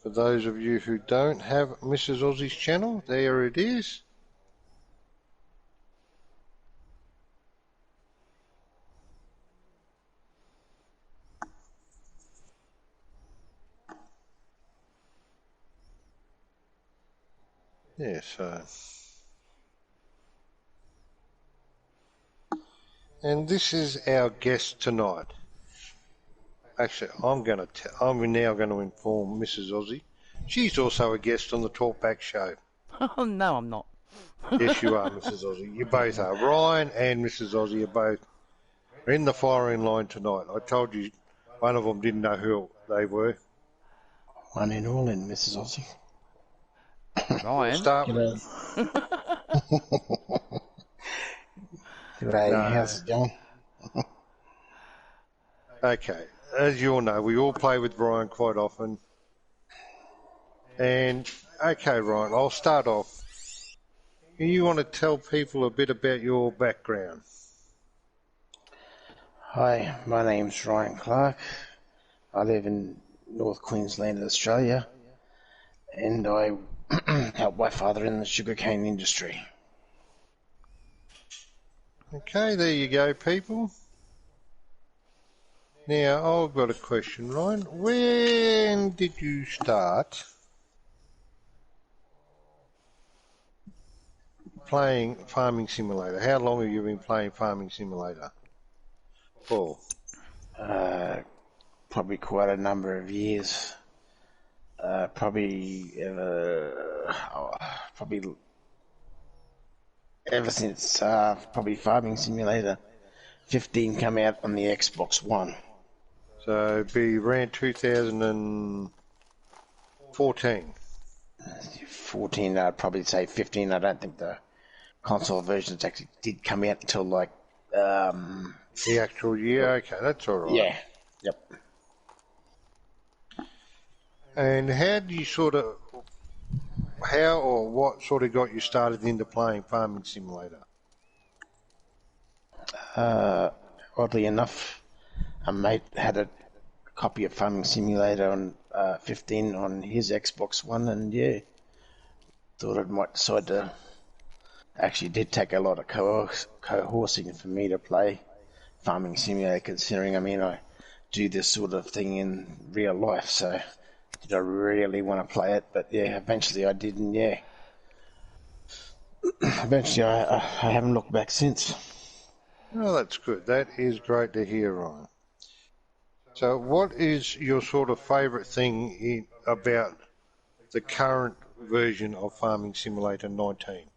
For those of you who don't have Mrs. Aussie's channel, there it is. Yeah, so. And this is our guest tonight. Actually, I'm now going to inform Mrs. Aussie. She's also a guest on the Talkback show. Oh, no, I'm not. Yes, you are, Mrs. Aussie. You both are. Ryan and Mrs. Aussie are both in the firing line tonight. I told you one of them didn't know who they were. One and all in, Mrs. Aussie. Ryan? We'll start with... G'day, how's it going? Okay, as you all know, we all play with Ryan quite often. And, okay, Ryan, I'll start off. You want to tell people a bit about your background? Hi, my name's Ryan Clark. I live in North Queensland, Australia, and I help my father in the sugarcane industry. Okay, there you go, people. Now, I've got a question, Ryan. When did you start playing Farming Simulator? How long have you been playing Farming Simulator for? Probably quite a number of years. Probably ever since probably Farming Simulator 15 come out on the Xbox One. So it'd be around 2014. 14, I'd probably say 15. I don't think the console versions actually did come out until like... the actual year? Okay, that's all right. Yeah, yep. And how or what sort of got you started into playing Farming Simulator? Oddly enough, a mate had a copy of Farming Simulator on 15 on his Xbox One, and yeah, thought I might decide to. Actually, did take a lot of coercing for me to play Farming Simulator, considering I do this sort of thing in real life, so did I really want to play it? But yeah, eventually I did, and yeah, eventually I haven't looked back since. Oh, that's good. That is great to hear, Ryan. So what is your sort of favourite thing about the current version of Farming Simulator 19?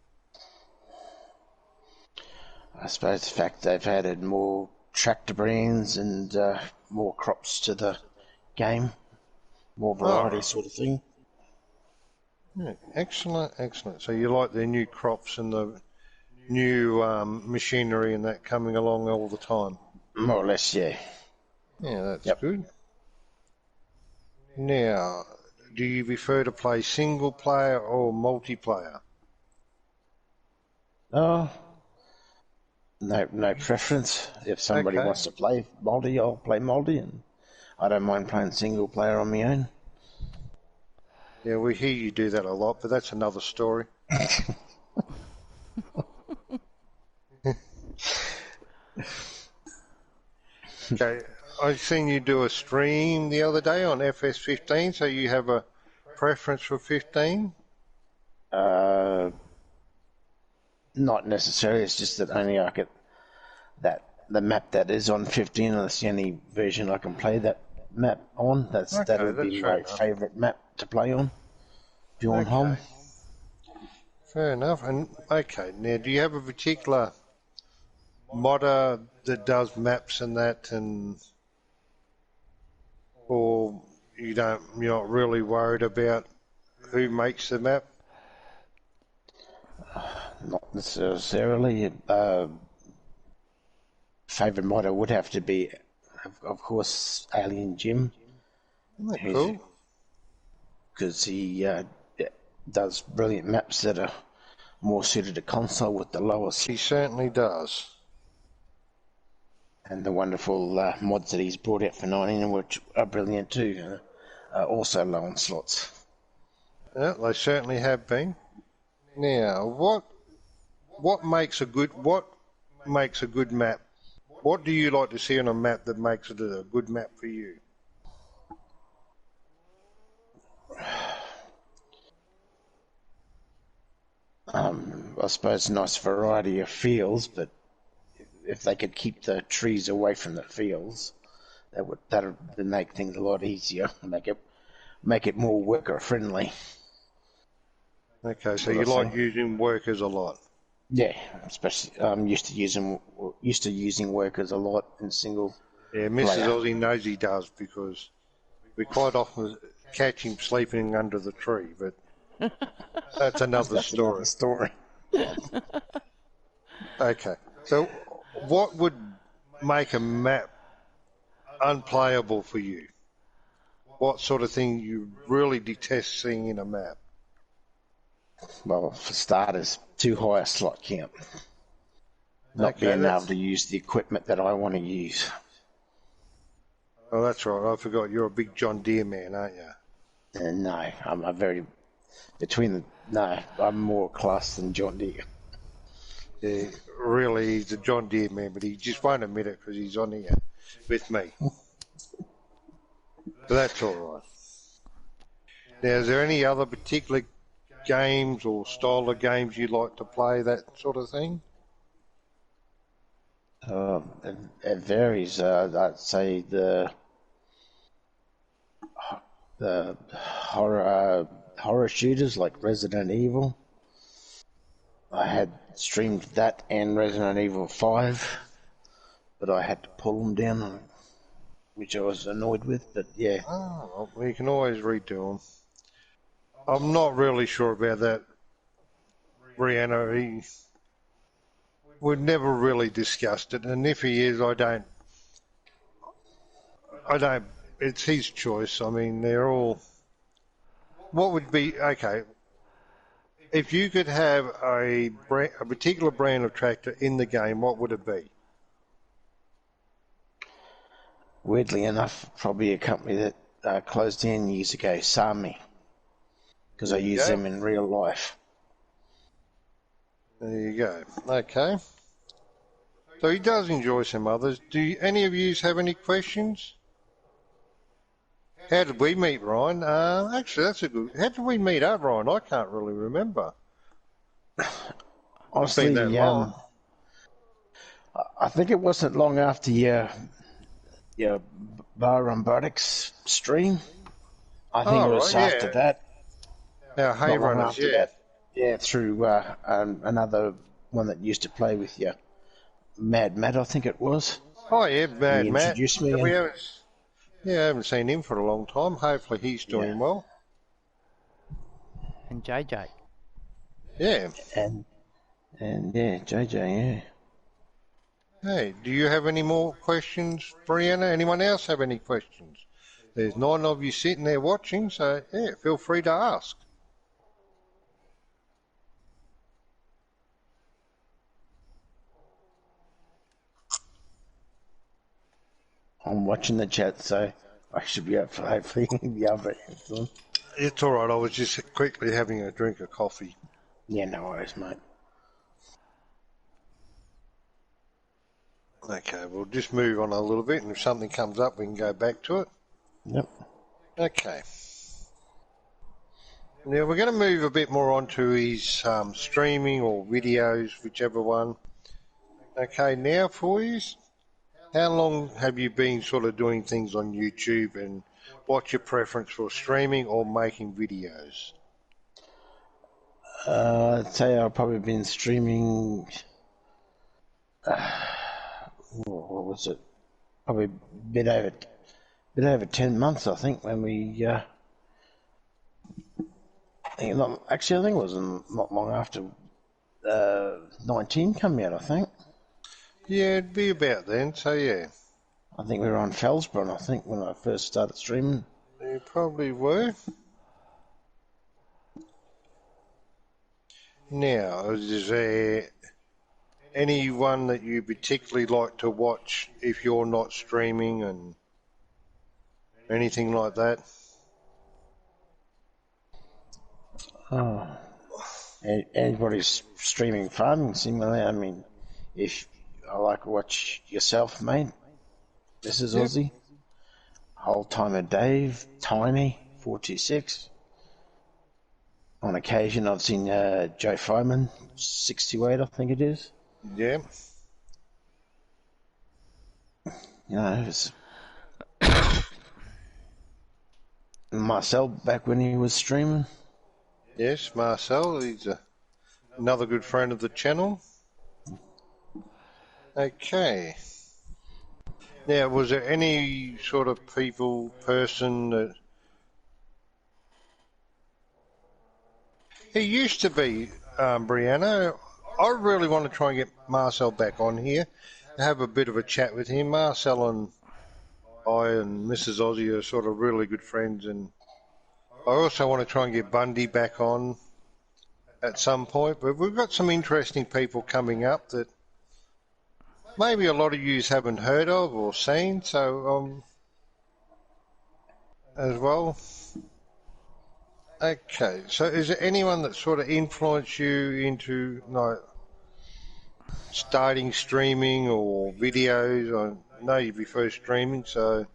I suppose the fact they've added more tractor brands and more crops to the game, more variety sort of thing. Yeah, excellent, excellent. So you like the new crops and the new machinery and that coming along all the time? More or less, yeah. Yeah, that's good. Now, do you prefer to play single player or multiplayer? Oh, no preference. If somebody wants to play multi, I'll play multi, and I don't mind playing single player on my own. Yeah, we hear you do that a lot, but that's another story. Okay, I've seen you do a stream the other day on FS15, so you have a preference for 15? Not necessarily. It's just that only I get the map that is on 15, and that's the only version I can play that map on. That would be my favourite map to play on. Beyond home. Fair enough. And okay, now do you have a particular modder that does maps and that, or you're not really worried about who makes the map? Not necessarily. Favourite modder would have to be, of course, Alien Jim. Cool. Because he does brilliant maps that are more suited to console with the lowest. He certainly does. And the wonderful mods that he's brought out for 19, which are brilliant too, also low on slots. Yeah, they certainly have been. Now, what makes a good map? What do you like to see on a map that makes it a good map for you? I suppose a nice variety of fields, but if they could keep the trees away from the fields, that would make things a lot easier. Make it more worker friendly. Okay, so you like using workers a lot. Yeah, especially I'm used to using workers a lot in single. Yeah, Mrs. Aussie knows he does because we quite often catch him sleeping under the tree, but that's another story. Okay, so what would make a map unplayable for you? What sort of thing you really detest seeing in a map? Well, for starters, too high a slot count. Not being able to use the equipment that I want to use. Oh, that's right. I forgot. You're a big John Deere man, aren't you? No, I'm more class than John Deere. Yeah, really, he's a John Deere man, but he just won't admit it because he's on here with me. But that's all right. Now, is there any other particular games or style of games you like to play, that sort of thing? It varies. I'd say the horror shooters like Resident Evil. I had streamed that and Resident Evil 5, but I had to pull them down, which I was annoyed with. But yeah. Oh, well, you can always redo them. I'm not really sure about that, Brianna. We've never really discussed it, and if he is, I don't. It's his choice. I mean, they're all. What would be okay? If you could have a particular brand of tractor in the game, what would it be? Weirdly enough, probably a company that closed down years ago, Sami, because I use them in real life. There you go. Okay. So he does enjoy some others. Do any of you have any questions? How did we meet, Ryan? Actually, that's a good. How did we meet up, Ryan? I can't really remember. Honestly, I think it wasn't long after your Bar Robotics stream. I think it was after that. Our hay runners, yeah. Yeah, through another one that used to play with you, Mad Matt, I think it was. Oh yeah, Mad Matt. Introduced me. I haven't seen him for a long time. Hopefully he's doing well. And JJ. Yeah. And yeah, JJ, yeah. Hey, do you have any more questions, Brianna? Anyone else have any questions? There's 9 of you sitting there watching, so yeah, feel free to ask. I'm watching the chat, so I should be up for hopefully be able to answer them. It's all right. I was just quickly having a drink of coffee. Yeah, no worries, mate. Okay, we'll just move on a little bit, and if something comes up, we can go back to it. Yep. Okay. Now we're going to move a bit more on to his streaming or videos, whichever one. Okay, now for you, how long have you been sort of doing things on YouTube, and what's your preference for streaming or making videos? I'd say I've probably been streaming. What was it? Probably a bit over 10 months, I think, when we. I think it wasn't not long after 19 came out, I think. Yeah, it'd be about then, so yeah. I think we were on Felsborough, I think, when I first started streaming. You probably were. Now, is there anyone that you particularly like to watch if you're not streaming and anything like that? Oh, anybody's streaming farming simulator. I mean, if I like to watch yourself, mate, Mrs. Yep. Aussie, Whole Timer Dave, Tiny, 426. On occasion, I've seen Joe Fireman, 628, I think it is. Yeah. You know, it's Marcel back when he was streaming. Yes, Marcel. He's another good friend of the channel. Okay. Now, was there any sort of person that... He used to be, Brianna. I really want to try and get Marcel back on here, have a bit of a chat with him. Marcel and I and Mrs. Aussie are sort of really good friends, and I also want to try and get Bundy back on at some point. But we've got some interesting people coming up that maybe a lot of you haven't heard of or seen, so as well. Okay, so is there anyone that sort of influenced you into like starting streaming or videos? I know you prefer streaming, so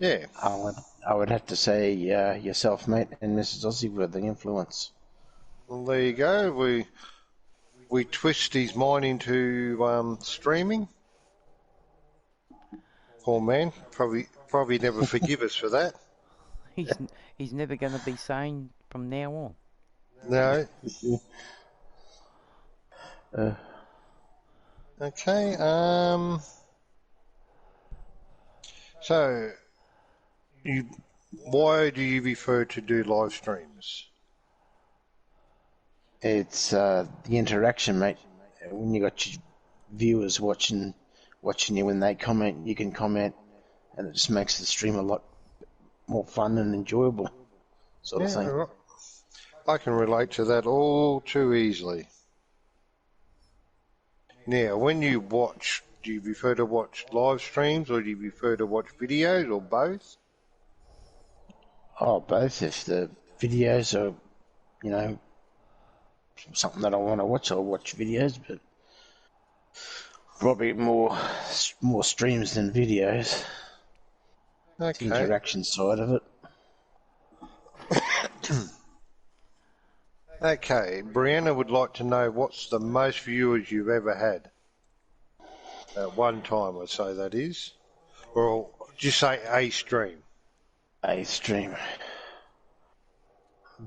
yeah. I would have to say yourself, mate, and Mrs. Aussie were the influence. Well, there you go. We twist his mind into streaming. Poor man, probably never forgive us for that. He's never going to be sane from now on. No. Okay. So, why do you prefer to do live streams? It's the interaction, mate. When you got your viewers watching you, when they comment, you can comment, and it just makes the stream a lot more fun and enjoyable, sort of thing. I can relate to that all too easily. Now, when you watch, do you prefer to watch live streams or do you prefer to watch videos or both? Oh, both. If the videos are, you know, something that I want to watch, I'll watch videos, but probably more streams than videos. Okay. The interaction side of it. Okay, Brianna would like to know what's the most viewers you've ever had. At one time, I'd say that is. Or just say a stream. A stream.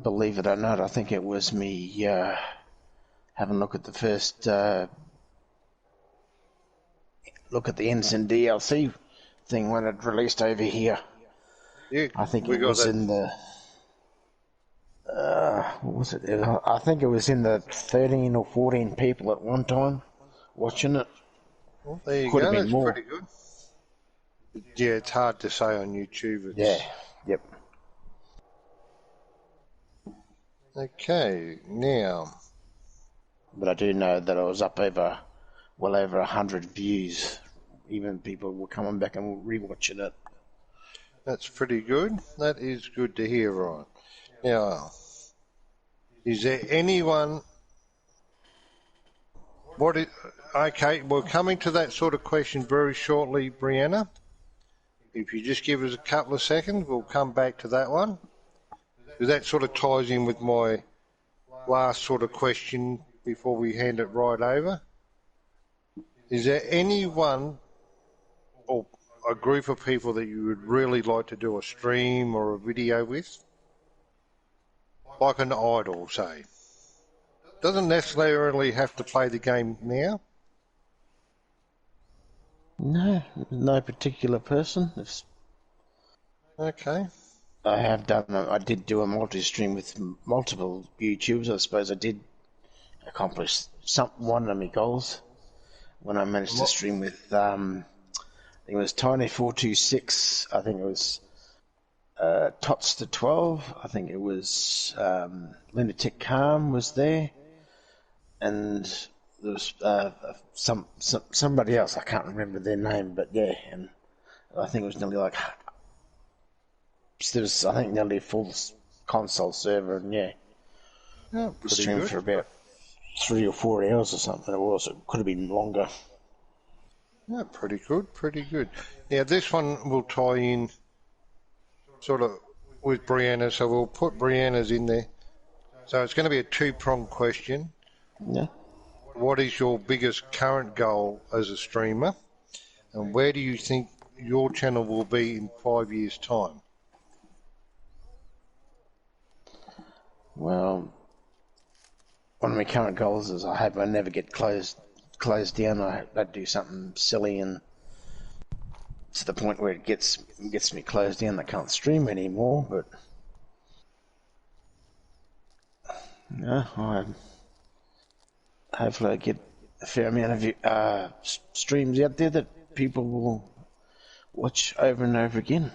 Believe it or not, I think it was me having a look at the first look at the Ensign DLC thing when it released over here. Yeah, I think it was in the what was it? I think it was in the 13 or 14 people at one time watching it. Well, there you Could go. have been That's more. pretty good. Yeah, it's hard to say on YouTube. Yeah. Yep. Okay, now. But I do know that I was up well over 100 views. Even people were coming back and rewatching it. That's pretty good. That is good to hear, Ryan. Now, is there anyone... Okay, we're coming to that sort of question very shortly, Brianna. If you just give us a couple of seconds, we'll come back to that one. Because that sort of ties in with my last sort of question before we hand it right over. Is there anyone or a group of people that you would really like to do a stream or a video with? Like an idol, say. Doesn't necessarily have to play the game now. No particular person. Okay. I did do a multi-stream with multiple YouTubers. I suppose I did accomplish one of my goals when I managed to stream with, I think it was Tiny426, I think it was Tots to 12, I think it was Lunatic Calm was there, and there was somebody else, I can't remember their name, but yeah, and I think it was nearly like, there was, I think, nearly a full console server, and yeah, Pretty streamed good. for about 3 or 4 hours or something. It could have been longer. Yeah, pretty good, pretty good. Now this one will tie in sort of with Brianna, so we'll put Brianna's in there. So it's going to be a two-pronged question. Yeah. What is your biggest current goal as a streamer? And where do you think your channel will be in 5 years' time? Well, one of my current goals is I hope I never get closed down. I hope I do something silly and to the point where it gets me closed down. I can't stream anymore. But hopefully I get a fair amount of streams out there that people will watch over and over again.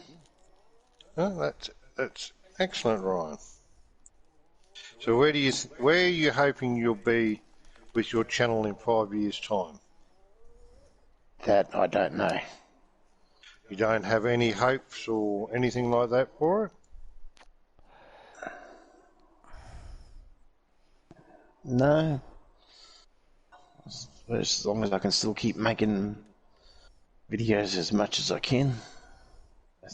Oh, that's excellent, Ryan. So where are you hoping you'll be with your channel in 5 years' time? That I don't know. You don't have any hopes or anything like that for it? No. As long as I can still keep making videos as much as I can.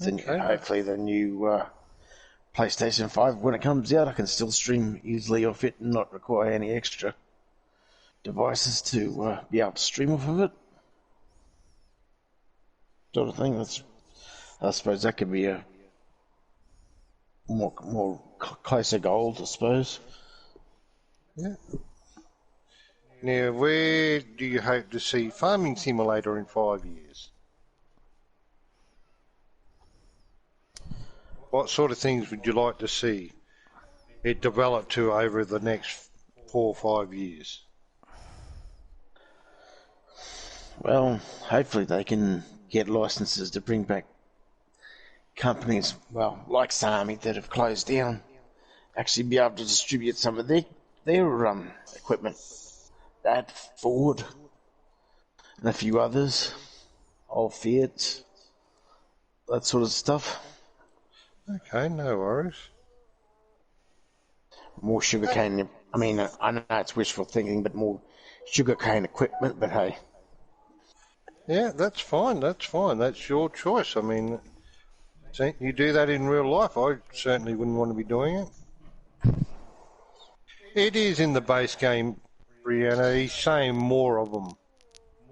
Okay. Hopefully the new PlayStation 5, when it comes out, I can still stream easily off it and not require any extra devices to be able to stream off of it. Sort of thing. I suppose that could be a more closer goal, I suppose. Yeah. Now, where do you hope to see Farming Simulator in 5 years? What sort of things would you like to see it develop to over the next 4 or 5 years? Well, hopefully they can get licenses to bring back companies, well, like Sami that have closed down, actually be able to distribute some of their equipment. That Ford and a few others, old Fiats, that sort of stuff. Okay, no worries. More sugarcane. I mean, I know it's wishful thinking, but more sugarcane equipment. But hey, Yeah, that's fine. That's fine. That's your choice. I mean, you do that in real life. I certainly wouldn't want to be doing it. It is in the base game, Brianna. He's saying more of them,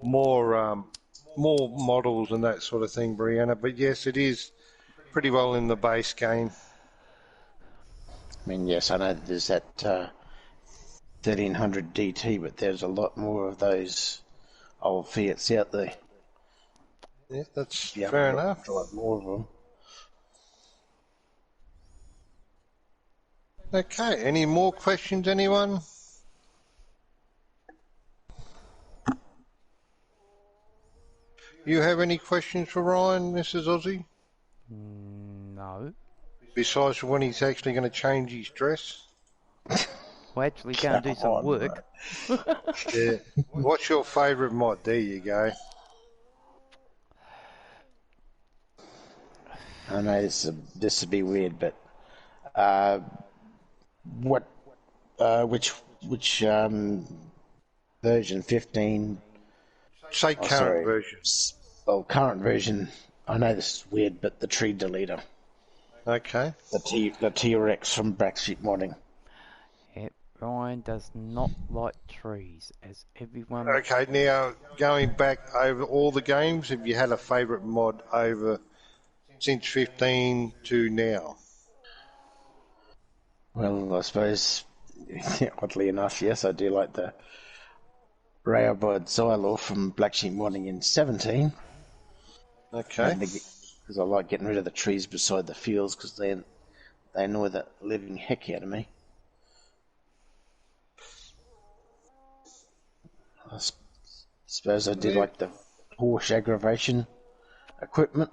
more models and that sort of thing, Brianna. But yes, it is pretty well in the base game. I mean, yes, I know there's that 1300 DT, but there's a lot more of those old Fiats out there. Yeah, that's fair enough. A lot more of them. Okay, any more questions, anyone? You have any questions for Ryan, Mrs. Aussie? No. Besides when he's actually going to change his dress? We're actually going to do some work. Yeah. What's your favourite mod? There you go. I know this would be weird, but which version? 15? Say current version. Well, current version. I know this is weird, but the tree deleter. Okay. The T-Rex from Backstreet Modding. Yep, Ryan does not like trees, as everyone... Okay, now, going back over all the games, have you had a favourite mod over since 15 to now? Well, I suppose, oddly enough, yes, I do like the Railbird Xylor from Black Sheep Modding in 17. Okay. Because I like getting rid of the trees beside the fields, because they annoy the living heck out of me. I suppose I did like the horse aggravation equipment.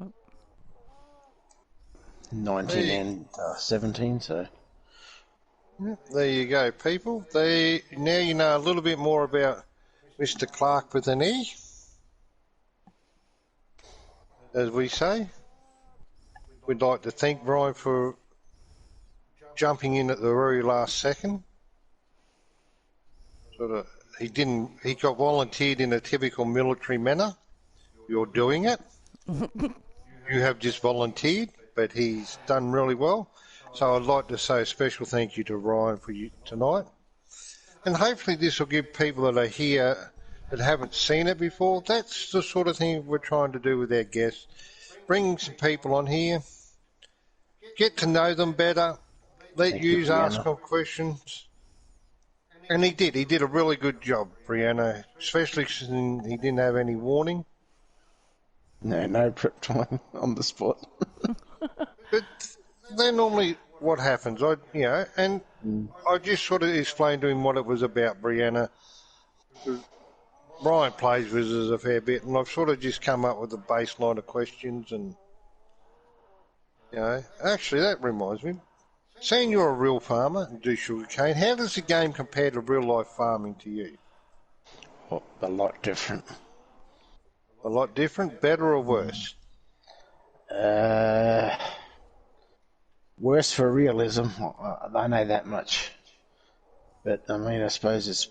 Oh. 19 and 17, so... There you go, people. Now you know a little bit more about Mr. Clark with an E, as we say. we'd like to thank Ryan for jumping in at the very last second. He got volunteered in a typical military manner. You're doing it. You have just volunteered, but he's done really well. So I'd like to say a special thank you to Ryan for you tonight. And hopefully this will give people that are here that haven't seen it before. That's the sort of thing we're trying to do with our guests. Bring some people on here, get to know them better, let you ask them questions. And he did. He did a really good job, Brianna, especially since he didn't have any warning. No prep time on the spot. But then normally what happens, and I just sort of explained to him what it was about, Brianna. Ryan plays with us a fair bit, and I've sort of just come up with a baseline of questions, and actually that reminds me. Seeing you're a real farmer and do sugarcane, how does the game compare to real life farming to you? Well, a lot different. A lot different, better or worse? Worse for realism. I know that much. But I mean, I suppose it's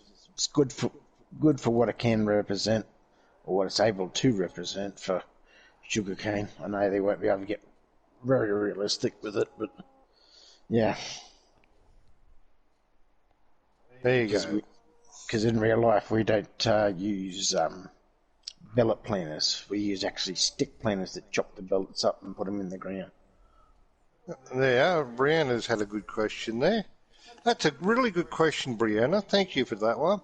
good for what it can represent, or what it's able to represent for sugarcane. I know they won't be able to get very realistic with it, but yeah. There you go. Because in real life we don't use bellet planters. We use actually stick planters that chop the bellets up and put them in the ground. There, Brianna's had a good question there. That's a really good question, Brianna. Thank you for that one.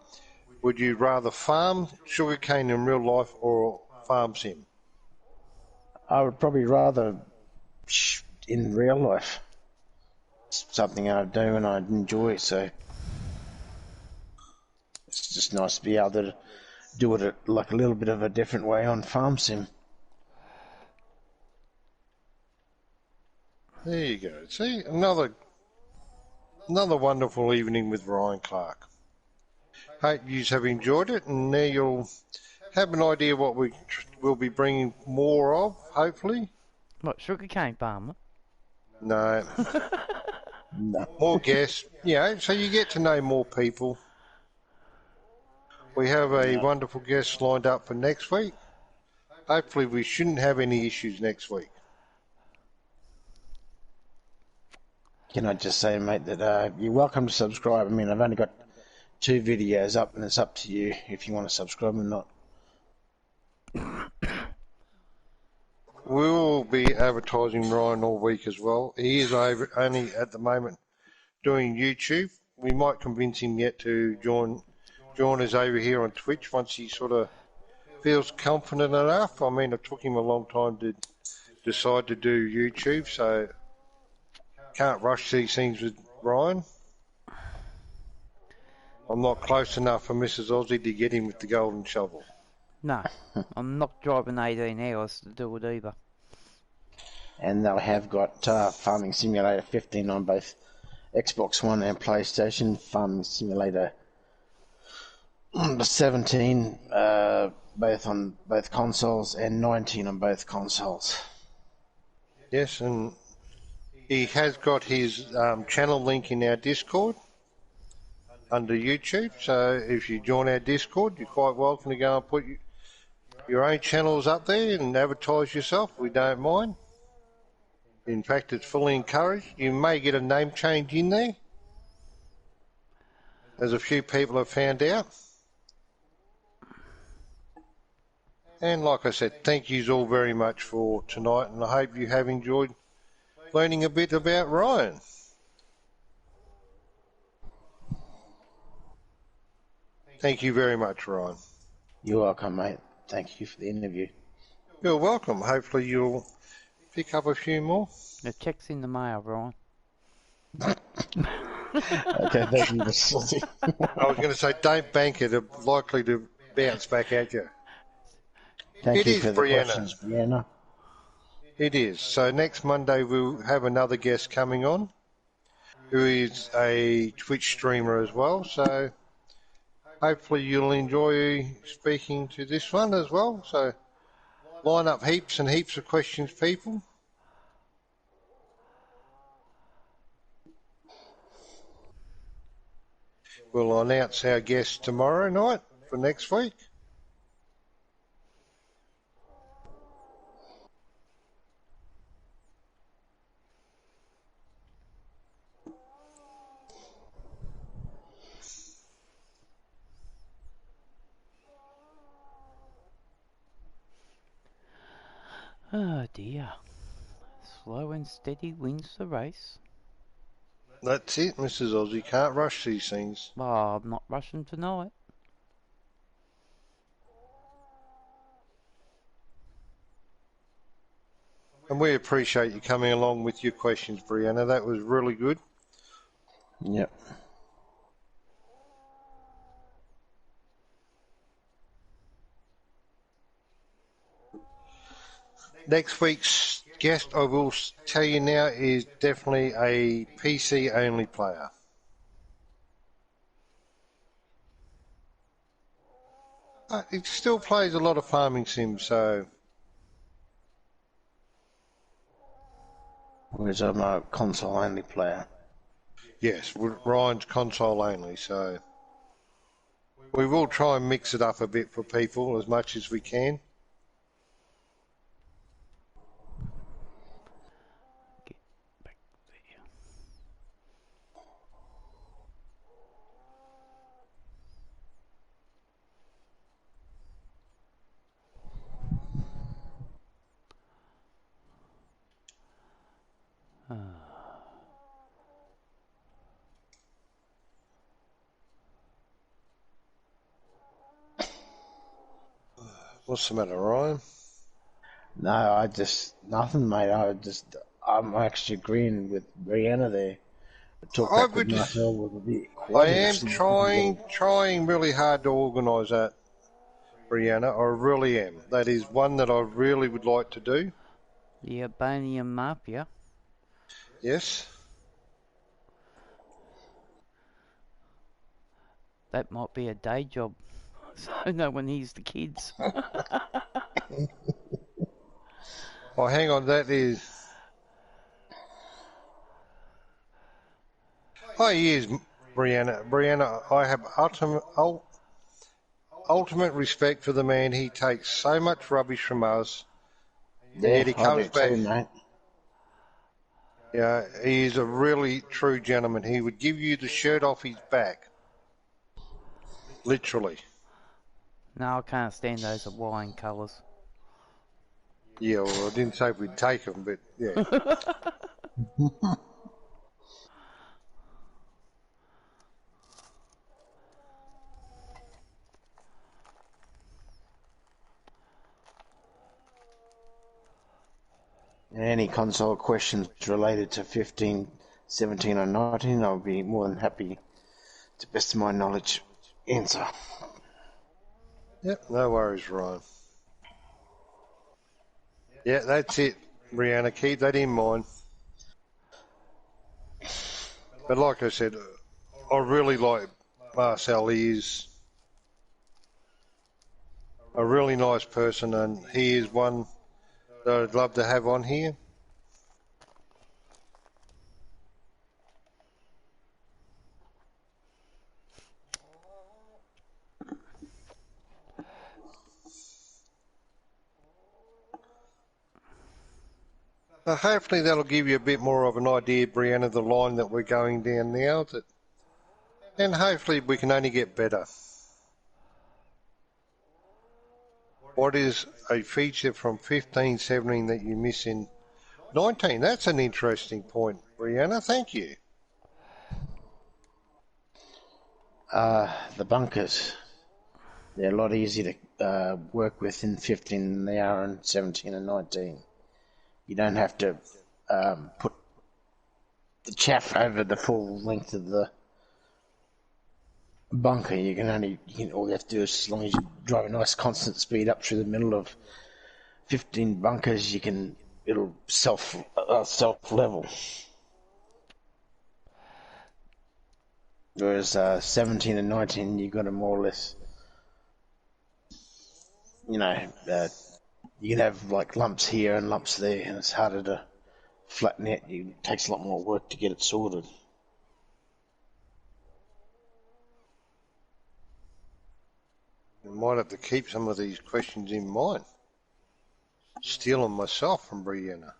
Would you rather farm sugarcane in real life or farm sim? I would probably rather in real life. It's something I'd do and I'd enjoy, so it's just nice to be able to do it like a little bit of a different way on farm sim. There you go. See, another wonderful evening with Ryan Clark. Hope you have enjoyed it, and now you'll have an idea what we will be bringing more of, hopefully. What, sugarcane farmer? No. No. More guests, so you get to know more people. We have a wonderful guest lined up for next week. Hopefully we shouldn't have any issues next week. Can I just say, mate, that you're welcome to subscribe. I mean, I've only got 2 videos up, and it's up to you if you want to subscribe or not. We will be advertising Ryan all week as well. He is only at the moment doing YouTube. We might convince him yet to join us over here on Twitch once he sort of feels confident enough. I mean, it took him a long time to decide to do YouTube, so can't rush these things with Ryan. I'm not close enough for Mrs. Aussie to get him with the golden shovel. No, I'm not driving 18 hours to do it either. And they have got Farming Simulator 15 on both Xbox One and PlayStation. Farming Simulator 17 both on both consoles, and 19 on both consoles. Yes, and he has got his channel link in our Discord under YouTube. So if you join our Discord, you're quite welcome to go and put your own channels up there and advertise yourself. We don't mind. In fact, it's fully encouraged. You may get a name change in there, as a few people have found out. And like I said, thank you all very much for tonight, and I hope you have enjoyed learning a bit about Ryan. Thank you very much, Ryan. You're welcome, mate. Thank you for the interview. You're welcome. Hopefully you'll pick up a few more. The check's in the mail, Ryan. Okay, thank you, Mr. Aussie. I was going to say, don't bank it. It's likely to bounce back at you. Thank It you is, for the Brianna. questions, Brianna. It is. So next Monday we'll have another guest coming on who is a Twitch streamer as well. So hopefully you'll enjoy speaking to this one as well. So line up heaps and heaps of questions, people. And like I said, thank you all very much for tonight, and I hope you have enjoyed learning a bit about Ryan. Thank you very much, Ryan. You're welcome, mate. Thank you for the interview. You're welcome. Hopefully you'll enjoy speaking to this one as well. So line up heaps and heaps of questions, people. we'll announce our guest tomorrow night for next week. Oh dear. Slow and steady wins the race. That's it, Mrs. Aussie. Can't rush these things. Oh, I'm not rushing tonight. And we appreciate you coming along with your questions, Brianna. That was really good. Yep. Next week's guest, I will tell you now, is definitely a PC-only player. It still plays a lot of farming sims, so... Whereas I'm a console-only player. Yes, Ryan's console only, so... We will try and mix it up a bit for people as much as we can. Get back there. What's the matter, Ryan? No, nothing, mate. I'm actually agreeing with Brianna there. The talk back with Marcel will be I quite am interesting. trying really hard to organise that, Brianna. I really am. That is one that I really would like to do. The Albanian Mafia. Yes. That might be a day job. So no one hears the kids. Oh, hang on. That is... Oh, he is, Brianna. Brianna, I have ultimate respect for the man. He takes so much rubbish from us, and yet he comes back. Too, mate. Yeah, he is a really true gentleman. He would give you the shirt off his back. Literally. No, I can't stand those Hawaiian colours. Yeah, well, I didn't say we'd take them, but yeah. Any console questions related to 15, 17 or 19, I'll be more than happy, to the best of my knowledge, answer. Yep, no worries, Ryan. Yeah, that's it, Brianna. Keep that in mind. But like I said, I really like Marcel. He is a really nice person, and he is one that I'd love to have on here. Hopefully that'll give you a bit more of an idea, Brianna, the line that we're going down now. And hopefully we can only get better. What is a feature from 15, 17 that you miss in 19? That's an interesting point, Brianna. Thank you. The bunkers. They're a lot easier to work with in 15 than they are in 17 and 19. You don't have to put the chaff over the full length of the bunker. All you have to do is, as long as you drive a nice constant speed up through the middle of 15 bunkers, it'll self level. Whereas 17 and 19, you've got to more or less, you can have like lumps here and lumps there, and it's harder to flatten it. It takes a lot more work to get it sorted. I might have to keep some of these questions in mind. Steal them myself from Brianna.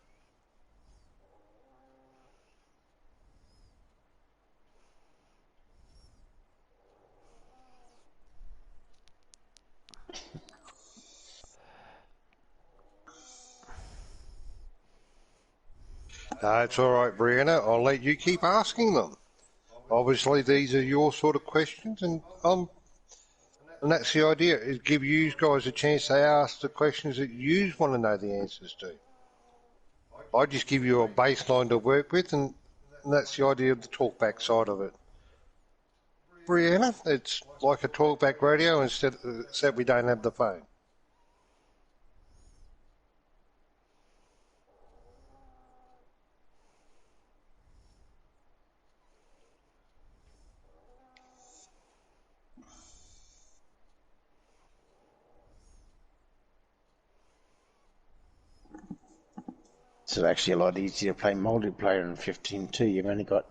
No, it's all right, Brianna. I'll let you keep asking them. Obviously, these are your sort of questions, and that's the idea, is give you guys a chance to ask the questions that you want to know the answers to. I just give you a baseline to work with, and that's the idea of the talkback side of it. Brianna, it's like a talkback radio, except we don't have the phone. It's actually a lot easier to play multiplayer in 15 too. You've only got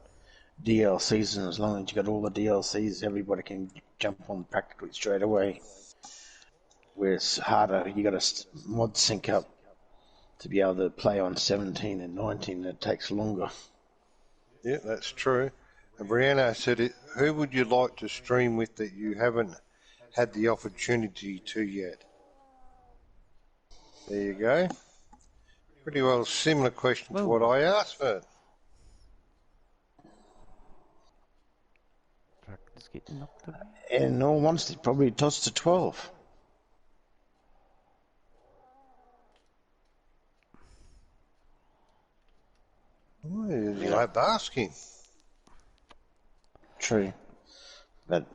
DLCs, and as long as you got all the DLCs, everybody can jump on practically straight away. Where it's harder, you got to mod sync up to be able to play on 17 and 19. It takes longer. Yeah, that's true. And Brianna said, who would you like to stream with that you haven't had the opportunity to yet? There you go. Pretty well a similar question to what I asked for. Tractor's getting knocked away. In all honesty, probably toss to 12. Well, you'll have to ask him. True, but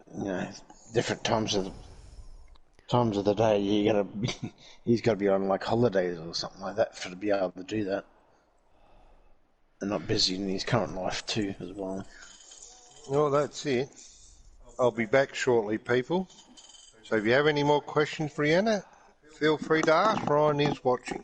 different times of the day, he's got to be on like holidays or something like that to be able to do that, and not busy in his current life too as well. Well, that's it. I'll be back shortly, people. So if you have any more questions, Brianna, feel free to ask. Ryan is watching.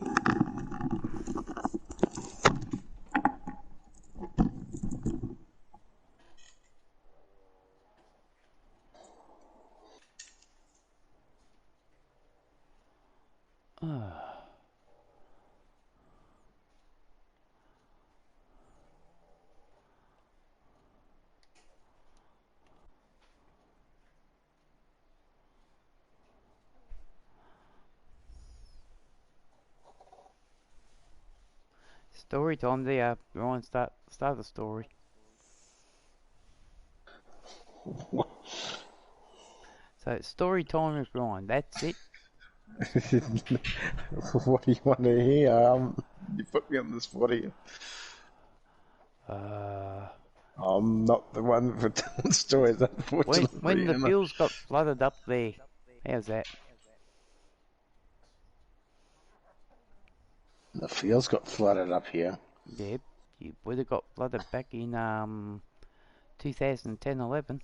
Story time there. Ryan, start the story. So it's story time with Ryan. That's it. What do you want to hear? You put me on the spot here. I'm not the one for telling stories, unfortunately. When the fields got flooded up there, how's that? The fields got flooded up here. Yeah, you would have got flooded back in 2010-11.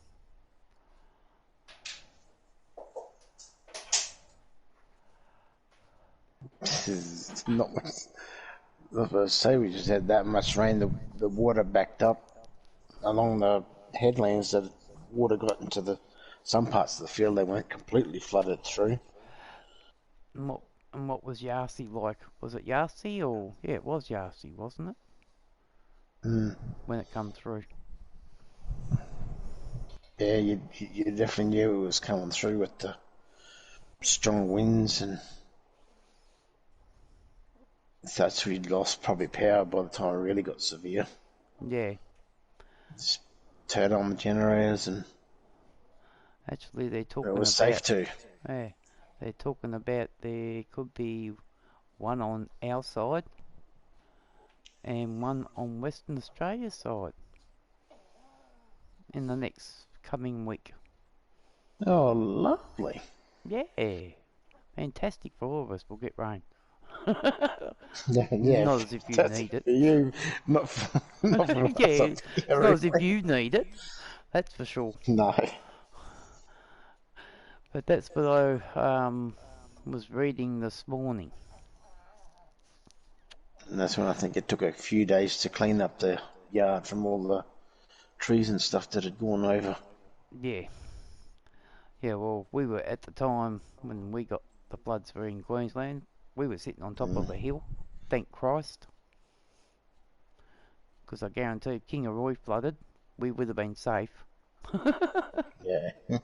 It's not much. I was going to say, we just had that much rain, the water backed up along the headlands, that water got into some parts of the field. They weren't completely flooded through. And what was Yarsi like? Was it Yarsi or... Yeah, it was Yarsi, wasn't it? When it come through. Yeah, you definitely knew it was coming through with the strong winds, and that's we lost probably power by the time it really got severe. Yeah. Just turned on the generators, and actually they're talking it was safe too. Yeah, they're talking about there could be one on our side and one on Western Australia's side in the next coming week. Oh, lovely. Yeah, fantastic for all of us. We'll get rain. Yeah, not as if you need it. You, not for yeah, not as if you need it. That's for sure. No. But that's what I was reading this morning. And that's when I think it took a few days to clean up the yard from all the trees and stuff that had gone over. Yeah. Yeah, well, we were at the time when we got the floods were in Queensland. We were sitting on top of a hill. Thank Christ. Because I guarantee if Kingaroy flooded, we would have been safe. Yeah.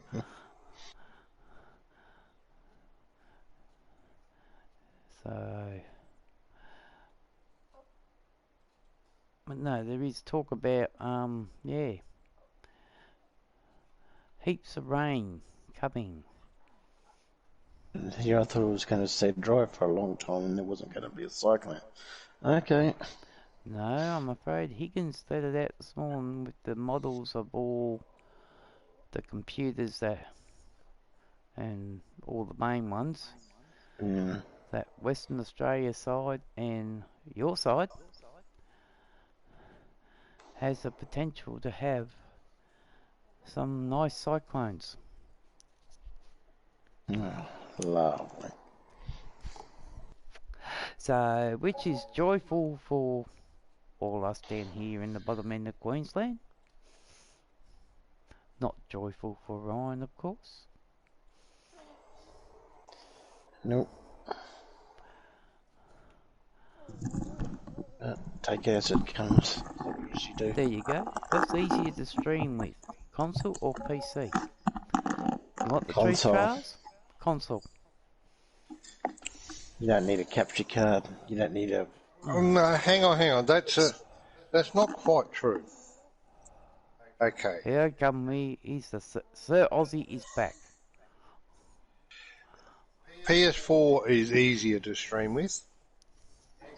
So, but no, there is talk about, yeah, heaps of rain coming. Here I thought it was going to stay dry for a long time and there wasn't going to be a cyclone. Okay. No, I'm afraid Higgins let it out this morning with the models of all the computers that, and all the main ones, that Western Australia side and your side has the potential to have some nice cyclones. Lovely. So, which is joyful for all us down here in the bottom end of Queensland. Not joyful for Ryan, of course. Nope. Take it as it comes, like we usually do. There you go. What's easier to stream with, console or PC? You want the truth, Console. Charles? Console. You don't need a capture card. You don't need a... No, hang on. That's not quite true. Okay. Here come we. He's the Sir Aussie is back. PS4 is easier to stream with.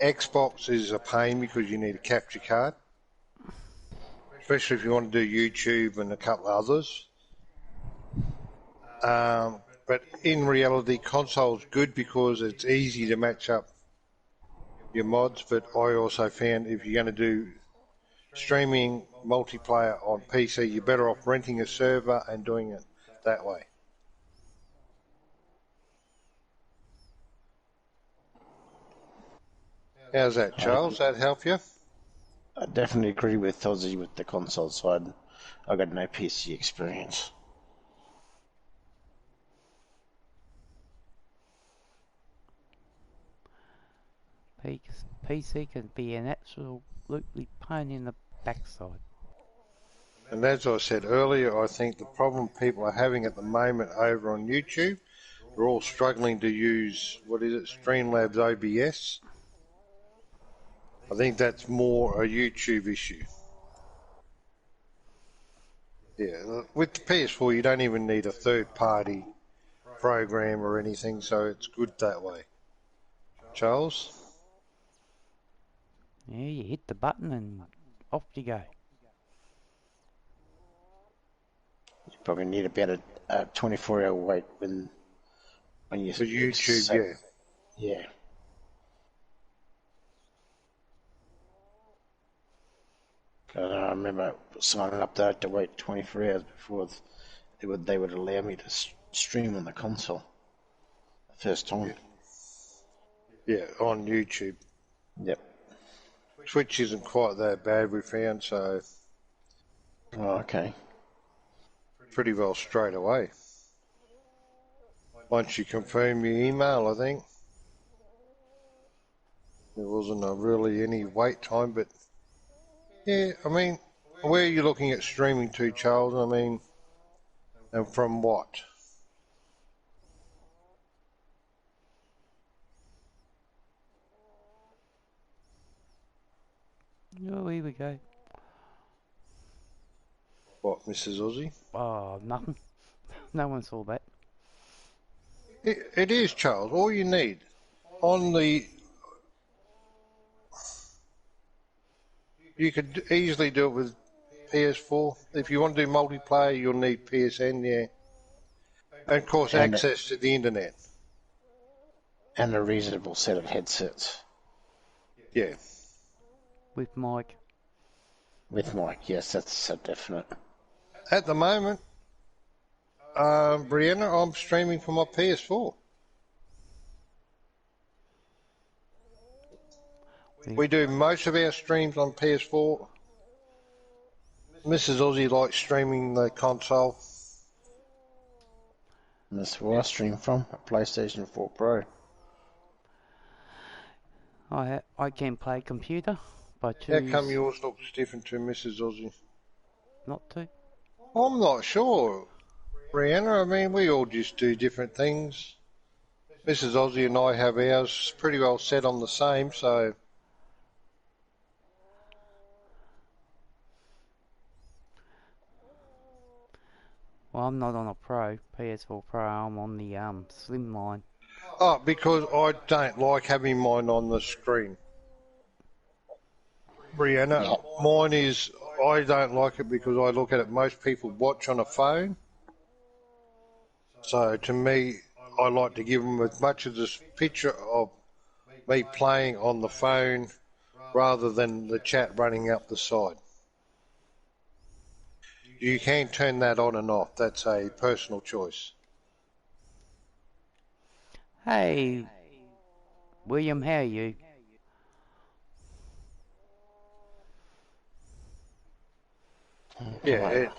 Xbox is a pain because you need a capture card, especially if you want to do YouTube and a couple others. But in reality, console's good because it's easy to match up your mods. But I also found if you're going to do streaming multiplayer on PC, you're better off renting a server and doing it that way. How's that, Charles? That help you? I definitely agree with Aussie with the console side. I've got no PC experience. PC can be an absolutely pain in the backside. And as I said earlier, I think the problem people are having at the moment over on YouTube, they're all struggling to use, Streamlabs OBS. I think that's more a YouTube issue. Yeah, with the PS4, you don't even need a third-party program or anything, so it's good that way. Charles? Yeah, you hit the button and off you go. You probably need about a 24-hour wait when you... For YouTube, yeah. Yeah. I remember signing up there to wait 24 hours before they would allow me to stream on the console. The first time. Yeah, on YouTube. Yep. Twitch isn't quite that bad, we found, so Oh, okay. pretty well straight away. Once you confirm your email, I think. There wasn't really any wait time, but yeah, I mean, where are you looking at streaming to, Charles? I mean, and from what? Oh, here we go. What, Mrs. Aussie? Oh, nothing. No one saw that. It is, Charles. All you need on the... You could easily do it with PS4. If you want to do multiplayer, you'll need PSN, yeah. And, of course, And access to the internet. And a reasonable set of headsets. Yeah. With Mike. With mic, yes, that's a definite. At the moment, Brianna, I'm streaming from my PS4. We do most of our streams on PS4. Mrs. Aussie likes streaming the console. And that's where I stream from, a PlayStation 4 Pro. I can play computer, but How come choose yours looks different to Mrs. Aussie? not to. I'm not sure, Brianna. I mean, we all just do different things. Mrs. Aussie and I have ours pretty well set on the same, so... Well, I'm not on a Pro, PS4 Pro. I'm on the Slim line. Oh, because I don't like having mine on the screen. Brianna, Yeah. mine is... I don't like it because I look at it. Most people watch on a phone. So to me, I like to give them as much of this picture of me playing on the phone rather than the chat running up the side. You can turn that on and off. That's a personal choice. Hey, William, how are you? Yeah,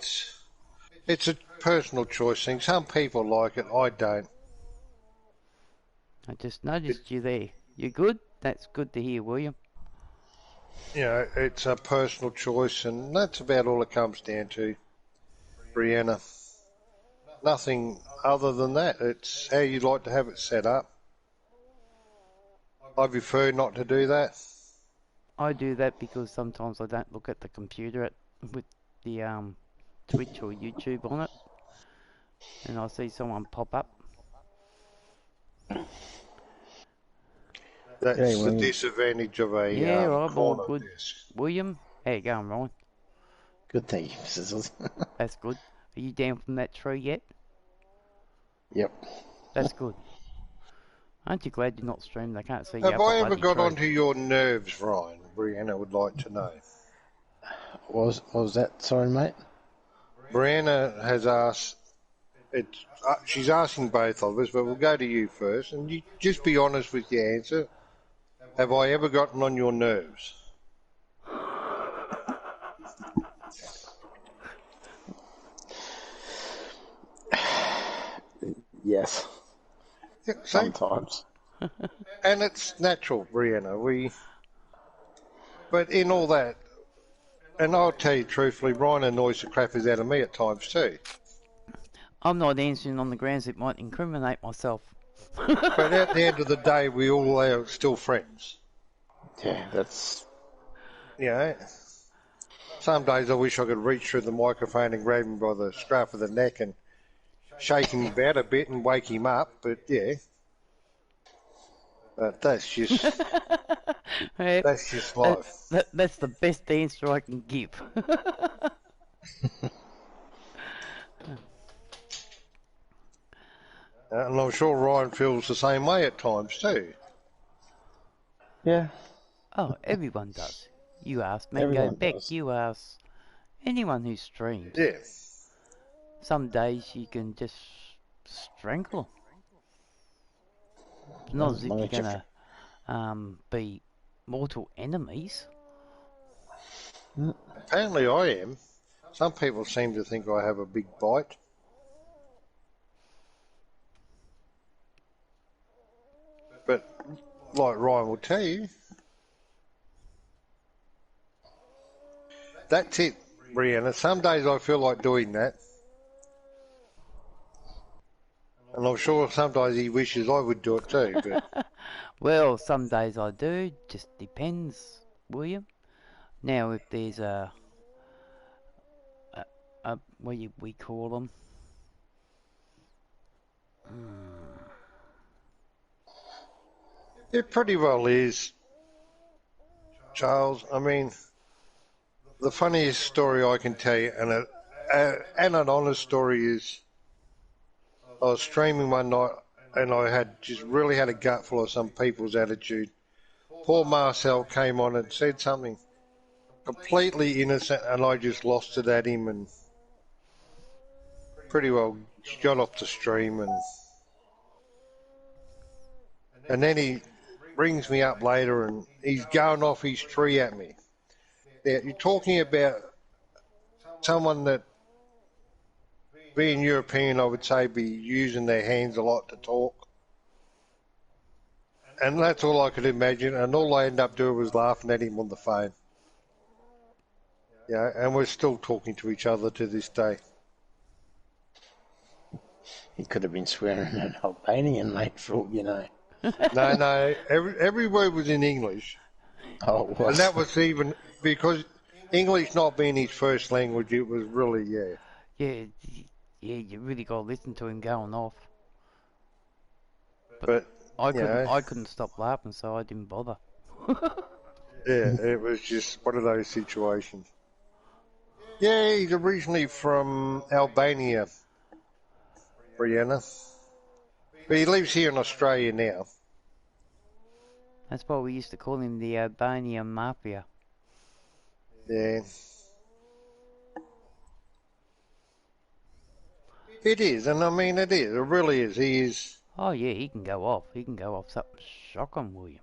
it's a personal choice thing. Some people like it. I don't. I just noticed you there. You good? That's good to hear, William. You know, it's a personal choice, and that's about all it comes down to, Brianna. Nothing other than that. It's how you like to have it set up. I prefer not to do that. I do that because sometimes I don't look at the computer with the Twitch or YouTube on it, and I see someone pop up. That's Yeah, the well, disadvantage of a Yeah, I'm all corner good. desk. William, how you going, Ryan? good, thank you, Mrs. Aussie. That's good. Are you down from that tree yet? Yep. That's good. Aren't you glad you're not streamed? They can't see you Have up I a ever bloody got tree. onto your nerves, Ryan? Brianna would like to know. What was that? Sorry, mate. Brianna has asked, she's asking both of us, but we'll go to you first, and you just be honest with your answer. Have I ever gotten on your nerves? Yes, Yeah, see? sometimes. And it's natural, Brianna. But in all that, and I'll tell you truthfully, Ryan annoys the crappers out of me at times too. I'm not answering on the grounds it might incriminate myself. But at the end of the day, we all are still friends. Yeah, that's... You know? Some days I wish I could reach through the microphone and grab him by the scruff of the neck and shake him about a bit and wake him up, but yeah. But that's just life. That's the best answer I can give. And I'm sure Ryan feels the same way at times too. Yeah, Oh, everyone does. You ask Mango everyone Beck, does. you ask anyone who streams. Yeah. Some days you can just strangle them. It's not as if Doesn't you're make you gonna be mortal enemies. Apparently I am. Some people seem to think I have a big bite. But like Ryan will tell you, that's it, Brianna. Some days I feel like doing that. And I'm sure sometimes he wishes I would do it too. But Well, some days I do. Just depends, William. Now, if there's a what do we call them? it pretty well is, Charles. I mean, the funniest story I can tell you, and an honest story is, I was streaming one night and I had just really had a gutful of some people's attitude. Poor Marcel came on and said something completely innocent, and I just lost it at him and pretty well got off the stream. And then he rings me up later and he's going off his tree at me. Now, you're talking about someone that being European, I would say, be using their hands a lot to talk. And that's all I could imagine. And all I ended up doing was laughing at him on the phone. Yeah, and we're still talking to each other to this day. He could have been swearing in Albanian, mate, for all you know. No, every word was in English. Oh, it was. And that was even because English not being his first language, it was really, yeah. Yeah, you really got to listen to him going off. But I you know, couldn't stop laughing, so I didn't bother. yeah, it was just one of those situations. Yeah, he's originally from Albania, Brianna. But he lives here in Australia now. That's why we used to call him the Albanian Mafia. Yeah. It is, and I mean it is. It really is. He is. Oh yeah, he can go off. He can go off something shocking, William.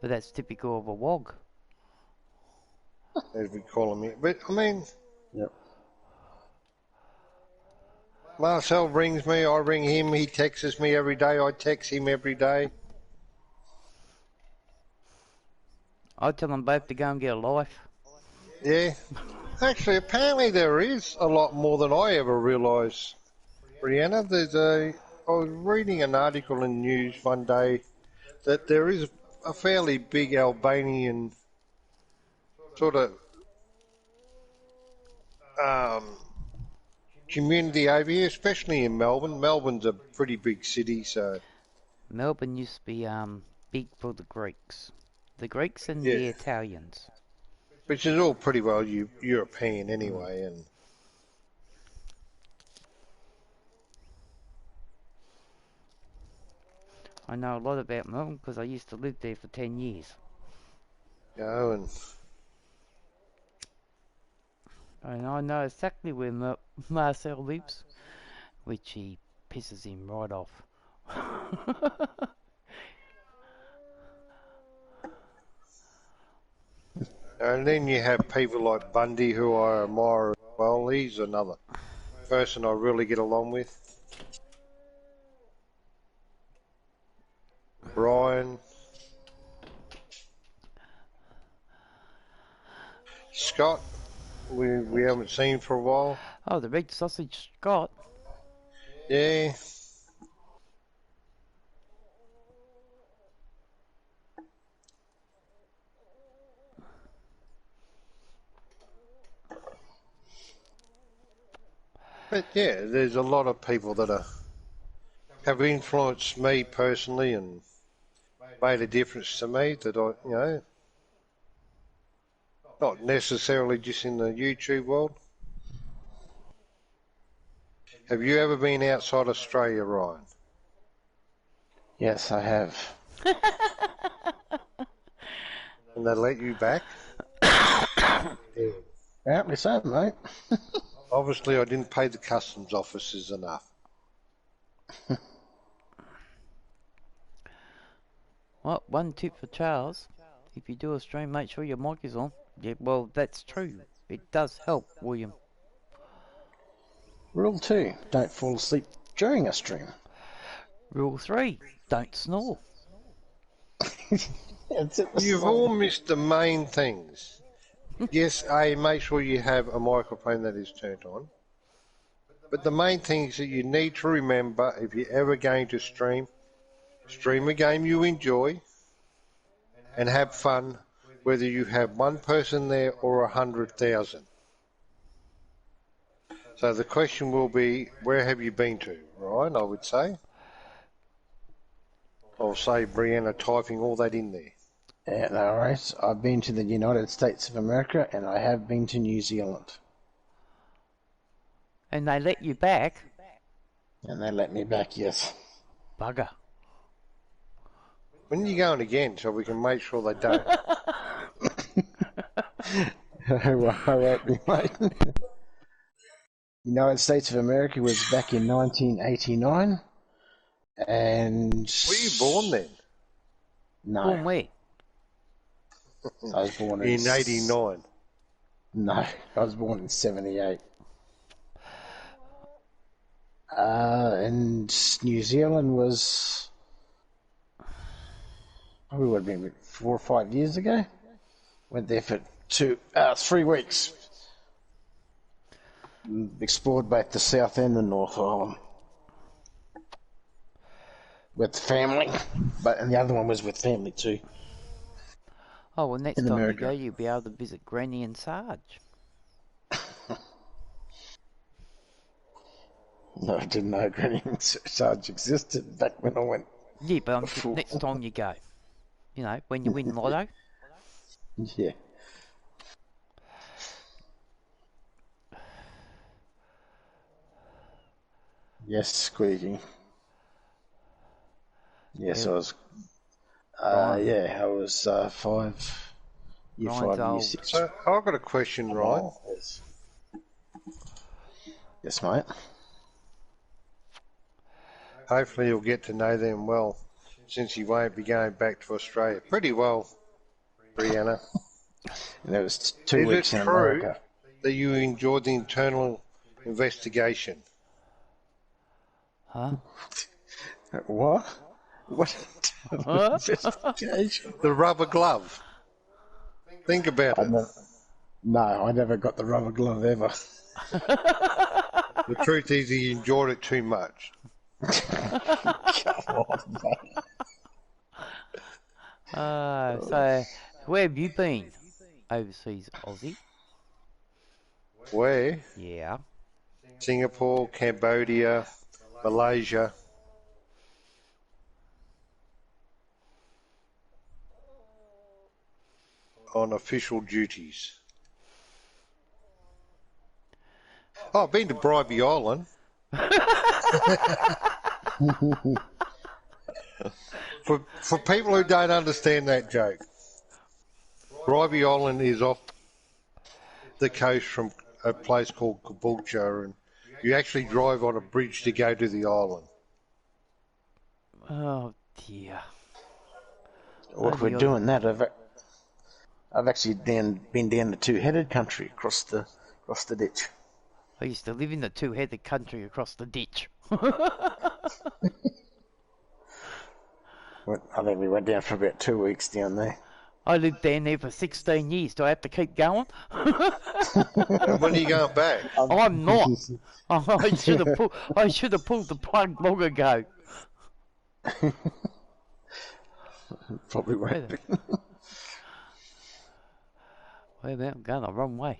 But that's typical of a wog. As we call him here. But I mean, Yep. Marcel rings me, I ring him, he texts me every day, I text him every day. I tell them both to go and get a life. Yeah. Actually, apparently there is a lot more than I ever realised, Brianna. I was reading an article in the news one day that there is a fairly big Albanian sort of community over here, especially in Melbourne. Melbourne's a pretty big city, so... Melbourne used to be big for the Greeks. The Greeks and Yeah. the Italians. Which is all pretty well European anyway, and... I know a lot about Melbourne because I used to live there for 10 years. You know, And I know exactly where Marcel lives, which he pisses him right off. And then you have people like Bundy, who I admire as well. He's another person I really get along with. Brian. Scott, we haven't seen for a while. Oh, the red sausage Scott. Yeah. But yeah, there's a lot of people that have influenced me personally and made a difference to me that not necessarily just in the YouTube world. Have you ever been outside Australia, Ryan? Yes, I have. And they let you back? Apparently so, mate. Obviously, I didn't pay the customs officers enough. Well, one tip for Charles. If you do a stream, make sure your mic is on. Yeah, well, that's true. It does help, William. Rule 2, don't fall asleep during a stream. Rule 3, don't snore. You've all missed the main things. Yes, make sure you have a microphone that is turned on. But the main things that you need to remember if you're ever going to stream a game you enjoy and have fun, whether you have one person there or 100,000. So the question will be, where have you been to, Ryan, I would say. I'll say Brianna typing all that in there. Yeah, no worries. I've been to the United States of America and I have been to New Zealand. And they let you back? And they let me back, yes. Bugger. When are you going again so we can make sure they don't? I won't be, mate. United States of America was back in 1989. And... Were you born then? No. Born where? I was born in 89. No, I was born in 78. And New Zealand was probably would have been 4 or 5 years ago. Went there for 3 weeks. Explored both the South and the North Island with family, and the other one was with family too. Oh, well, next In time America. you go, you'll be able to visit Granny and Sarge. No, I didn't know Granny and Sarge existed back when I went. Yeah, but next time you go, you know, when you win lotto. Yeah. Yes, squeaky. Yes, Yeah. I was. Ryan. Yeah, I was 5. Year Ryan's 5, year old. 6. So I've got a question, Ryan. Yes, mate. Hopefully you'll get to know them well, since you won't be going back to Australia. Pretty well, Brianna. And it was 2 Is weeks it in true America. that you enjoyed the internal investigation? Huh? What? What investigation? The rubber glove. Think about it. No, I never got the rubber glove ever. The truth is he enjoyed it too much. Come on, mate. So, where have you been? Overseas, Aussie? Where? Yeah. Singapore, Cambodia, Malaysia. On official duties. Oh, I've been to Bribey Island. For people who don't understand that joke, Bribey Island is off the coast from a place called Caboolture, and you actually drive on a bridge to go to the island. Oh dear. Well, if we're doing that, I've actually been down the two-headed country across the ditch. I used to live in the two-headed country across the ditch. I think we went down for about 2 weeks down there. I lived down there for 16 years. Do I have to keep going? And when are you going back? I'm not. I should have pulled the plug long ago. Probably won't be. Wait a minute, I'm going the wrong way.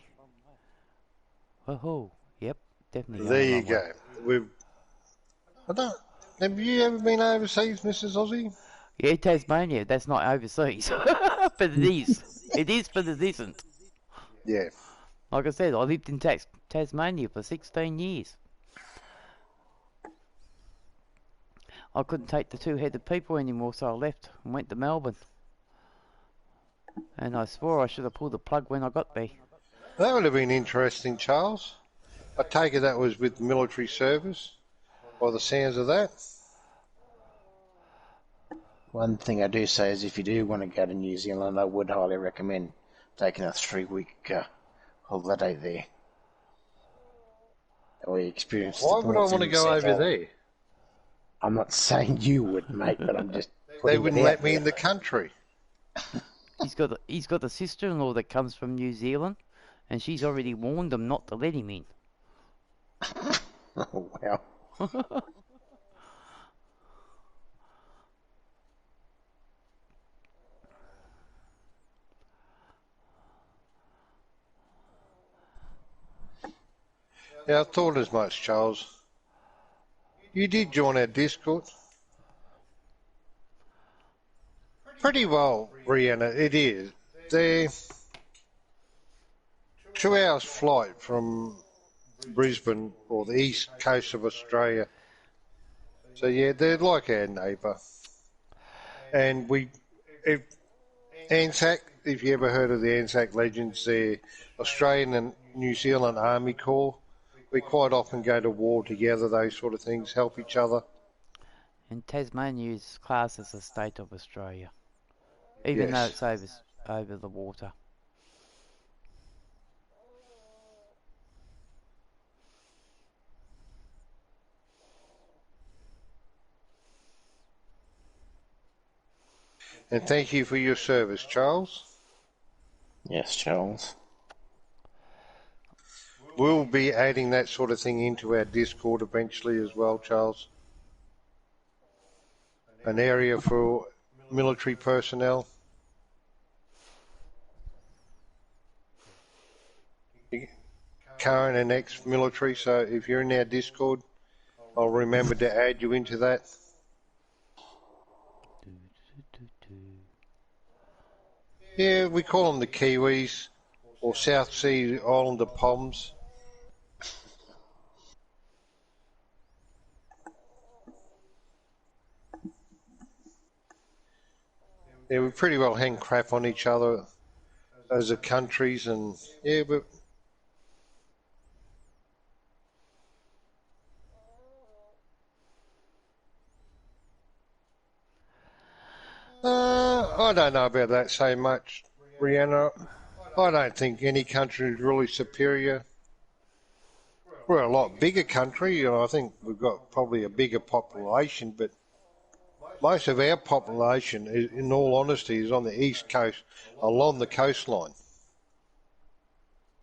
Woohoo. Yep, definitely going There the you wrong way. go. Have you ever been overseas, Mrs. Aussie? Yeah, Tasmania, that's not overseas. But it is. It is, but it isn't. Yeah. Like I said, I lived in Tasmania for 16 years. I couldn't take the two-headed people anymore, so I left and went to Melbourne. And I swore I should have pulled the plug when I got there. That would have been interesting, Charles. I take it that was with military service, by the sounds of that. One thing I do say is if you do want to go to New Zealand, I would highly recommend taking a 3-week holiday there. Or experience Why the would I north want to and go south over island. there? I'm not saying you would, mate, but I'm just They putting wouldn't it let out me there. in the country. He's got a sister-in-law that comes from New Zealand, and she's already warned him not to let him in. Oh, wow. Yeah, I thought as much, Charles. You did join our Discord. Pretty well, Brianna, it is. They're 2 hours flight from Brisbane or the east coast of Australia. So yeah, they're like our neighbour. And ANZAC, if you ever heard of the ANZAC legends, they're Australian and New Zealand Army Corps. We quite often go to war together, those sort of things, help each other. And Tasmania is classed as a state of Australia, even Yes. though it's over the water. And thank you for your service, Charles. Yes, Charles. We'll be adding that sort of thing into our Discord eventually as well, Charles. An area for military personnel. Current and ex-military, so if you're in our Discord, I'll remember to add you into that. Yeah, we call them the Kiwis, or South Sea Islander Poms. Yeah, we pretty well hang crap on each other as a countries, and yeah, but I don't know about that so much, Brianna. I don't think any country is really superior. We're a lot bigger country, you know, I think we've got probably a bigger population, but most of our population, in all honesty, is on the east coast, along the coastline.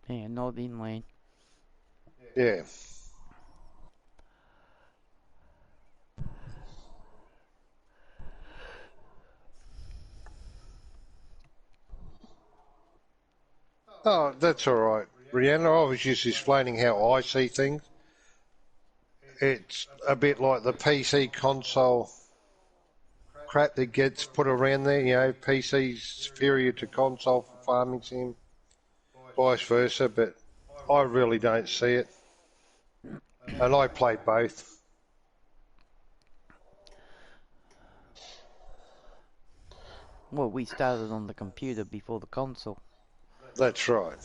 Yeah, not inland. Yeah. Oh, that's all right, Brianna. I was just explaining how I see things. It's a bit like the PC console crap that gets put around there. You know, PC's superior to console for farming sim, vice versa. But I really don't see it, and I play both. Well, we started on the computer before the console. That's right.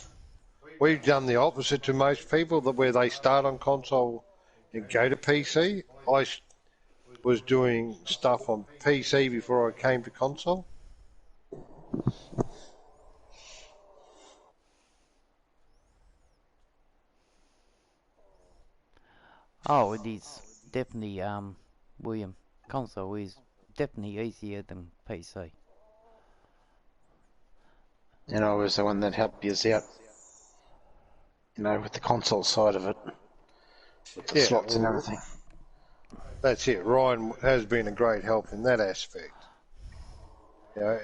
We've done the opposite to most people, that where they start on console and go to PC. I was doing stuff on PC before I came to console. Oh, it is definitely, William, console is definitely easier than PC. And I was the one that helped you out, you know, with the console side of it, with the slots and everything. That's it. Ryan has been a great help in that aspect. You know,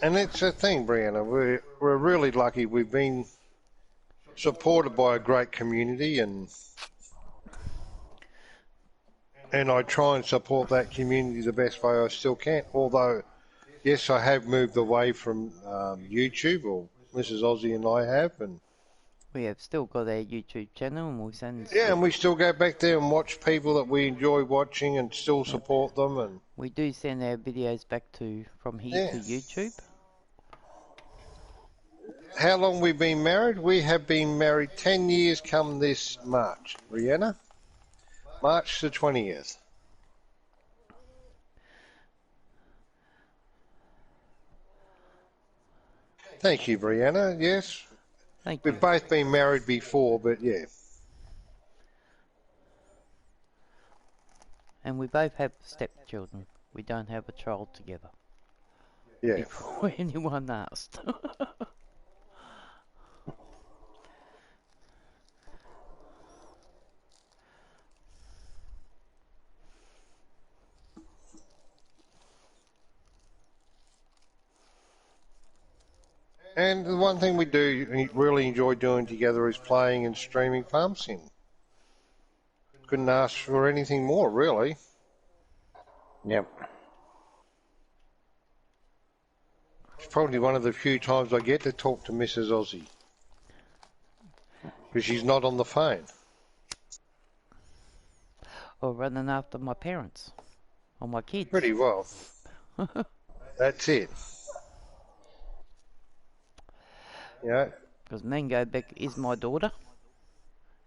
and it's a thing, Brianna. We're really lucky. We've been supported by a great community, and I try and support that community the best way I still can. Although, yes, I have moved away from YouTube, or Mrs. Aussie and I have, and We have still got our YouTube channel, and we send. yeah, and we still go back there and watch people that we enjoy watching, and still support them. And we do send our videos back from here to YouTube. How long we've been married? We have been married 10 years come this March, Brianna. March the 20th. Thank you, Brianna. Yes. Thank you. We've both been married before, but yeah. And we both have stepchildren. We don't have a child together. Yeah. Before anyone asked. And the one thing we do really enjoy doing together is playing and streaming Farm Sim. Couldn't ask for anything more, really. Yep. It's probably one of the few times I get to talk to Mrs. Aussie, because she's not on the phone. Or running after my parents. Or my kids. Pretty well. That's it. Yeah. Because Mango Beck is my daughter.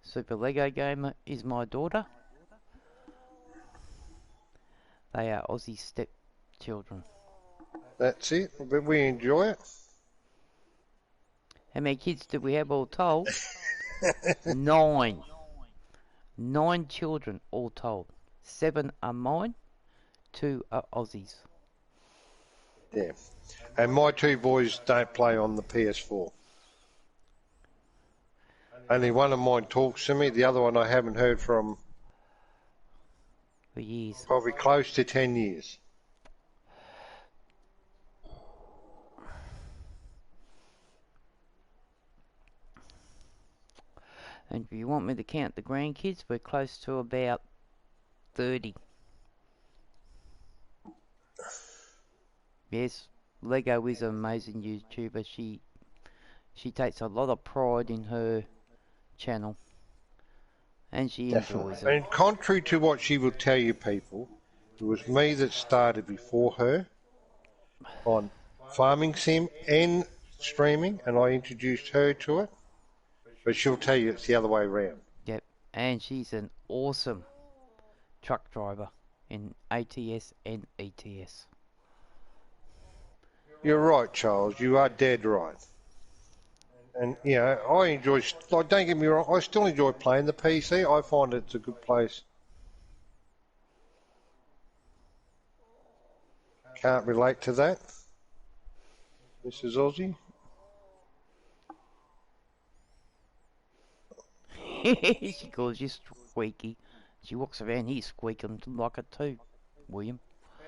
Super Lego Gamer is my daughter. They are Aussie stepchildren. That's it. But we enjoy it. How many kids do we have all told? 9. 9 children all told. 7 are mine. 2 are Aussies. Yeah. And my two boys don't play on the PS4. Only one of mine talks to me. The other one I haven't heard from For years. probably close to 10 years. And if you want me to count the grandkids, we're close to about 30. Yes, Lego is an amazing YouTuber. She takes a lot of pride in her channel. And she Definitely. enjoys it. And contrary to what she will tell you people, it was me that started before her on farming sim and streaming, and I introduced her to it. But she'll tell you it's the other way around. Yep. And she's an awesome truck driver in ATS and ETS. You're right, Charles. You are dead right. And, you know, I enjoy, like, don't get me wrong, I still enjoy playing the PC. I find it's a good place. Can't relate to that, Mrs. Aussie. She calls you squeaky. She walks around here squeaking like it too, William.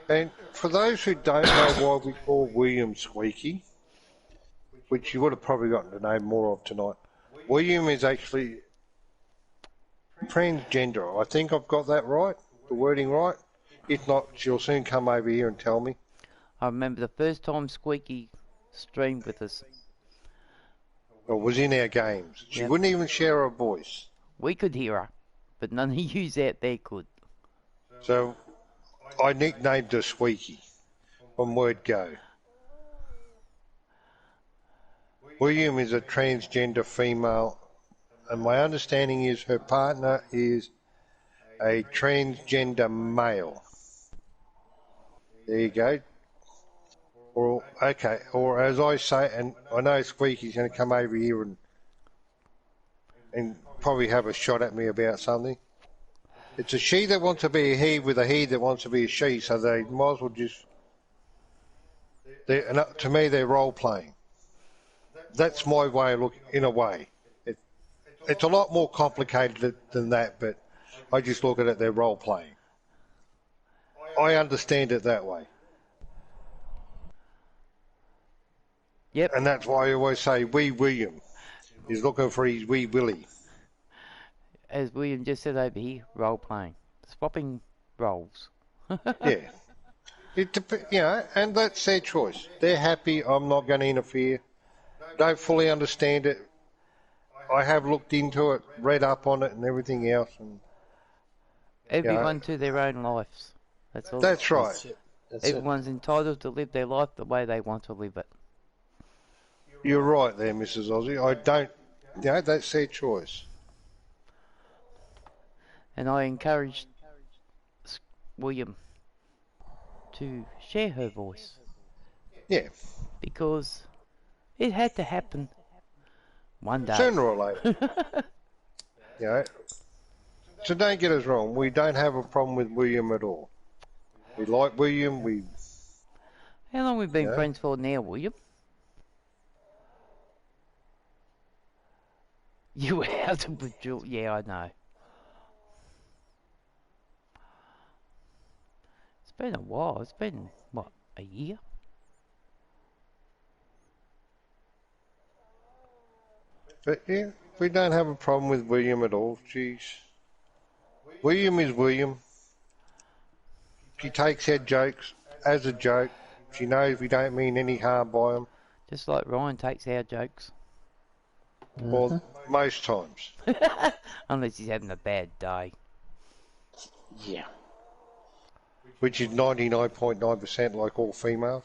And for those who don't know why we call William Squeaky, which you would have probably gotten to know more of tonight, William is actually transgender. I think I've got that right, the wording right. If not, she'll soon come over here and tell me. I remember the first time Squeaky streamed with us. It was in our games. She Yep. wouldn't even share her voice. We could hear her, but none of yous out there could. So I nicknamed her Squeaky from word go. William is a transgender female, and my understanding is her partner is a transgender male. There you go. Or, okay, or as I say, and I know Squeaky's going to come over here and probably have a shot at me about something. It's a she that wants to be a he with a he that wants to be a she, so they might as well just... And to me, they're role-playing. That's my way of looking, in a way. It's a lot more complicated than that, but I just look at it, they're role-playing. I understand it that way. Yep. And that's why I always say wee William. He's looking for his wee Willie. As William just said over here, role playing, swapping roles. Yeah. And that's their choice. They're happy. I'm not going to interfere. Don't fully understand it. I have looked into it, read up on it, and everything else. And Everyone to their own lives. That's all. that's right. That's it. That's Everyone's entitled to live their life the way they want to live it. You're right there, Mrs. Aussie. I don't. That's their choice. And I encouraged William to share her voice. Yeah. Because it had to happen one day. Sooner or later. So don't get us wrong. We don't have a problem with William at all. We like William. How long we've been Yeah. friends for now, William? You were out with Jill. Yeah, I know. It's been a while. It's been, what, a year? But yeah, we don't have a problem with William at all. Jeez. William is William. She takes our jokes as a joke. She knows we don't mean any harm by them. Just like Ryan takes our jokes. Well, most times. Unless he's having a bad day. Yeah. Which is 99.9% like all females.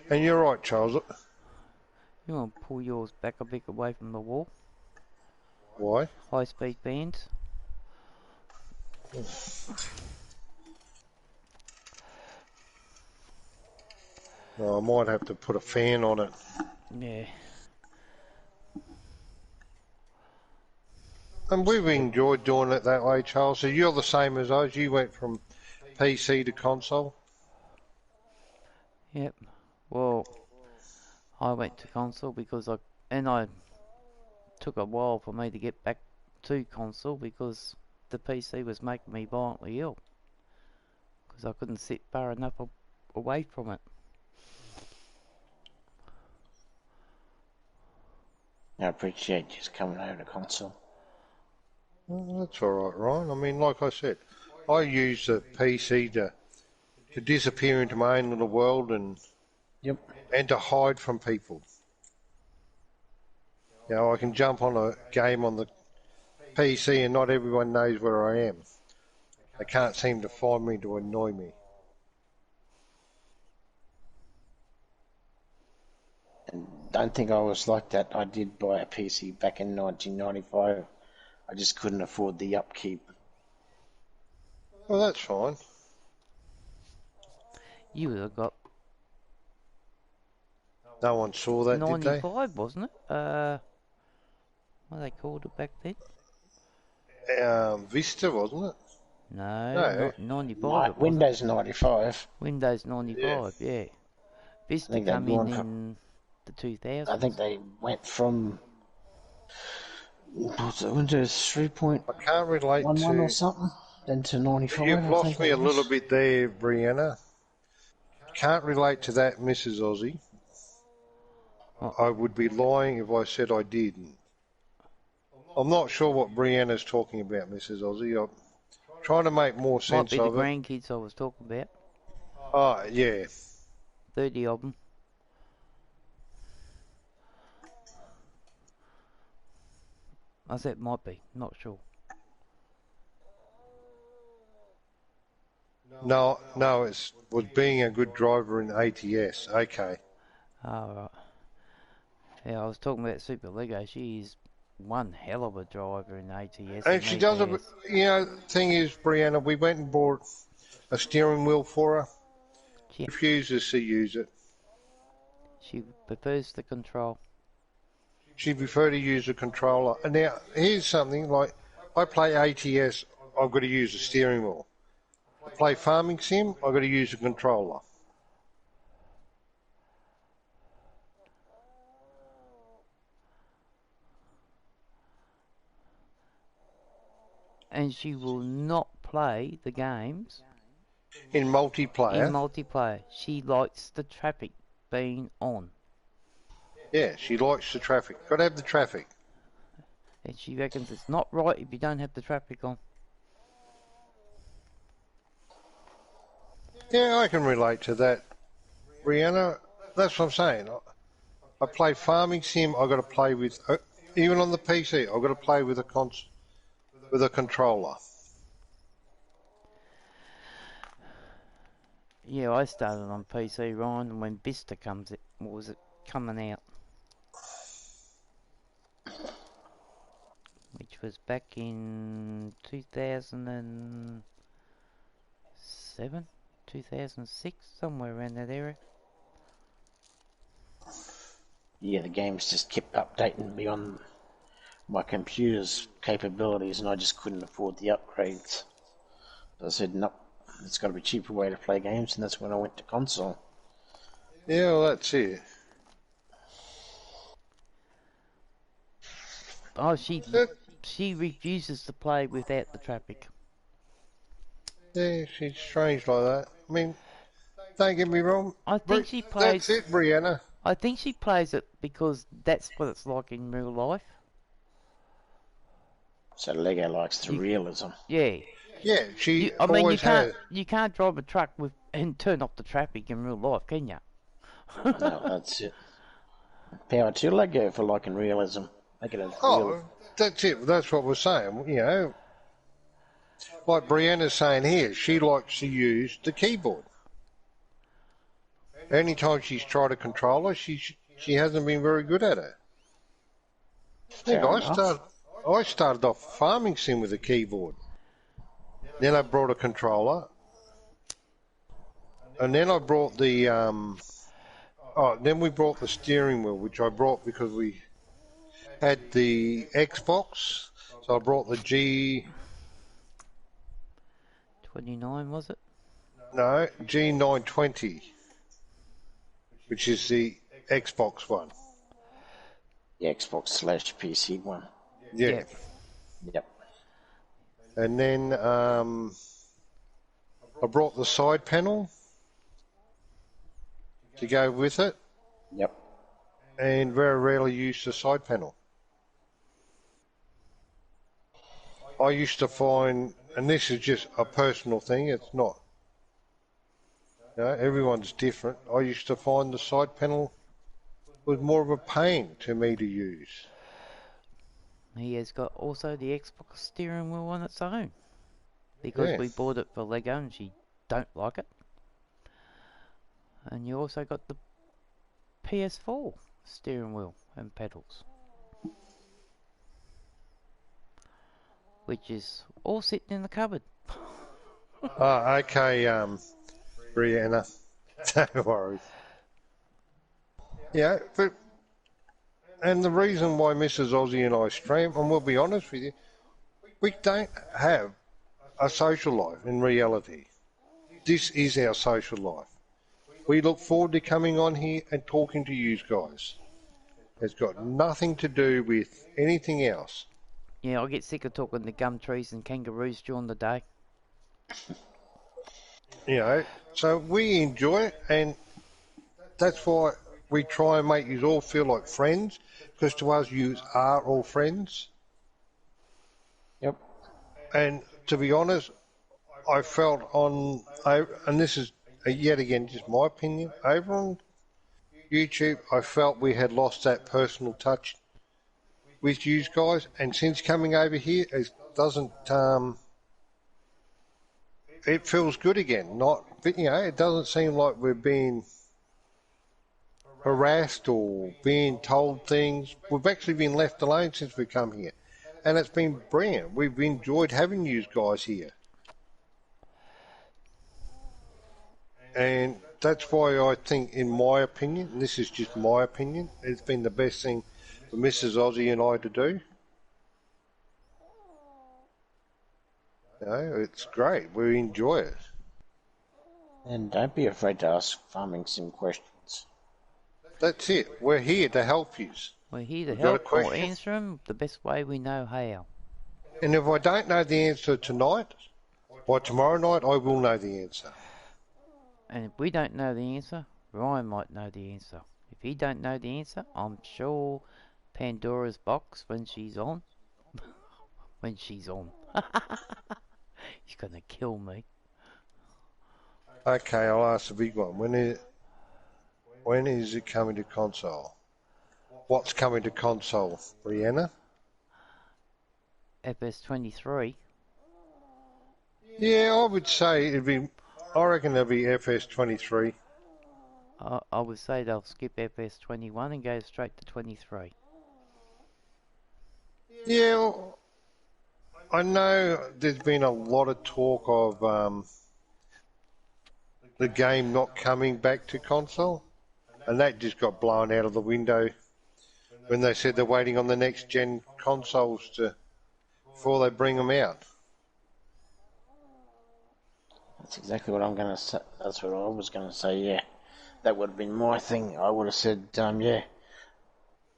And you're right, Charles. You want to pull yours back a bit away from the wall? Why? High speed bands. I might have to put a fan on it. Yeah. And we've enjoyed doing it that way, Charles. So you're the same as us. You went from PC to console. Yep. Well, I went to console because I took a while for me to get back to console because the PC was making me violently ill because I couldn't sit far enough away from it. I appreciate you coming over to console. Well, that's all right, Ryan. I mean, like I said, I use the PC to disappear into my own little world and to hide from people. You know, I can jump on a game on the PC and not everyone knows where I am. They can't seem to find me to annoy me. And don't think I was like that. I did buy a PC back in 1995. I just couldn't afford the upkeep. Well, that's fine. You would have got No one saw that, did they? 95, wasn't it? What they called it back then? Vista, wasn't it? No, No. 95. It Windows 95. Windows 95, yeah. Vista come in the 2000s. I think they went from what's it, Windows 3.11 I can't relate to... or something, then to 95. You've lost me a little bit there, Brianna. Can't relate to that, Mrs. Aussie. Oh. I would be lying if I said I didn't. I'm not sure what Brianna's talking about, Mrs. Aussie. I'm trying to make more sense Might be of the it. grandkids I was talking about. Oh, yeah. 30 of them. I said might be, not sure. No, it was being a good driver in ATS. Okay. Oh, right. Yeah, I was talking about Super Lego. She's one hell of a driver in ATS. And she does a... You know, the thing is, Brianna, we went and bought a steering wheel for her. She refuses to use it. She prefers the control. She prefer to use a controller. And now, here's something, like, I play ATS, I've got to use a steering wheel. I play Farming Sim, I've got to use a controller. And she will not play the games in multiplayer. In multiplayer. She likes the traffic being on. Yeah, she likes the traffic. Got to have the traffic. And she reckons it's not right if you don't have the traffic on. Yeah, I can relate to that, Brianna. That's what I'm saying. I play Farming Sim. I've got to play with, even on the PC, I've got to play with a controller. Yeah, I started on PC, Ryan, when Vista coming out? Which was back in 2007, 2006, somewhere around that area. Yeah, the games just kept updating beyond my computer's capabilities, and I just couldn't afford the upgrades. So I said, nope, it's got to be a cheaper way to play games, and that's when I went to console. Yeah, well, that's it. Oh, she refuses to play without the traffic. Yeah, she's strange like that. I mean, don't get me wrong. I think she plays... That's it, Brianna. I think she plays it because that's what it's like in real life. So Lego likes the realism. Yeah. Yeah, she always has. You can't drive a truck and turn off the traffic in real life, can you? No, that's it. Power to Lego for liking realism. Make it real. That's it. That's what we're saying. You know, like Brianna's saying here, she likes to use the keyboard. Anytime she's tried a controller, she hasn't been very good at it. I started off Farming Sim with a keyboard. Then I brought a controller. And then I brought the Oh, then we brought the steering wheel, which I brought because we had the Xbox. So I brought the 29 was it? G920, which is the Xbox one. The Xbox/PC one. Yeah. Yep. And then I brought the side panel to go with it, Yep. and very rarely use the side panel. I used to find, and this is just a personal thing, it's not, everyone's different. I used to find the side panel was more of a pain to me to use. He has got also the Xbox steering wheel on its own. Because we bought it for Lego and she don't like it. And you also got the PS4 steering wheel and pedals. Which is all sitting in the cupboard. Oh, okay, Brianna. Don't worry. Yeah, but, and the reason why Mrs. Aussie and I stream, and we'll be honest with you, we don't have a social life in reality. This is our social life. We look forward to coming on here and talking to you guys. It's got nothing to do with anything else. Yeah, I get sick of talking to gum trees and kangaroos during the day. So we enjoy it, and that's why we try and make you all feel like friends, because to us, you are all friends. Yep. And to be honest, I felt on, and this is yet again just my opinion, over on YouTube, I felt we had lost that personal touch with you guys, and since coming over here, it doesn't, it feels good again. It doesn't seem like we're being harassed or being told things. We've actually been left alone since we come here, and it's been brilliant. We've enjoyed having you guys here. And that's why I think, in my opinion, and this is just my opinion, it's been the best thing for Mrs. Aussie and I to do. It's great. We enjoy it. And don't be afraid to ask Farming Sim questions. That's it. We're here to help you. We're here to help or answer them the best way we know how. And if I don't know the answer tonight, by tomorrow night I will know the answer. And if we don't know the answer, Ryan might know the answer. If he don't know the answer, I'm sure Pandora's box when she's on. She's gonna kill me. Okay, I'll ask the big one. When is it coming to console? What's coming to console, Brianna? FS23. Yeah, I would say I reckon it'll be FS23. I would say they'll skip FS21 and go straight to 23. Yeah, I know there's been a lot of talk of the game not coming back to console, and that just got blown out of the window when they said they're waiting on the next gen consoles before they bring them out. That's exactly what I'm going to say. That's what I was going to say, yeah. That would have been my thing. I would have said, yeah,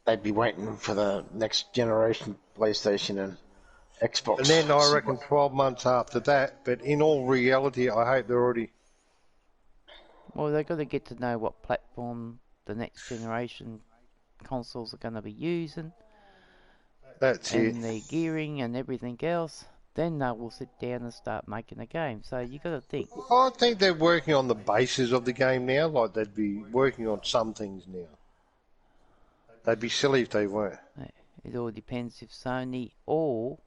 they'd be waiting for the next generation PlayStation and Xbox. And then I reckon 12 months after that, but in all reality, I hope they're already... Well, they've got to get to know what platform the next generation consoles are going to be using. That's it. And their gearing and everything else. Then they will sit down and start making a game. So you got to think. I think they're working on the basis of the game now, like they'd be working on some things now. They'd be silly if they weren't. It all depends if Sony or...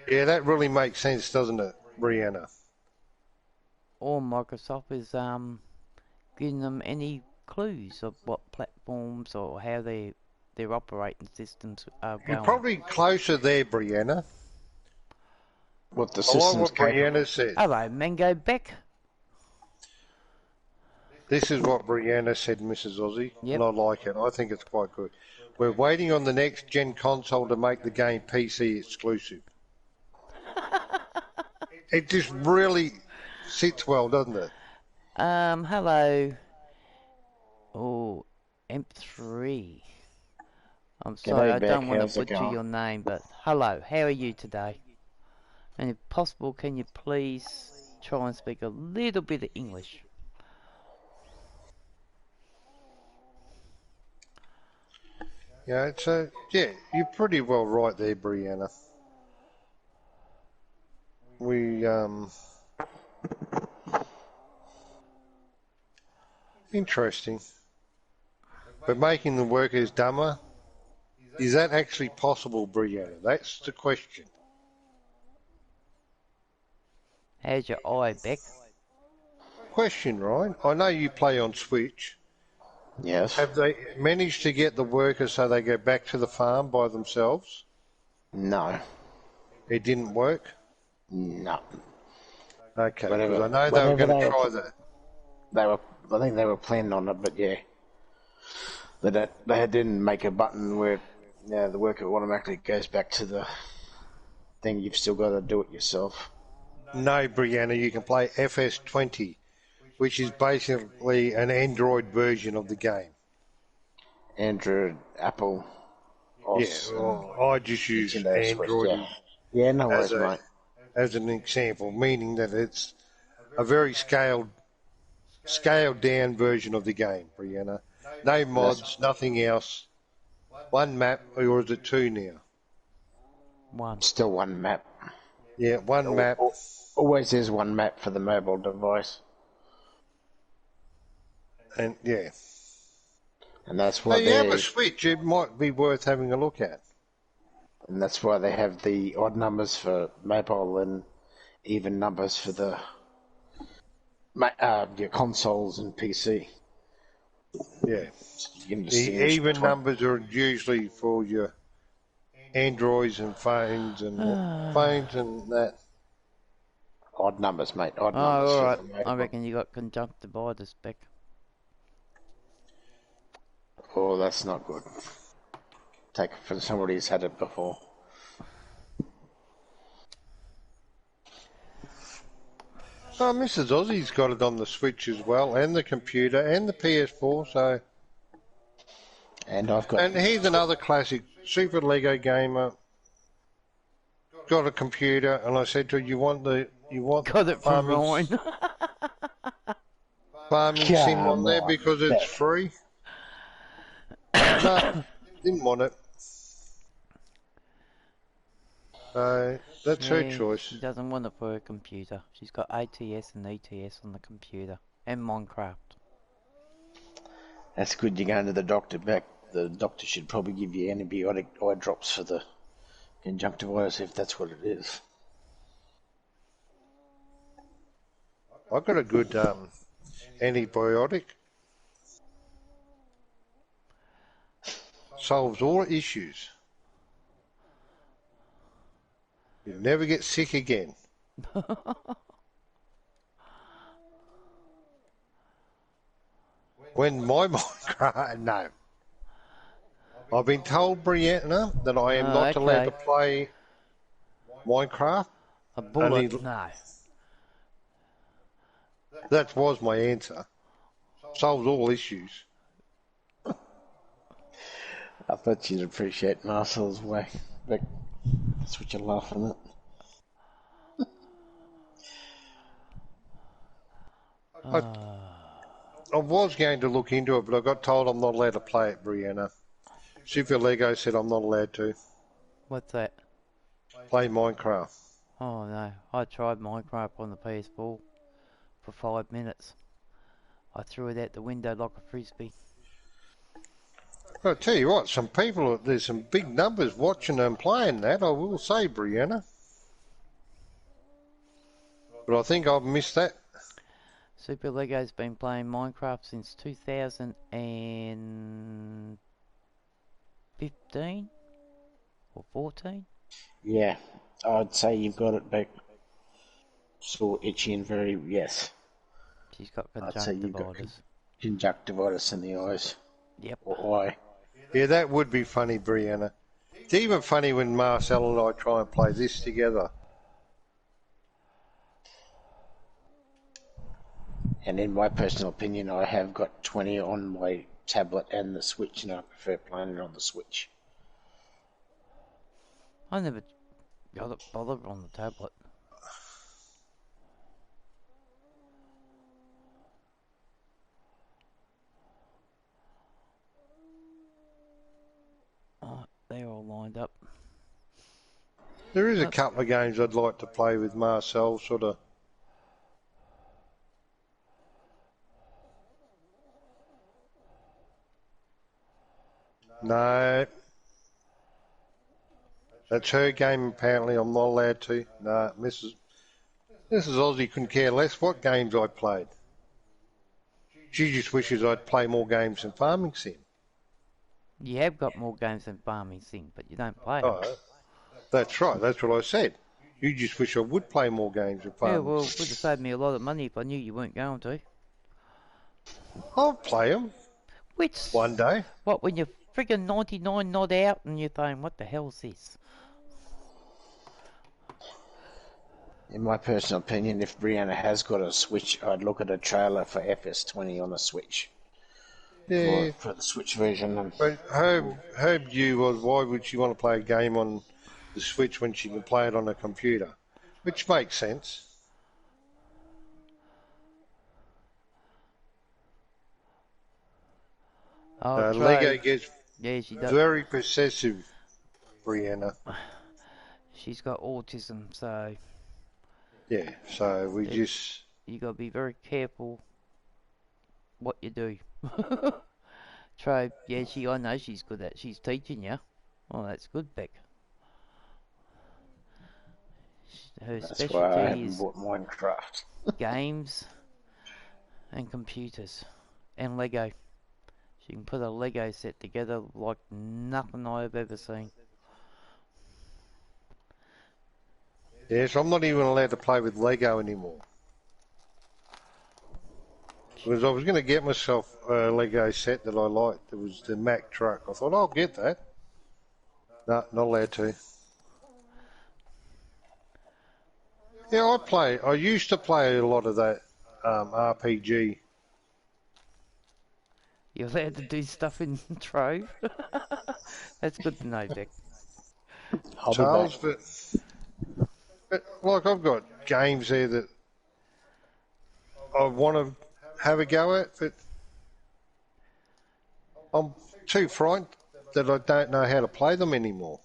Yeah, that really makes sense, doesn't it, Brianna? Or Microsoft is giving them any clues of what platforms or how their operating systems are going. You're probably closer there, Brianna. What the I like system's what Brianna said. Hello, Mango Beck. This is what Brianna said, Mrs. Aussie, Yep. and I like it. I think it's quite good. We're waiting on the next gen console to make the game PC exclusive. It just really sits well, doesn't it? Hello. Oh, M3. I'm sorry, G'day, I Beck. don't want How's to it butcher going? your name, but hello, how are you today? And if possible, can you please try and speak a little bit of English? Yeah, you're pretty well right there, Brianna. Interesting. But making the workers dumber, is that actually possible, Brianna? That's the question. How's your eye, Beck? Question, right? I know you play on Switch. Yes. Have they managed to get the workers so they go back to the farm by themselves? No. It didn't work? No. Okay, because I know they were going to try that. I think they were planning on it, but yeah, they didn't make a button where the worker automatically goes back to the thing. You've still got to do it yourself. No, Brianna, you can play FS20, which is basically an Android version of the game. Android, Apple, Yeah, well, I just use Android Yeah, no worries, mate. as an example, meaning that it's a very scaled down version of the game, Brianna. No mods, nothing else. One map, or is it two now? One. Still one map. Yeah, one map. Always is one map for the mobile device. And yeah. And that's why you have a Switch, it might be worth having a look at. And that's why they have the odd numbers for mobile and even numbers for the your consoles and PC. Yeah. The even numbers are usually for your Androids and phones and that. Odd numbers, mate. Odd numbers. Oh, alright. I reckon you got conjunctivitis, Beck. Oh, that's not good. Take it from somebody who's had it before. Oh, Mrs. Aussie's got it on the Switch as well, and the computer, and the PS4, so... And I've got... And here's another classic, Super Lego gamer, got a computer, and I said to her, you want Got it from farming, Ryan. farming sim on there because it's free? No, didn't want it. So, that's her choice. She doesn't want it for her computer. She's got ATS and ETS on the computer. And Minecraft. That's good you're going to the doctor back. The doctor should probably give you antibiotic eye drops for the conjunctivitis if that's what it is. I've got a good antibiotic. Solves all issues. You'll never get sick again. When my Minecraft... No. I've been told, Brianna, that I am not allowed to play Minecraft. A bullet? No. That was my answer. Solves all issues. I thought you'd appreciate Marcel's way. But that's what you're laughing at. I was going to look into it, but I got told I'm not allowed to play it, Brianna. Super Lego said I'm not allowed to. What's that? Play Minecraft. Oh no, I tried Minecraft on the PS4 for 5 minutes. I threw it out the window like a frisbee. I'll tell you what, there's some big numbers watching and playing that, I will say, Brianna. But I think I've missed that. Super Lego's been playing Minecraft since 2015 or 14. Yeah, I'd say you've got it back. Sore, itchy and very, yes. She's got conjunctivitis. conjunctivitis in the eyes Yep. or eye. Yeah, that would be funny, Brianna. It's even funny when Marcel and I try and play this together. And in my personal opinion, I have got 20 on my tablet and the Switch, and I prefer playing it on the Switch. I never got it bothered on the tablet. Oh, they're all lined up. There is a couple of games I'd like to play with Marcel, sort of. No. That's her game, apparently. I'm not allowed to. No, Mrs. Aussie couldn't care less what games I played. She just wishes I'd play more games than Farming Sim. You have got more games than Farming Sim, but you don't play them. Oh, that's right. That's what I said. You just wish I would play more games than Farming Yeah, well, it would have saved me a lot of money if I knew you weren't going to. I'll play them Which, one day. what, when you're friggin' 99 not out and you're saying, what the hell's this? In my personal opinion, if Brianna has got a Switch, I'd look at a trailer for FS20 on the Switch. Yeah. For the Switch version. But her view was, why would she want to play a game on the Switch when she can play it on a computer? Which makes sense. Oh, Lego gets yeah, she does. very possessive, Brianna. She's got autism, so Yeah, so we just... you got to be very careful what you do. Trove, yeah, I know she's good at. She's teaching you. Oh, that's good, Beck. Her That's why I specialty haven't is bought Minecraft. games and computers and Lego. She can put a Lego set together like nothing I've ever seen. Yes, I'm not even allowed to play with Lego anymore. Because I was going to get myself a Lego set that I liked. It was the Mack truck. I thought, I'll get that. No, not allowed to. Yeah, I used to play a lot of that RPG. You're allowed to do stuff in Trove? That's good to know, Beck. Charles, but like I've got games there that I want to have a go at, but I'm too frightened that I don't know how to play them anymore.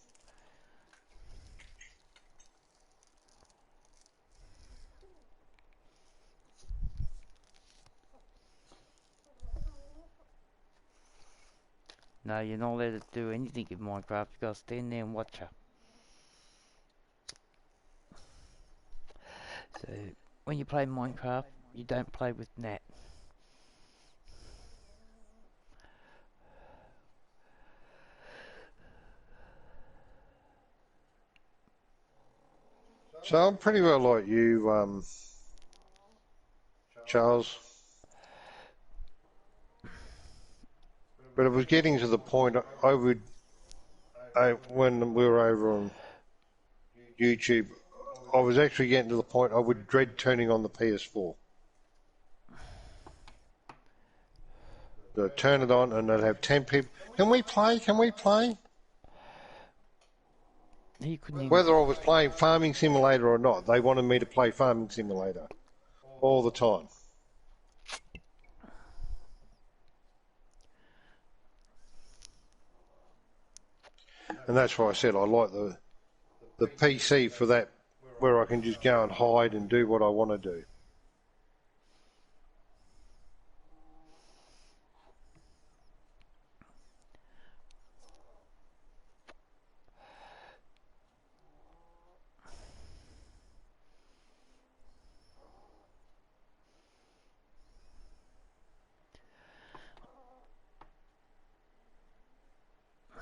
No, you're not allowed to do anything in Minecraft. You've got to stand there and watch her. So, when you play Minecraft, you don't play with Nat. So I'm pretty well like you, Charles. But it was getting to the point when we were over on YouTube, I was actually getting to the point I would dread turning on the PS4. So I'd turn it on and I'd have 10 people. Can we play? Can we play? You couldn't even... Whether I was playing Farming Simulator or not, they wanted me to play Farming Simulator all the time. And that's why I said I like the PC for that, where I can just go and hide and do what I want to do.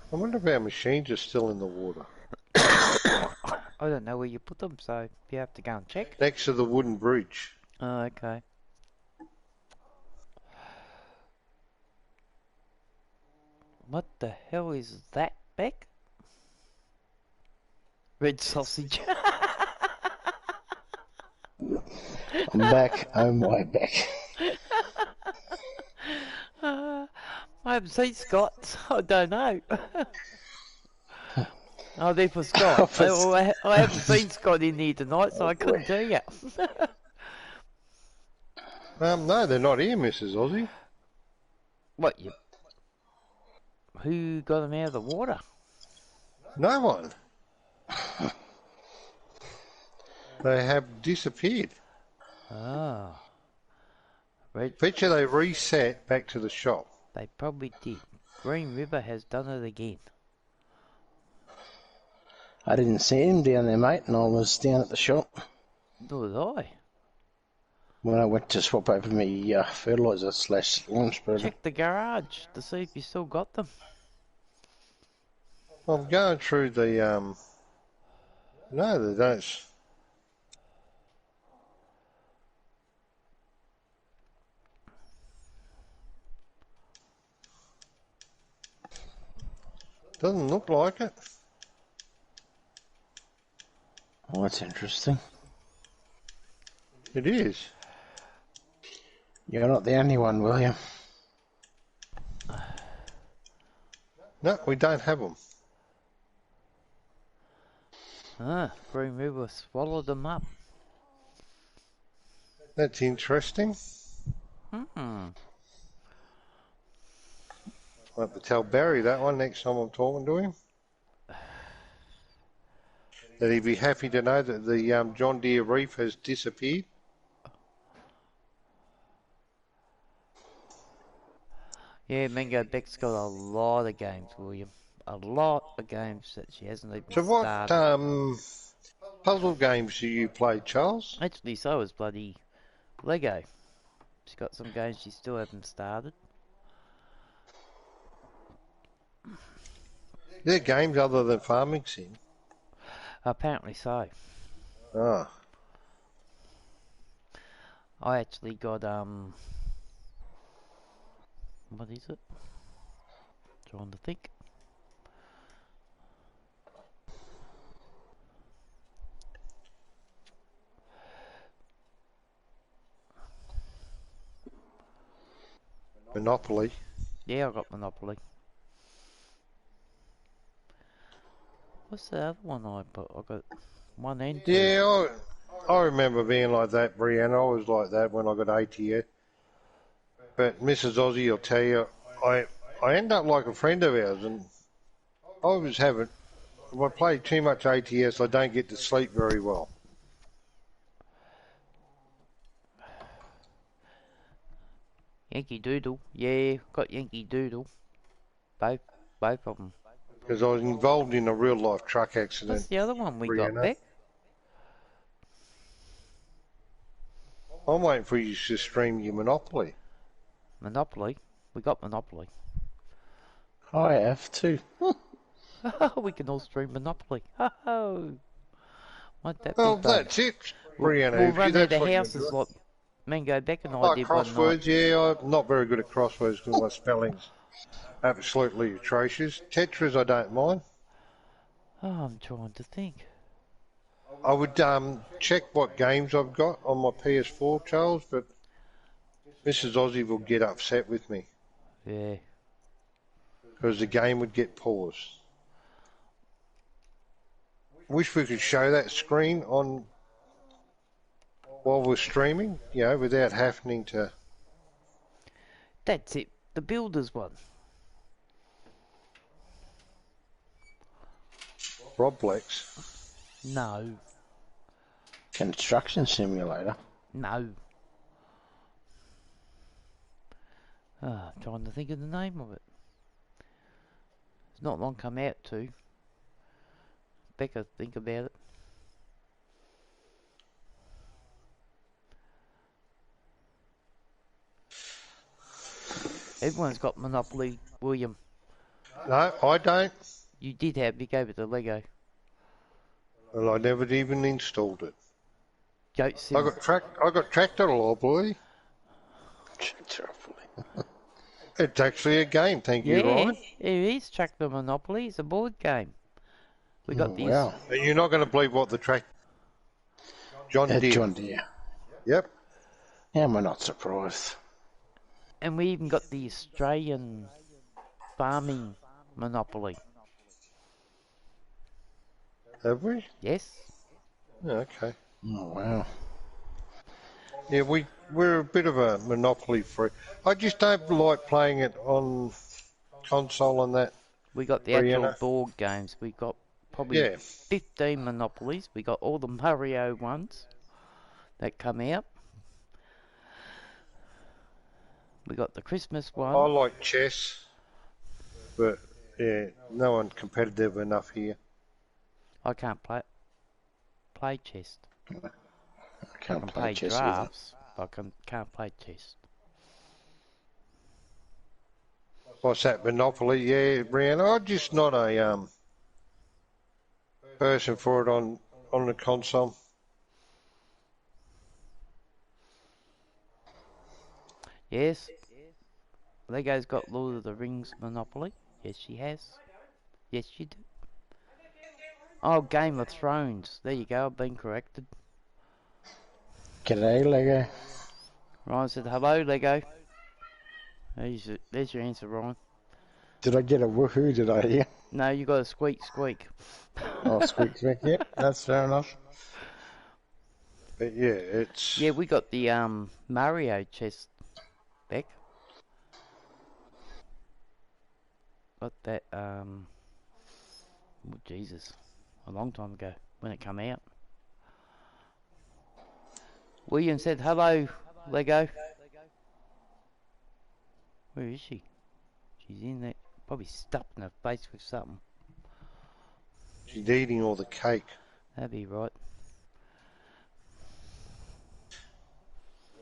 I wonder if our machines are still in the water. I don't know where you put them, so you have to go and check. Next to the wooden bridge. Oh, okay. What the hell is that, Beck? Red sausage. I'm back. Oh my back. I haven't seen Scott. I don't know. Oh, they're for Scott. I haven't seen Scott in here tonight, so I couldn't tell you. No, they're not here, Mrs. Aussie. What, you... Who got them out of the water? No one. They have disappeared. Oh. Red... Picture they reset back to the shop. They probably did. Green River has done it again. I didn't see him down there, mate, and I was down at the shop. Nor did I. When I went to swap over my fertiliser / lawn spreader. Check the garage to see if you still got them. I'm going through the, no, they don't. Doesn't look like it. Oh, that's interesting. It is. You're not the only one, William. No, we don't have them. Green River swallowed them up. That's interesting. Hmm. I'll have to tell Barry that one next time I'm talking to him. That he'd be happy to know that the John Deere reef has disappeared. Yeah, Mango Beck's got a lot of games, William. A lot of games that she hasn't even So what started. puzzle games do you play, Charles? Actually, so is bloody Lego. She's got some games she still hasn't started. Are there games other than Farming Sim? Apparently so. Ah. I actually got, what is it? Trying to think. Monopoly. Yeah, I got Monopoly. What's the other one I got? I got 1 and 2. Yeah, I remember being like that, Brianna. I was like that when I got ATS. But Mrs. Aussie will tell you, I end up like a friend of ours, and I was having, if I play too much ATS, I don't get to sleep very well. Yankee Doodle. Yeah, got Yankee Doodle. Both of them. Because I was involved in a real life truck What's accident, the other one we got, Brianna. Beck? I'm waiting for you to stream your Monopoly. Monopoly. We got Monopoly. I have too. We can all stream Monopoly. Oh, won't that Well, be fun? that's it, Brianna. We'll If run that's out of what you're houses doing. like Mango Beck and I Like did one crosswords, night. yeah, I'm not very good at crosswords because my spelling's absolutely atrocious. Tetras, I don't mind. Oh, I'm trying to think. I would check what games I've got on my PS4, Charles, but Mrs. Aussie will get upset with me Yeah. because the game would get paused. Wish we could show that screen on while we're streaming, you know, without having to. That's it. The Builders one. Roblex. No. Construction simulator. No. I'm trying to think of the name of it. It's not long come out too. Becca, think about it. Everyone's got Monopoly, William. No, I don't. You did have, you gave it to Lego. Well, I never even installed it. Goat Sim. I got tractor law, boy. It's actually a game, thank you, Yeah, Ryan. it is Tractor Monopoly. It's a board game. We got these. Wow. And you're not going to believe what the track John Deere. John Deere. Yep. Yeah, we're not surprised. And we even got the Australian farming monopoly. Have we? Yes. Okay. Oh, wow. Yeah, we're a bit of a monopoly freak. I just don't like playing it on console and that. We got the actual board games. We got probably 15 monopolies. We got all the Mario ones that come out. We got the Christmas one. I like chess, but yeah, no one's competitive enough here. I can't play chess. I can play chess drafts, but I can't play chess. What's that, Monopoly? Yeah, Brianna, I'm just not a person for it on the console. Yes. Lego's got Lord of the Rings Monopoly. Yes, she has. Yes, you do. Oh, Game of Thrones. There you go. I've been corrected. G'day, Lego. Ryan said, hello, Lego. There's your answer, Ryan. Did I get a woohoo? Did I hear? No, you got a squeak, squeak. Oh, squeak, squeak. Yep, that's fair enough. But yeah, it's... Yeah, we got the Mario chest, Beck. Got that, oh, Jesus, a long time ago when it came out. William said, hello, Lego. Where is she? She's in there, probably stuffed in her face with something. She's eating all the cake. That'd be right.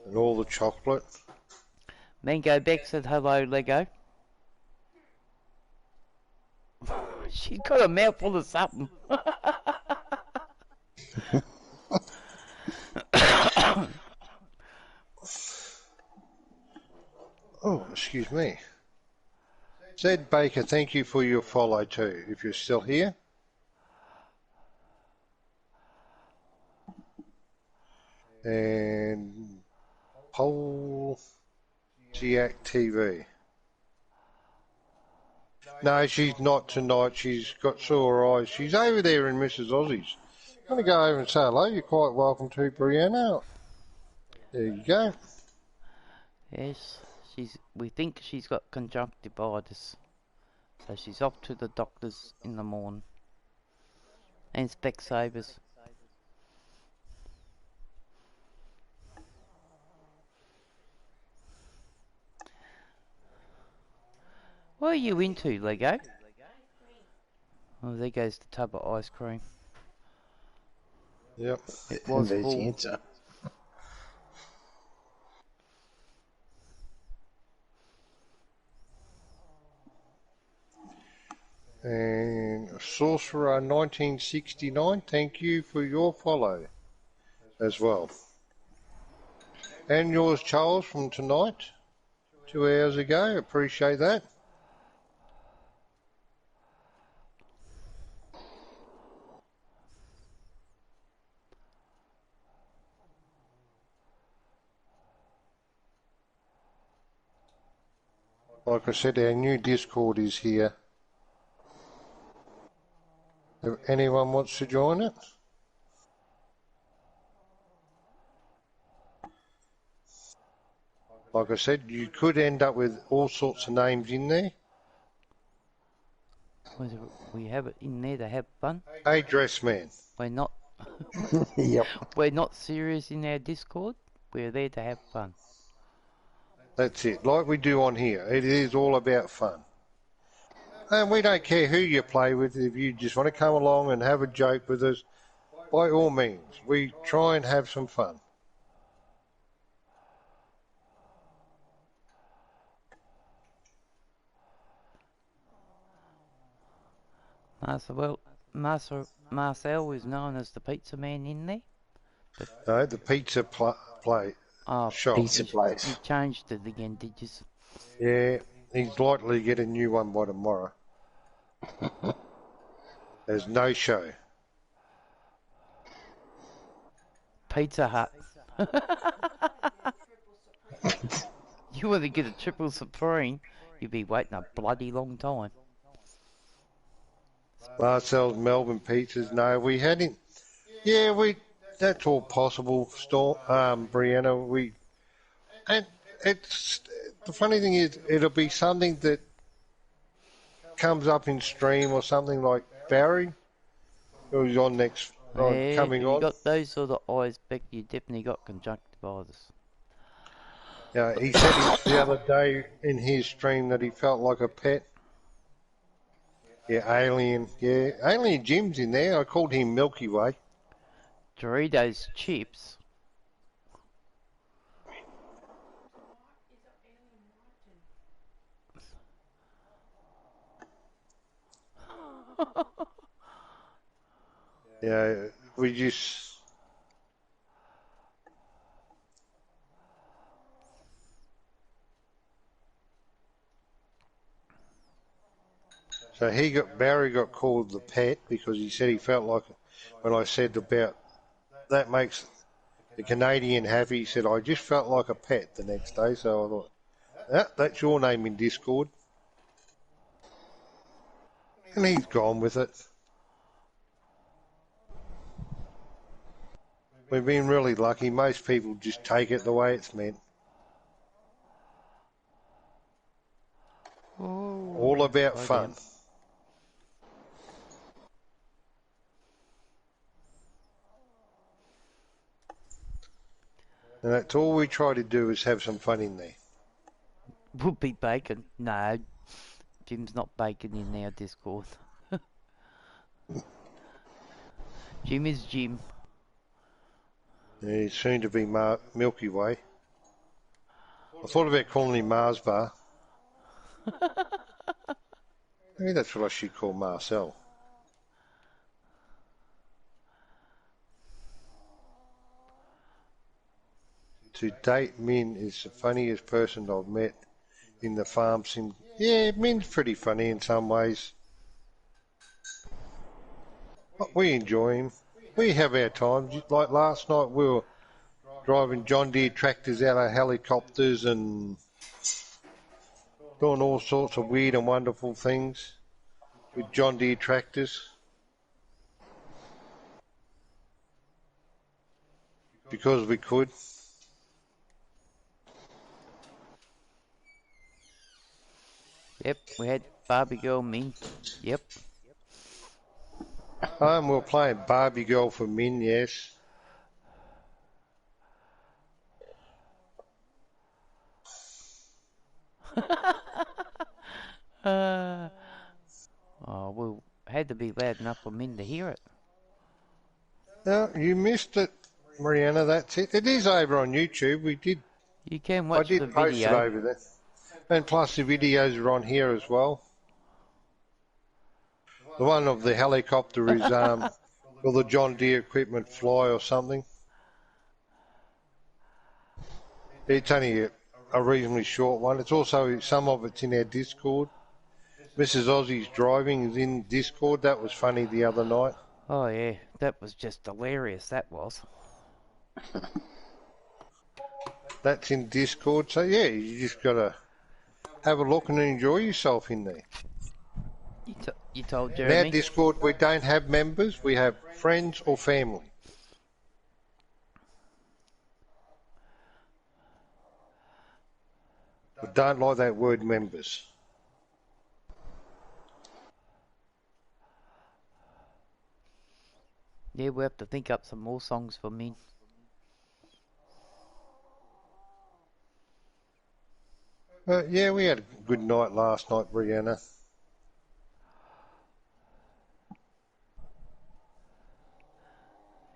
And all the chocolate. Mango Beck said, hello, Lego. She got a mouthful of something. Oh, excuse me. Zed Baker, thank you for your follow too, if you're still here. And Paul Giac TV. No, she's not tonight. She's got sore eyes. She's over there in Mrs. Aussie's. I'm going to go over and say hello. You're quite welcome to, Brianna. There you go. Yes, we think she's got conjunctivitis. So she's off to the doctors in the morning. And Specsavers. What are you into, Lego? Oh, there goes the tub of ice cream. Yep. It was There's full. the answer. And Sorcerer 1969, thank you for your follow as well. And yours, Charles, from tonight, 2 hours ago. Appreciate that. Like I said, our new Discord is here. If anyone wants to join it? Like I said, you could end up with all sorts of names in there. We have it in there to have fun. Hey, Dressman. We're not. Yep. We're not serious in our Discord. We're there to have fun. That's it. Like we do on here. It is all about fun. And we don't care who you play with. If you just want to come along and have a joke with us, by all means, we try and have some fun. Marcel is known as the pizza man in there. No, the pizza play shop. Pizza place. You changed it again, did you? Yeah, he's likely to get a new one by tomorrow. There's no show. Pizza Hut. You want to get a triple supreme, you'd be waiting a bloody long time. Marcel's Melbourne pizzas. No, we hadn't. Yeah, that's all possible. Brianna. And it's the funny thing is, it'll be something that comes up in stream or something like Barry, who's on next, Yeah, coming you on. got those sort of eyes, Beck, you definitely got conjunctivitis. Yeah, he said the other day in his stream that he felt like a pet. Yeah, Alien. Yeah, Alien Jim's in there. I called him Milky Way. Doritos chips. Yeah, we just. So Barry got called the pet because he said he felt like, when I said about that makes the Canadian happy, he said, I just felt like a pet the next day. So I thought, that's your name in Discord. And he's gone with it. We've been really lucky. Most people just take it the way it's meant. Oh, All about fun. down. And that's all we try to do is have some fun in there. Would be bacon. No, Jim's not bacon in our Discord. Jim is Jim. Yeah, he's soon to be Milky Way. I thought about calling him Mars Bar. Maybe that's what I should call Marcel. To date, Min is the funniest person I've met in the farm sim. Yeah, Min's pretty funny in some ways. But we enjoy him. We have our times. Like last night, we were driving John Deere tractors out of helicopters and doing all sorts of weird and wonderful things with John Deere tractors. Because we could. Yep, we had Barbie Girl Min. Yep. We were playing Barbie Girl for Min, yes. We had to be loud enough for Min to hear it. No, you missed it, Mariana. That's it. It is over on YouTube. You can I watch the did post it video. over there. And plus the videos are on here as well. The one of the helicopter is will the John Deere equipment fly or something? It's only a reasonably short one. It's also, some of it's in our Discord. Mrs. Aussie's driving is in Discord. That was funny the other night. Oh yeah, that was just hilarious, that was. That's in Discord. So yeah, you just got to have a look and enjoy yourself in there. You told In Jeremy? our Discord, we don't have members. We have friends or family. We don't like that word members. Yeah, we have to think up some more songs for Min. Yeah, we had a good night last night, Brianna.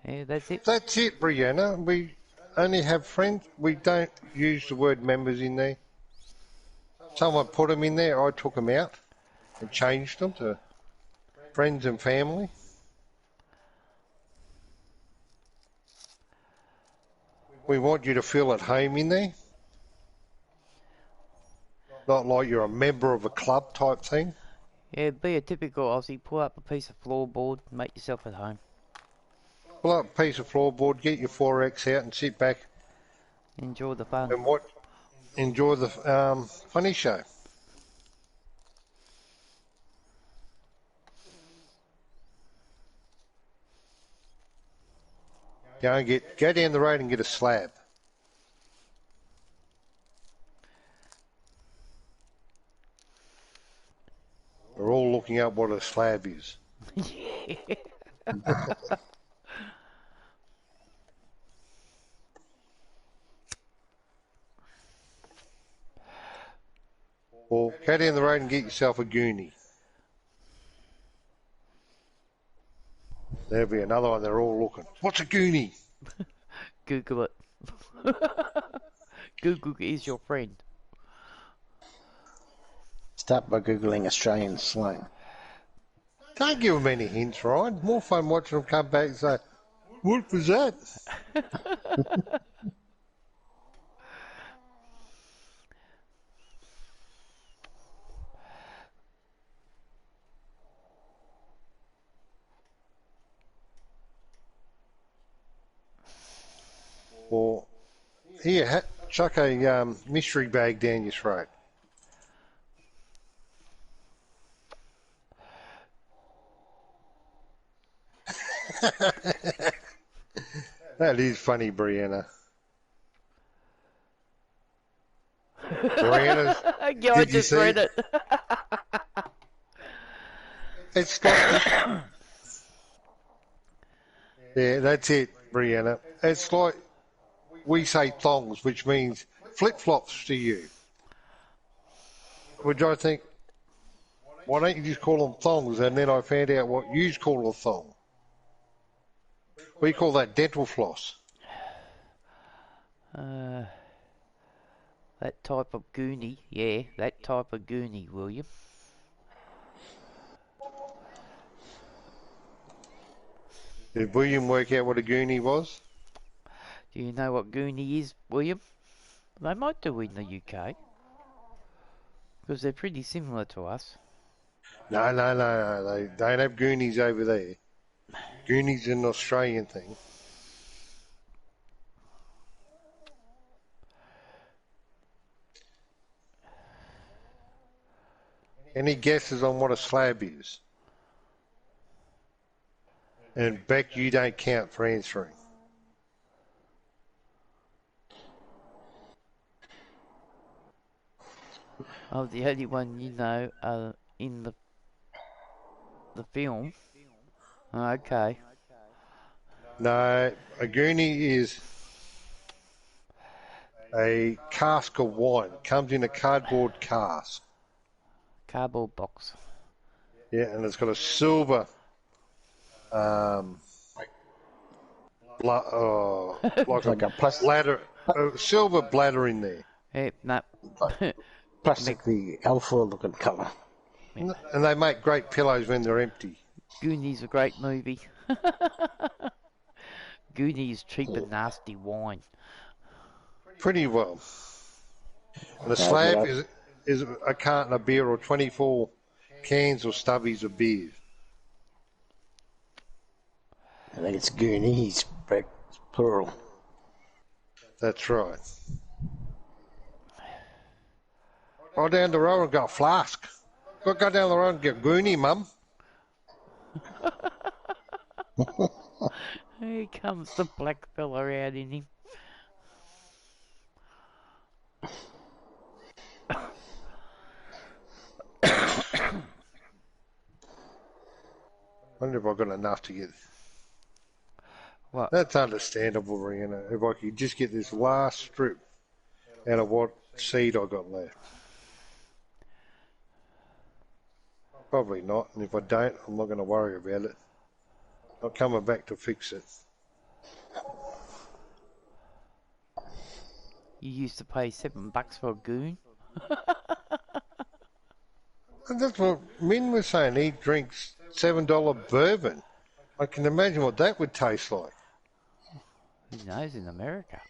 Yeah, that's it. That's it, Brianna. We only have friends. We don't use the word members in there. Someone put them in there. I took them out and changed them to friends and family. We want you to feel at home in there. Not like you're a member of a club type thing. Yeah, be a typical Aussie. Pull up a piece of floorboard, make yourself at home. Pull up a piece of floorboard, get your 4X out and sit back Enjoy the fun. and enjoy the funny show. Go down the road and get a slab. We're all looking up what a slab is. Yeah. Or go down the road and get yourself a goonie. There'll be another one. They're all looking. What's a goonie? Google it. Google is your friend. Start by Googling Australian slang. Don't give them any hints, Ryan. More fun watching them come back and say, what was that? Or, here, chuck a mystery bag down your throat. That is funny, Brianna. Brianna, Yeah, I just read it. It's like, yeah, that's it, Brianna. It's like we say thongs, which means flip-flops to you. Which I think, why don't you just call them thongs? And then I found out what you call a thong. We call that dental floss. That type of goonie, yeah, that type of goonie, William. Did William work out what a goonie was? Do you know what goonie is, William? They might do in the UK. Because they're pretty similar to us. No. They don't have goonies over there. Goonies is an Australian thing. Any guesses on what a slab is? And Beck, you don't count for answering. Oh, the only one you know in the film. Okay. No, a goonie is a cask of wine. It comes in a cardboard cask. Cardboard box. Yeah, and it's got a silver like a plastic bladder, a silver bladder in there. Yep, no. plastic, the alpha looking colour. And they make great pillows when they're empty. Goonies a great movie. Goonies cheap and nasty wine. Pretty well. And a slab is a carton of beer or 24 cans or stubbies of beer. I think it's goonies, plural. That's right. Go down the road and get a flask. Go down the road and get goonie, Mum. Here comes the black fella out in him. Wonder if I've got enough to get. What? That's understandable, Rihanna. If I could just get this last strip out of what seed I got left. Probably not, and if I don't, I'm not going to worry about it. I'm coming back to fix it. You used to pay $7 for a goon? And that's what Min was saying. He drinks $7 bourbon. I can imagine what that would taste like. Who knows in America?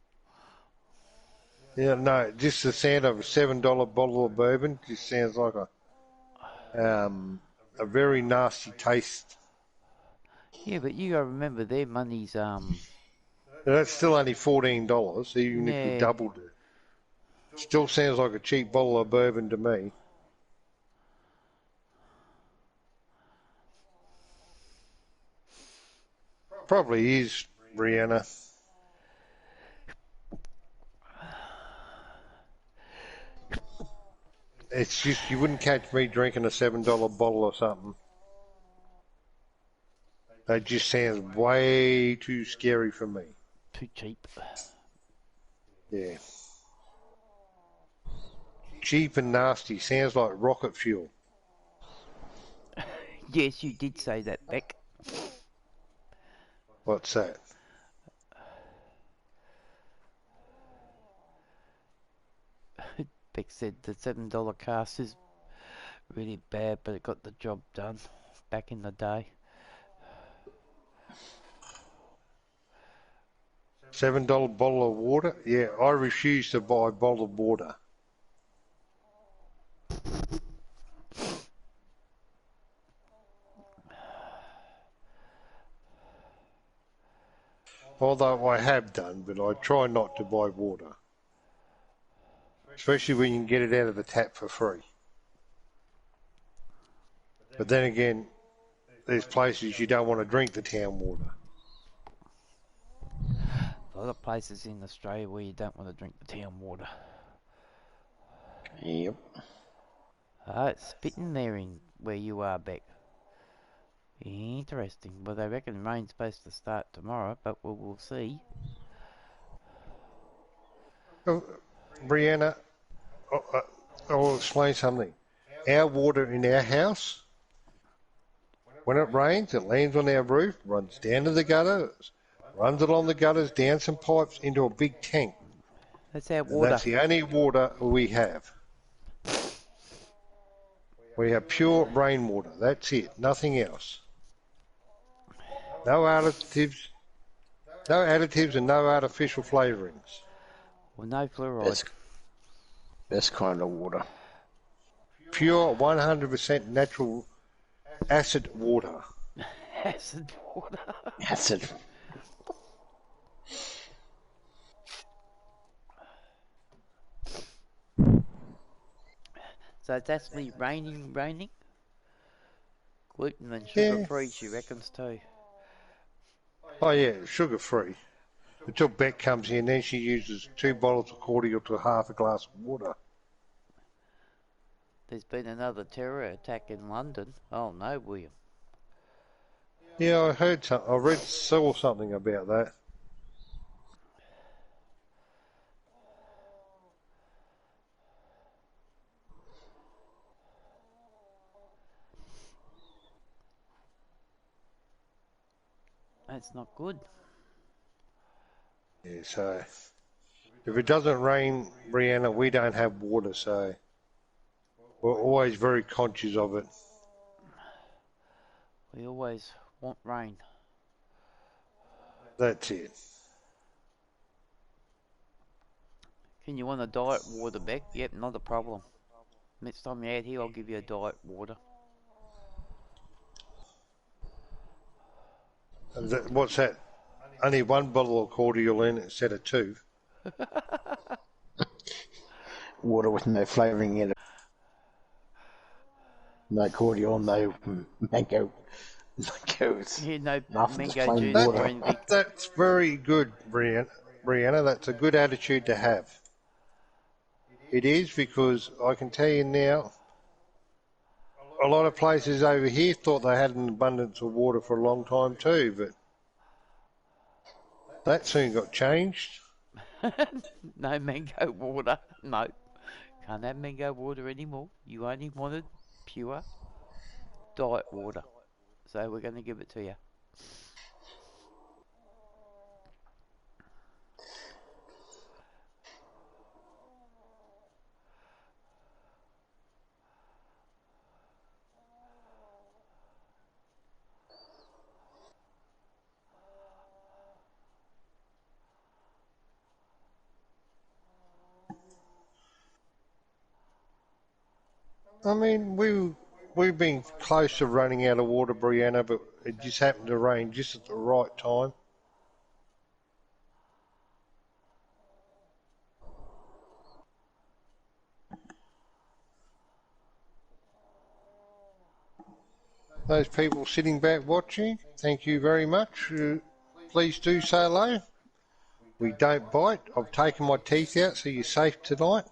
Yeah, no, just the sound of a $7 bottle of bourbon just sounds like a very nasty taste. Yeah, but you gotta remember their money's That's still only $14, even if you yeah. doubled it. Still sounds like a cheap bottle of bourbon to me. Probably is, Brianna. It's just you wouldn't catch me drinking a $7 bottle or something. That just sounds way too scary for me. Too cheap. Yeah. Cheap and nasty. Sounds like rocket fuel. Yes, you did say that, Beck. What's that? Beck said the $7 cast is really bad, but it got the job done back in the day. $7 bottle of water? Yeah, I refuse to buy bottled water. Although I have done, but I try not to buy water. Especially when you can get it out of the tap for free. But then again, there's places you don't want to drink the town water. A lot of places in Australia where you don't want to drink the town water. Yep. It's spitting there in where you are, Beck. Interesting. Well, they reckon rain's supposed to start tomorrow, but we'll see. Brianna, I'll explain something. Our water in our house, when it rains, it lands on our roof, runs down to the gutters, runs along the gutters, down some pipes into a big tank. That's our And water. that's the only water we have. We have pure rainwater. That's it. Nothing else. No additives, and no artificial flavourings. Well, no fluoride. Best kind of water. Pure 100% natural acid water. Acid water. Acid. So it's actually raining. Gluten and sugar free, she reckons too. Oh yeah, sugar free. Until Beck comes in, then she uses 2 bottles of cordial to half a glass of water. There's been another terror attack in London. Oh no, William. Yeah, I heard something. Saw something about that. That's not good. Yeah, so if it doesn't rain, Brianna, we don't have water, so we're always very conscious of it. We always want rain. That's it. Can you want a diet water, Beck? Yep, not a problem. Next time you're out here, I'll give you a diet water. What's that? Only 1 bottle of cordial in instead of 2. Water with no flavouring in it. No cordial, no mango. Yeah, no Nothing, just mango plain juice or water. anything. That's very good, Brianna. That's a good attitude to have. It is, because I can tell you now, a lot of places over here thought they had an abundance of water for a long time too, but that soon got changed. No mango water. No. Can't have mango water anymore. You only wanted pure diet water. So we're going to give it to you. I mean, we've been close to running out of water, Brianna, but it just happened to rain just at the right time. Those people sitting back watching, thank you very much. Please do say hello. We don't bite. I've taken my teeth out, so you're safe tonight.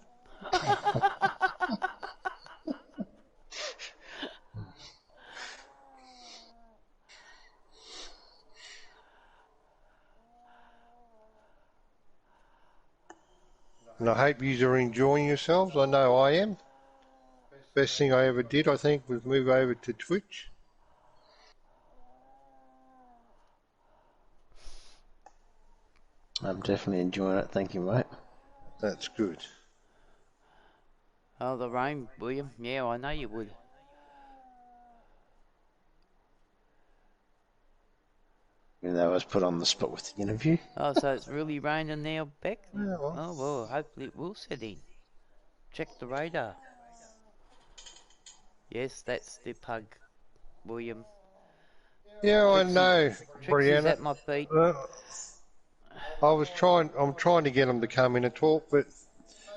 And I hope you are enjoying yourselves. I know I am. Best thing I ever did, I think, was move over to Twitch. I'm definitely enjoying it. Thank you, mate. That's good. Oh, the rain, William. Yeah, I know you would. Even though I was put on the spot with the interview. Oh, so it's really raining now, Beck? Yeah, well. Oh, well, hopefully it will set in. Check the radar. Yes, that's the pug, William. Yeah, I Trixie, know, Trixie's Brianna. at my feet. I'm trying to get them to come in and talk, but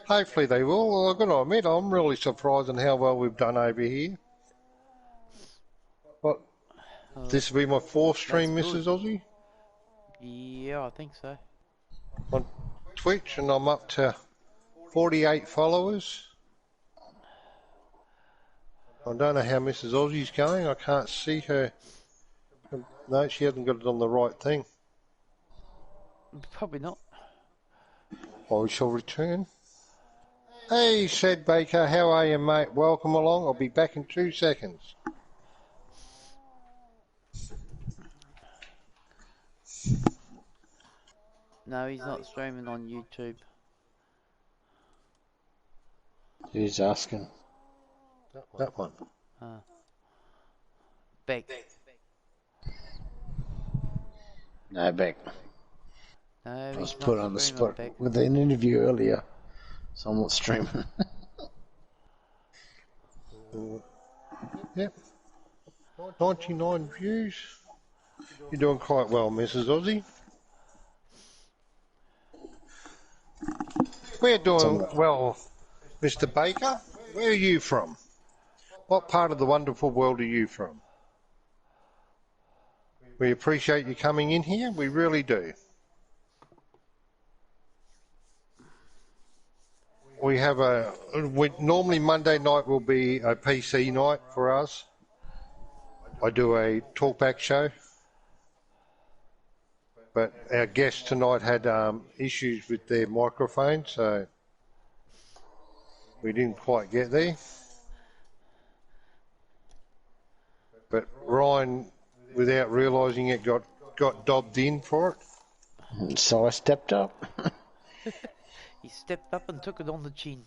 hopefully they will. Well, I've got to admit, I'm really surprised at how well we've done over here. What? This will be my fourth stream, That's good. Mrs. Aussie, Yeah, I think so. on Twitch, and I'm up to 48 followers. I don't know how Mrs. Aussie's going. I can't see her. No, she hasn't got it on the right thing. Probably not. I shall return. Hey, said Baker, how are you, mate? Welcome along. I'll be back in 2 seconds. No, he's not streaming on YouTube. Who's asking? That one. Beck. No, Beck. No, I was he's put not on the streaming, spot Beck. with an interview earlier, so I'm not streaming. Yep. 99 views. You're doing quite well, Mrs. Aussie. We're doing well, Mr. Baker. Where are you from? What part of the wonderful world are you from? We appreciate you coming in here. We really do. We have normally Monday night will be a PC night for us. I do a talkback show. But our guests tonight had issues with their microphone, so we didn't quite get there. But Ryan, without realising it, got dobbed in for it. So I stepped up. He stepped up and took it on the chin.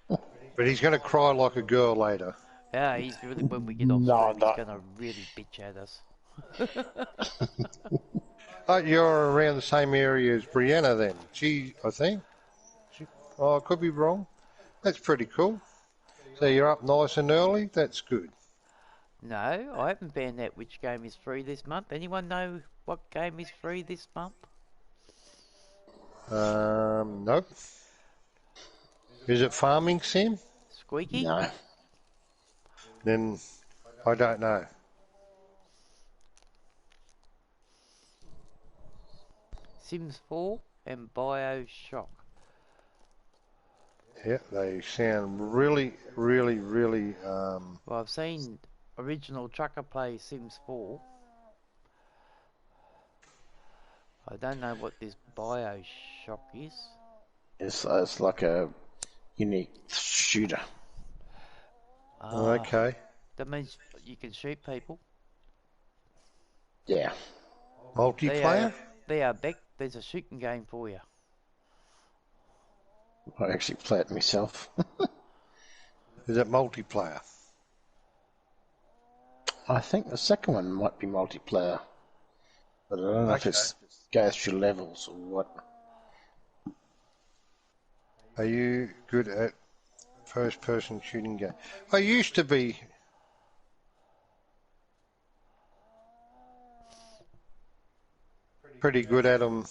But he's going to cry like a girl later. Yeah, he's really, when we get off stream, he's going to really bitch at us. You're around the same area as Brianna then. I think. I could be wrong. That's pretty cool. So you're up nice and early. That's good. No, I haven't found out which game is free this month. Anyone know what game is free this month? Nope. Is it farming sim? Squeaky? No. Then I don't know. Sims 4 and Bioshock. Yeah, they sound really, really, really. Well, I've seen original trucker play Sims 4. I don't know what this Bioshock is. It's like a unique shooter. Okay. That means you can shoot people. Yeah. Multiplayer? There, Beck, there's a shooting game for you. I actually play it myself. Is it multiplayer? I think the second one might be multiplayer. But I don't know if it goes through levels or what. Are you good at first-person shooting game. I used to be pretty good at them,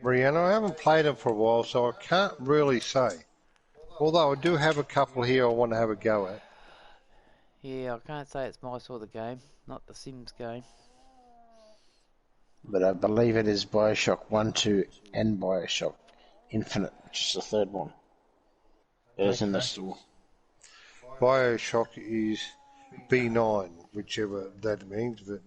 Brianna. I haven't played them for a while, so I can't really say. Although I do have a couple here I want to have a go at. Yeah, I can't say it's my sort of game, not the Sims game. But I believe it is Bioshock 1, 2, and Bioshock Infinite, which is the third one. It is in the store. Bioshock is B9, whichever that means, but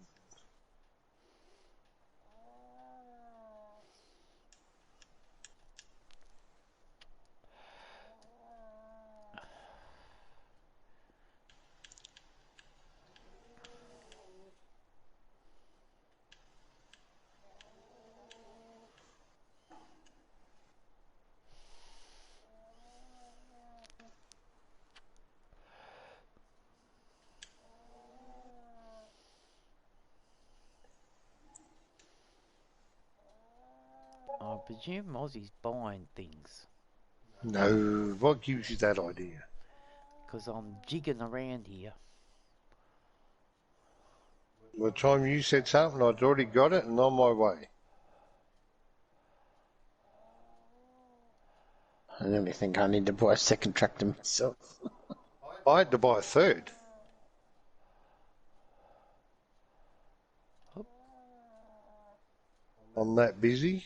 I presume Aussie's buying things, no. What gives you that idea? because I'm jigging around here. By the time you said something, I'd already got it and on my way. I only think I need to buy a second tractor myself. I had to buy a third. I'm that busy.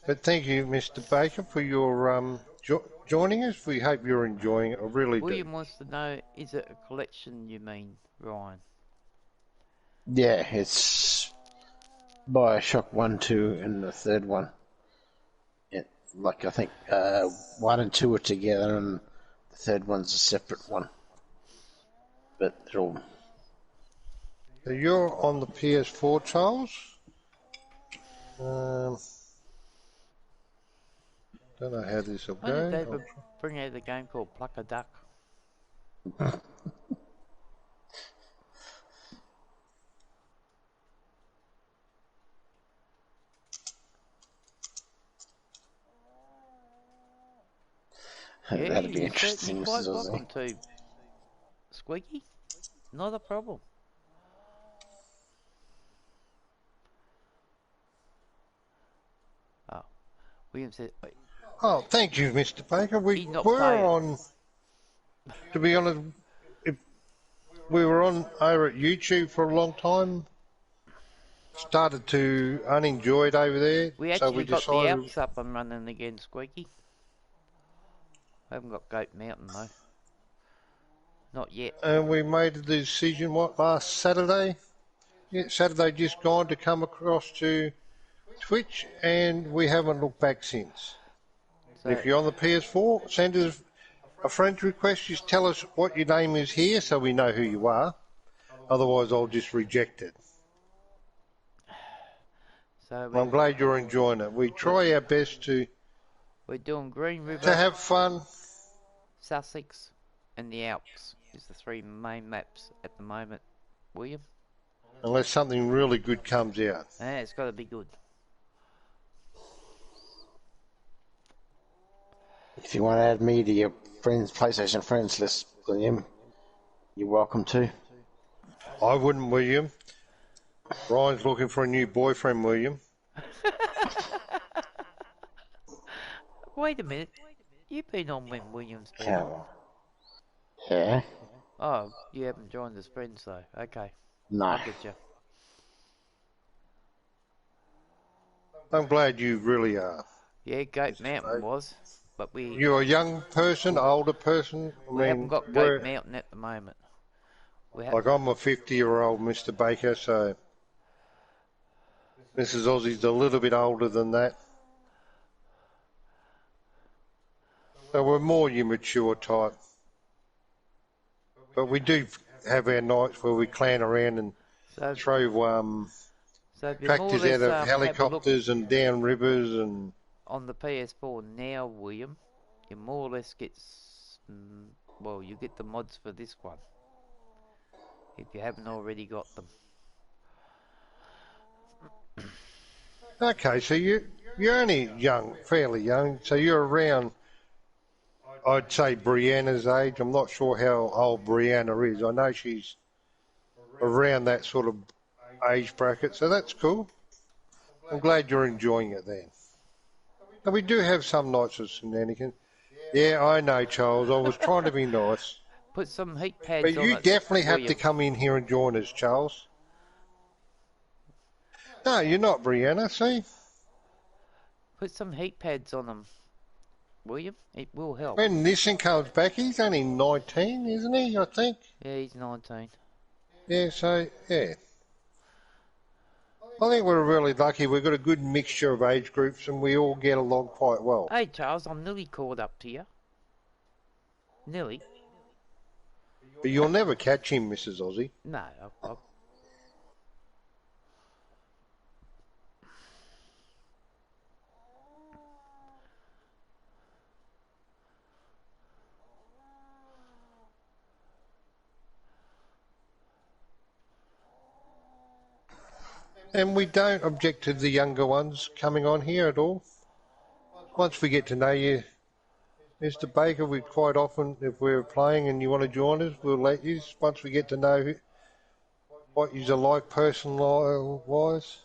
But thank you, Mr. Baker, for your joining us. We hope you're enjoying it. I really William do. wants to know, is it a collection you mean, Ryan? Yeah, it's Bioshock 1, 2, and the third one. I think 1 and 2 are together, and the third one's a separate one. But they're all... So you're on the PS4, Charles? Don't know how this will Why did go. David bring out a game called Pluck a Duck? Yeah, That'd be you're certainly interesting, quite Mrs. welcome Aussie. to, Squeaky. Not a problem. Oh, William said, wait, Oh, thank you, Mr. Baker. We he's not were playing. on, to be honest, we were on over at YouTube for a long time. Started to unenjoy it over there, We so actually we got the decided. Alps up and running again, Squeaky. I haven't got Goat Mountain though. Not yet. And we made the decision, last Saturday? Yeah, Saturday just gone, to come across to Twitch, and we haven't looked back since. So, If you're on the PS4, send us a friend request. Just tell us what your name is here so we know who you are. Otherwise, I'll just reject it. I'm glad you're enjoying it. We try our best to we're doing Green River, have fun. Sussex, and the Alps is the three main maps at the moment, William. Unless something really good comes out. It's got to be good. If you want to add me to your PlayStation friends list, William, you're welcome to. I wouldn't, William. Ryan's looking for a new boyfriend, William. Wait a minute. You've been on when William's been Yeah. on. Yeah? Oh, you haven't joined as friends though. Okay. No. I get you. I'm glad you really are. Yeah, Goat Mountain was, but You're a young person, older person. we haven't got Goat Mountain at the moment. Like I'm a 50-year-old Mr. Baker, so Mrs. Aussie's a little bit older than that. So we're more your mature type. But we do have our nights where we clan around and throw tractors out of helicopters and down rivers and... On the PS4 now, William, you more or less get, well, you get the mods for this one. if you haven't already got them. Okay, so you're only young, fairly young, so you're around, I'd say, Brianna's age. I'm not sure how old Brianna is. I know she's around that sort of age bracket, so that's cool. I'm glad you're enjoying it then. And we do have some nights of shenanigans. Yeah, I know, Charles. I was trying to be nice. Put some heat But pads on you it, definitely have to William. come in here and join us, Charles. No, you're not, Brianna, see? Put some heat pads on them, William. It will help. When Nissan comes back, he's only 19, isn't he, I think? Yeah, he's 19. Yeah, so, yeah. I think we're really lucky. We've got a good mixture of age groups and we all get along quite well. Hey, Charles, I'm nearly caught up to you. Nearly. But you'll never catch him, Mrs. Aussie. No, And we don't object to the younger ones coming on here at all. Once we get to know you, Mr. Baker, we quite often, if we're playing and you want to join us, we'll let you. Once we get to know what you're like person-wise,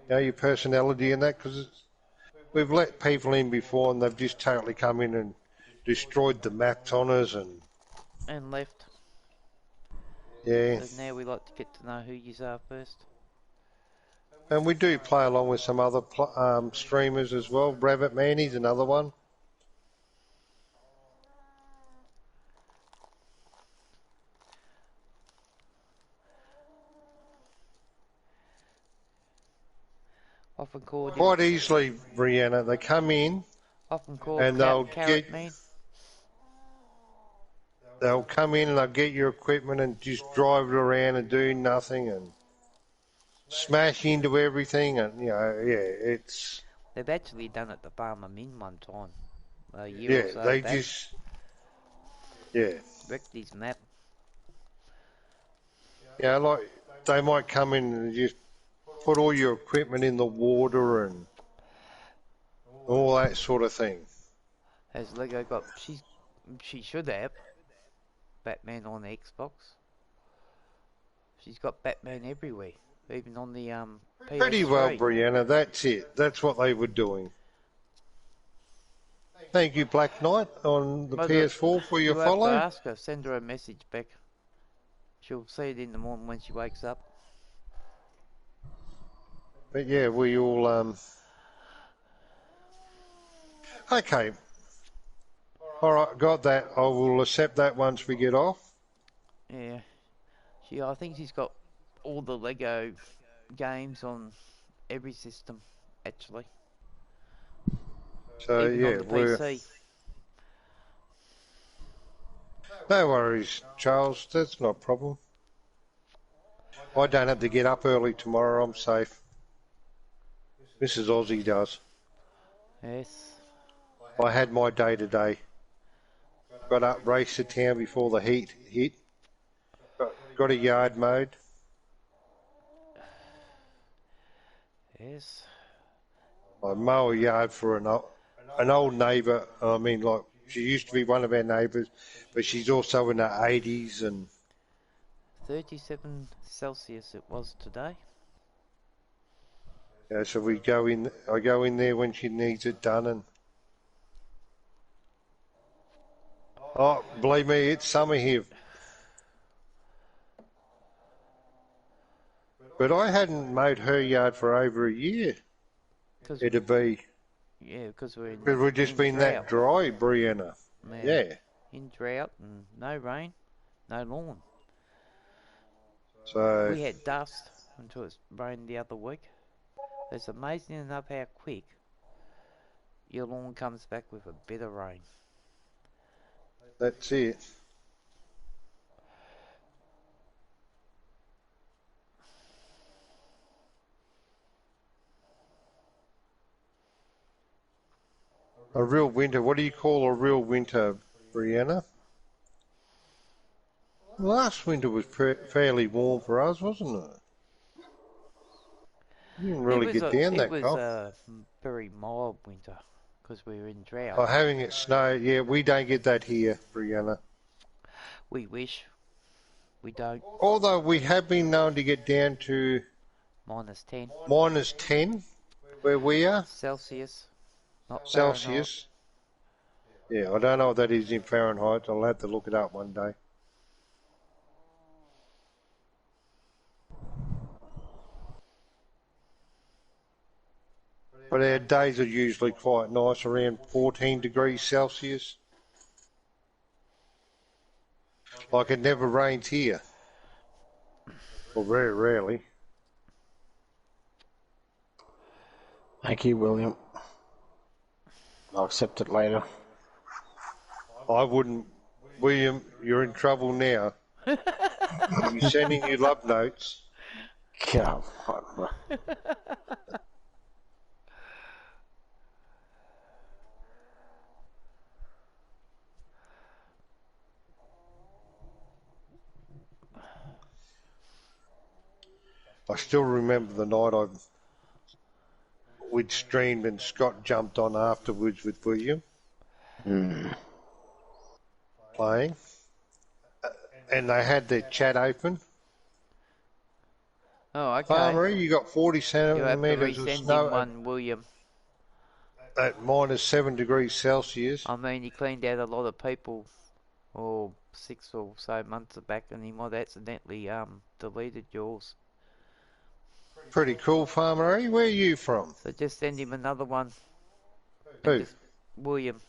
you know, your personality and that, because we've let people in before and they've just totally come in and destroyed the maps on us and left. yeah. So now we like to get to know who you are first. And we do play along with some other streamers as well. Rabbit Man, he's another one. Often called him. Quite easily, Brianna. They come in Often called and they'll Carrot Man. They'll come in and they'll get your equipment and just drive it around and do nothing and smash into everything and, you know, yeah, it's... They've actually done it to Farmer Min one time. A year or so they back. just... Yeah. Wrecked his map. Yeah, like, they might come in and just put all your equipment in the water and all that sort of thing. Has Lego got... She should have Batman on the Xbox. She's got Batman everywhere. Even on the PS3. Pretty well, Brianna, that's it. That's what they were doing. Thank you, Black Knight, on the PS4 for your follow. You have to ask her, send her a message back. She'll see it in the morning when she wakes up. But yeah, we all... Okay. Alright, got that. I will accept that once we get off. Yeah. I think she's got all the Lego games on every system, actually. So even yeah, on the PC. No worries, Charles. That's not a problem. I don't have to get up early tomorrow. I'm safe. Mrs. Aussie does. Yes. I had my day today. Got up, raced to town before the heat hit. Got a yard mowed. Yes. I mow a yard for an old neighbour. I mean, like, she used to be one of our neighbours, but she's also in her 80s and... 37 Celsius it was today. Yeah, so we go in. I go in there when she needs it done, and oh, believe me, it's summer here. But I hadn't mowed her yard for over a year. It'd be. Yeah, because we've just been that dry, Brianna. Yeah. In drought and no rain, no lawn. So we had dust until it rained the other week. It's amazing enough how quick your lawn comes back with a bit of rain. That's it. A real winter. What do you call a real winter, Brianna? Last winter was fairly warm for us, wasn't it? You didn't really get down that cold. A very mild winter because we were in drought. Oh, having it snow, yeah, we don't get that here, Brianna. We wish. We don't. Although we have been known to get down to -10. -10 where we are. Celsius. Not Celsius. Fahrenheit. Yeah, I don't know what that is in Fahrenheit. I'll have to look it up one day. But our days are usually quite nice, around 14 degrees Celsius. Like it never rains here. Or very rarely. Thank you, William. I'll accept it later. I wouldn't. William, you're in trouble now. You're sending you love notes. Come on. I still remember the night we'd streamed and Scott jumped on afterwards with William. Playing. And they had their chat open. Oh, okay. Farmer, you got 40 centimetres of snow one, William. At -7 degrees Celsius. I mean, he cleaned out a lot of people, 6 or so months back, and he might accidentally deleted yours. Pretty cool, Farmer. Where are you from? So just send him another one. Who? William.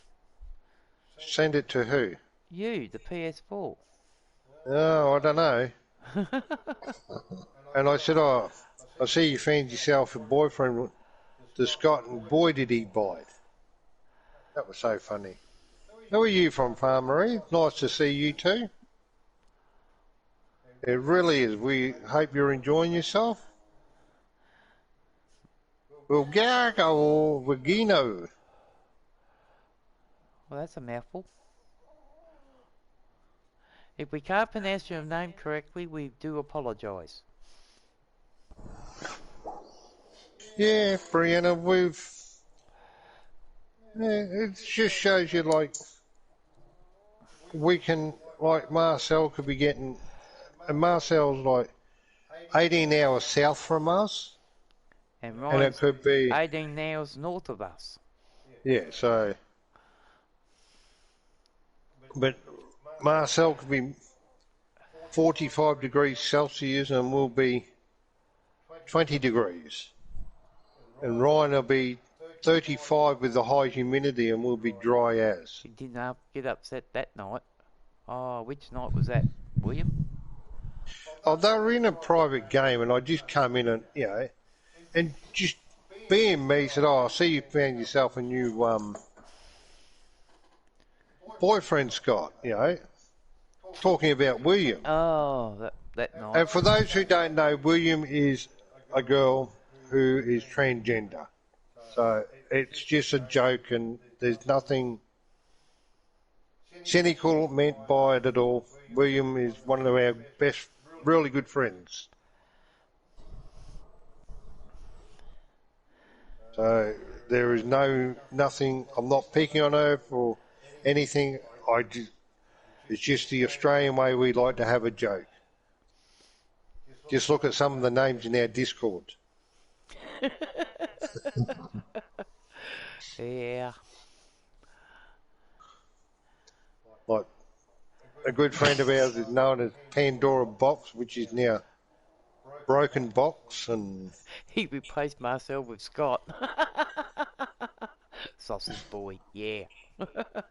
Send it to who? You, the PS4. Oh, I don't know. And I said, I see you found yourself a boyfriend to Scott, and boy did he bite. That was so funny. Who are you from, Farmer? Nice to see you too. It really is. We hope you're enjoying yourself. Bulgaria or Vagino. Well, that's a mouthful. If we can't pronounce your name correctly, we do apologise. Yeah, Brianna, it just shows you, like, we can, like, Marcel could be getting, and Marcel's like 18 hours south from us. And it could be 18 hours north of us. Yeah, so. But Marcel could be 45 degrees Celsius and we'll be 20 degrees. And Ryan will be 35 with the high humidity and we'll be dry as. He didn't get upset that night. Oh, which night was that, William? Oh, they were in a private game and I just come in and, and just being me said, I see you found yourself a new boyfriend, Scott, talking about William. Oh, that night. And for those who don't know, William is a girl who is transgender. So it's just a joke and there's nothing cynical meant by it at all. William is one of our best, really good friends. So there is nothing, I'm not picking on her for anything. It's just the Australian way we like to have a joke. Just look at some of the names in our Discord. Yeah. Like, a good friend of ours is known as Pandora Box, which is now Broken Box, and he replaced Marcel with Scott. Sausage boy, yeah. I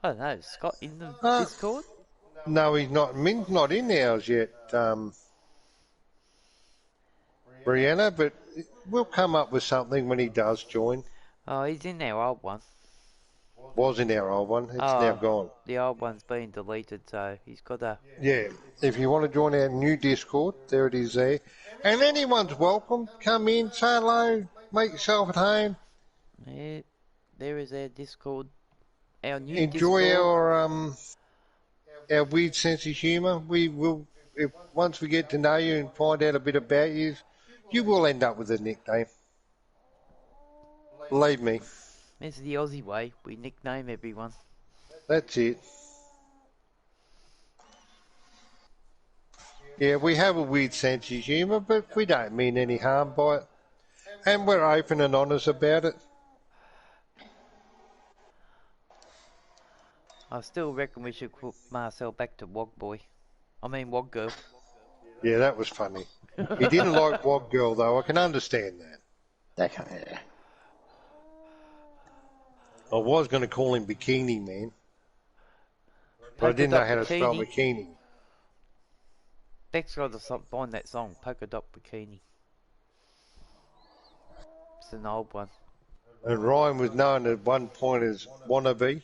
don't know, Scott in the Discord? No, he's not. Min's not in ours yet, Brianna, but we'll come up with something when he does join. Oh, he's in our old one. Was in our old one. It's now gone. The old one's been deleted, so he's got a... Yeah, if you want to join our new Discord, there it is there. And anyone's welcome. Come in, say hello, make yourself at home. Yeah, there is our Discord. Our new Enjoy Discord. our weird sense of humour. We will, if once we get to know you and find out a bit about you, you will end up with a nickname. Believe me. It's the Aussie way. We nickname everyone. That's it. Yeah, we have a weird sense of humour, but we don't mean any harm by it. And we're open and honest about it. I still reckon we should put Marcel back to Wog Boy. I mean Wog Girl. Yeah, that was funny. He didn't like Wog Girl, though. I can understand that. Yeah. I was going to call him Bikini Man, but I Polka didn't know dot how to spell bikini. bikini. Beck's got to find that song, Polka Dot Bikini. It's an old one. And Ryan was known at one point as Wannabe.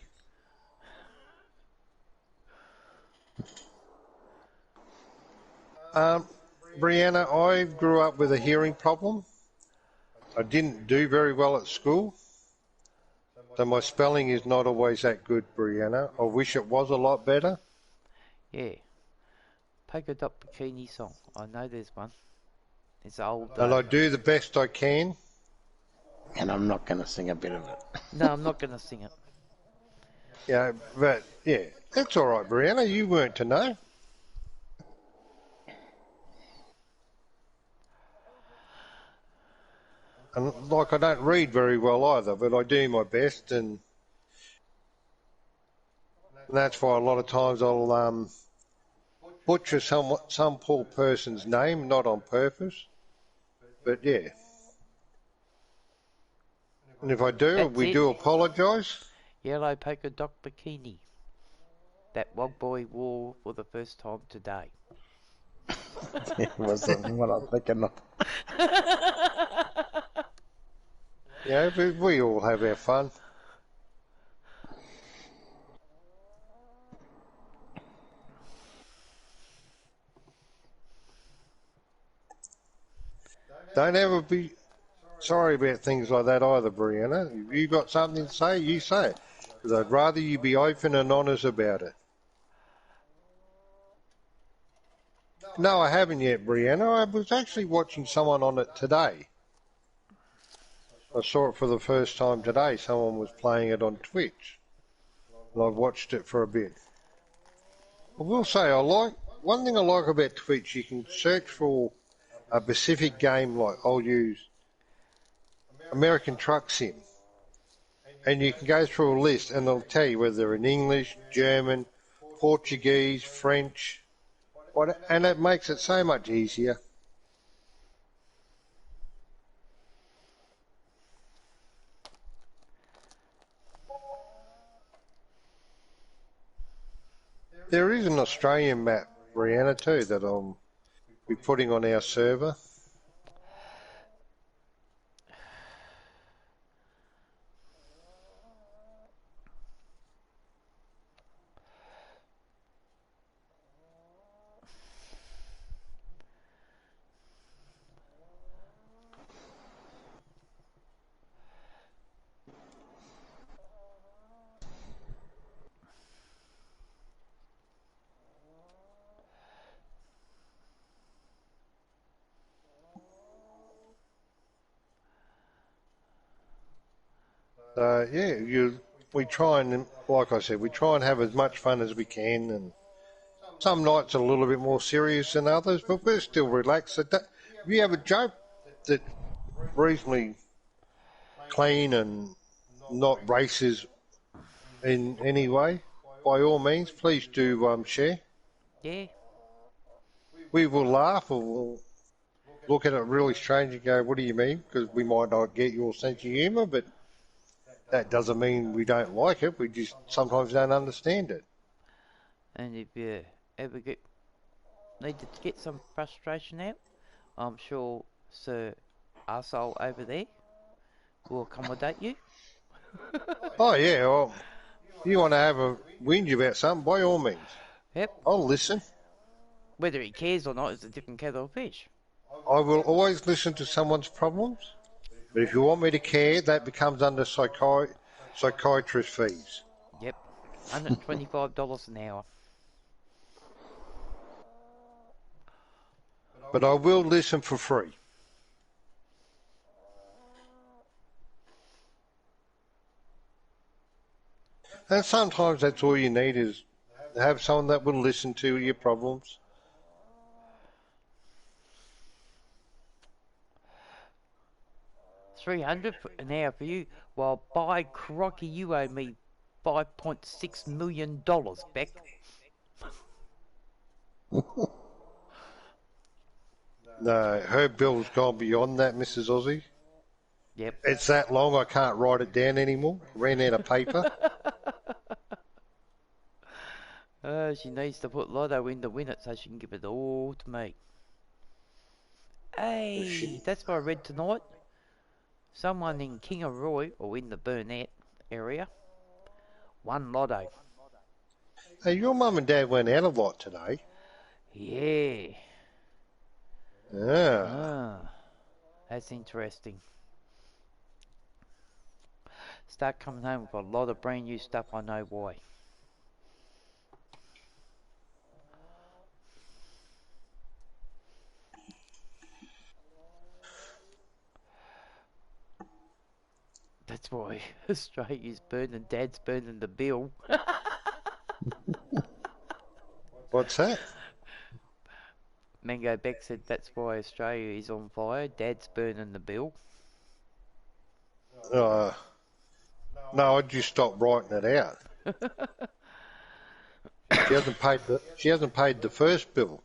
Brianna, I grew up with a hearing problem. I didn't do very well at school, so my spelling is not always that good, Brianna. I wish it was a lot better. Yeah. Polka Dot Bikini song. I know there's one. It's old. And I do the best I can. And I'm not going to sing a bit of it. No, I'm not going to sing it. Yeah, but yeah, that's all right, Brianna. You weren't to know. And like, I don't read very well either, but I do my best, and that's why a lot of times I'll butcher some poor person's name, not on purpose. But yeah. And if I do, That's we it. do apologise. Yellow Polka Dot Bikini. That Wog Boy wore for the first time today. It wasn't what I'm thinking of. Yeah, but we all have our fun. Don't ever be sorry about things like that either, Brianna. If you got something to say, you say it. Because I'd rather you be open and honest about it. No, I haven't yet, Brianna. I was actually watching someone on it today. I saw it for the first time today. Someone was playing it on Twitch. And I've watched it for a bit. I will say, one thing I like about Twitch, you can search for a specific game, like I'll use American Truck Sim. And you can go through a list and they'll tell you whether they're in English, German, Portuguese, French, and it makes it so much easier. There is an Australian map, Brianna, too, that I'll be putting on our server. Yeah, we try and, like I said, we try and have as much fun as we can, and some nights are a little bit more serious than others, but we're still relaxed. So if you have a joke that's reasonably clean and not racist in any way, by all means, please do share. Yeah. We will laugh or we'll look at it really strange and go, what do you mean? Because we might not get your sense of humour, but that doesn't mean we don't like it. We just sometimes don't understand it. And if you ever needed to get some frustration out, I'm sure Sir Arsehole over there will accommodate you. Oh, yeah, well, you want to have a whinge about something, by all means. Yep. I'll listen. Whether he cares or not is a different kettle of fish. I will always listen to someone's problems, but if you want me to care, that becomes under psychiatrist fees. Yep. $125 an hour. but I will listen for free. And sometimes that's all you need is to have someone that will listen to your problems. $300 an hour for you. Well, by crocky, you owe me $5.6 million, Beck. No, her bill's gone beyond that, Mrs. Aussie. Yep. It's that long I can't write it down anymore. Ran out of paper. She needs to put Lotto in to win it so she can give it all to me. Hey, that's what I read tonight. Someone in Kingaroy, or in the Burnett area, won Lotto. Hey, your mum and dad went out a lot today. Yeah. Yeah. That's interesting. Start coming home with a lot of brand new stuff, I know why. That's why Australia's burning, Dad's burning the bill. What's that? Mango Beck said that's why Australia is on fire, Dad's burning the bill. No, I'd just stop writing it out. She hasn't paid the first bill.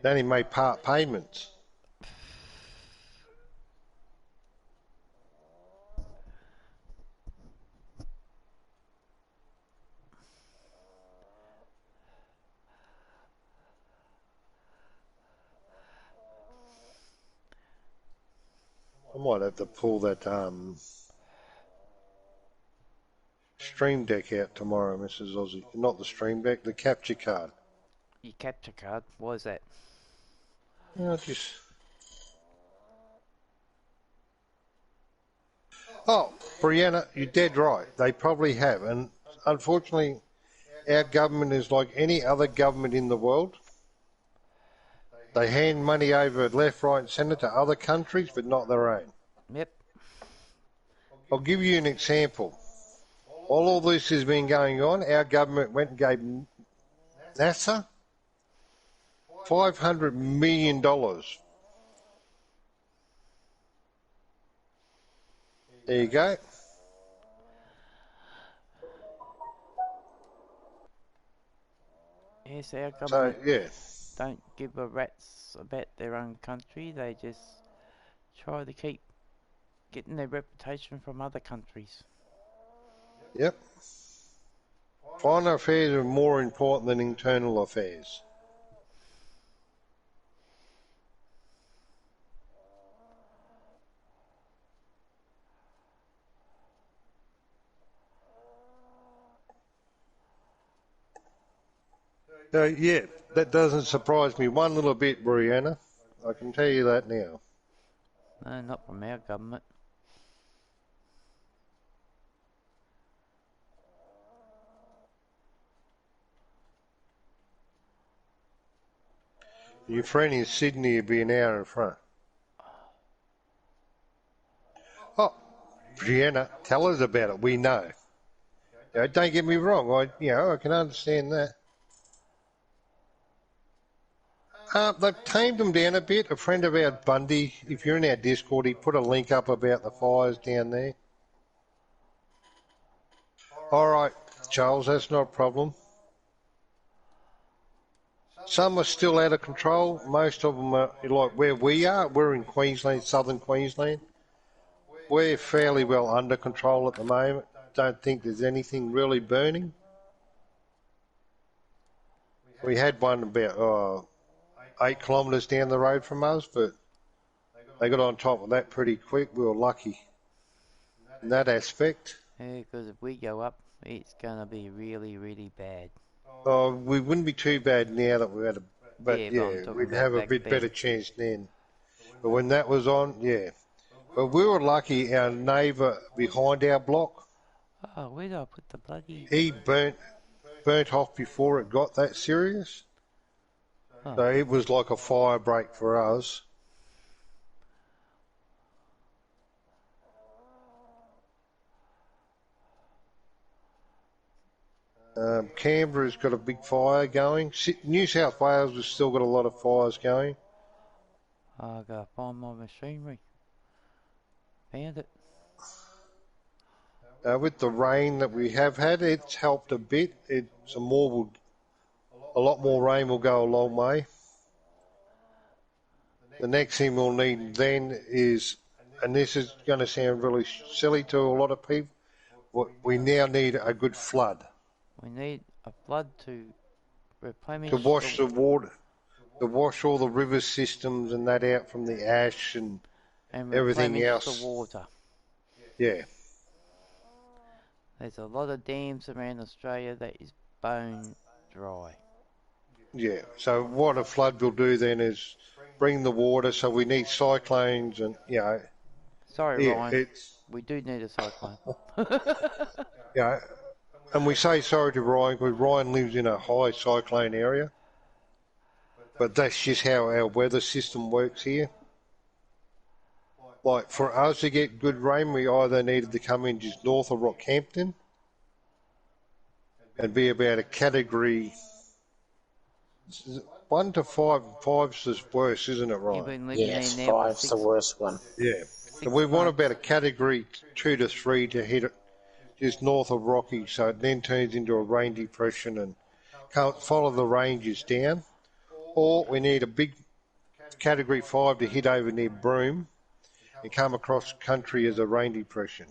They only made part payments. I might have to pull that Stream Deck out tomorrow, Mrs. Aussie. Not the Stream Deck, the capture card. Your capture card, why is that? Just... Oh, Brianna, you're dead right. They probably have. And unfortunately, our government is like any other government in the world. They hand money over left, right and centre to other countries, but not their own. Yep. I'll give you an example. All of this has been going on. Our government went and gave NASA $500 million. There you go. Yes, our government So, yeah. don't give a rat's about their own country. They just try to keep getting their reputation from other countries. Yep. Foreign affairs are more important than internal affairs. Yeah, that doesn't surprise me one little bit, Brianna. I can tell you that now. No, not from our government. Your friend in Sydney will be an hour in front. Oh, Brianna, tell us about it. We know. Don't get me wrong. I can understand that. They've tamed them down a bit. A friend of ours, Bundy, if you're in our Discord, he put a link up about the fires down there. All right, Charles, that's not a problem. Some are still out of control. Most of them are like where we are. We're in Queensland, southern Queensland. We're fairly well under control at the moment. Don't think there's anything really burning. We had one about 8 kilometres down the road from us, but they got on top of that pretty quick. We were lucky in that aspect. Yeah, because if we go up, it's going to be really, really bad. We wouldn't be too bad now that we had we'd have a bit better chance then. But when that was on, yeah. But we were lucky, our neighbour behind our block, Oh, where did I put the bloody... he burnt off before it got that serious. Oh, So it was like a fire break for us. Canberra's got a big fire going. New South Wales has still got a lot of fires going. I gotta find my machinery. Found it. With the rain that we have had, it's helped a bit. A lot more rain will go a long way. The next thing we'll need then is, and this is going to sound really silly to a lot of people, we now need a good flood We need a flood to replenish to wash the water, to wash all the river systems and that out from the ash and everything replenish else. the water. Yeah. There's a lot of dams around Australia that is bone dry. Yeah. So what a flood will do then is bring the water. So we need cyclones and Sorry, yeah, Ryan. We do need a cyclone. yeah. And we say sorry to Ryan because Ryan lives in a high cyclone area. But that's just how our weather system works here. Like for us to get good rain, we either needed to come in just north of Rockhampton and be about a category 1 to 5. 5's the worst, isn't it, You've Ryan? been living Yes, there now for 5's the worst one. Yeah. So 6 we want months. about a category 2 to 3 to hit it just north of Rocky, so it then turns into a rain depression and can't follow the ranges down. Or we need a big category 5 to hit over near Broome and come across country as a rain depression,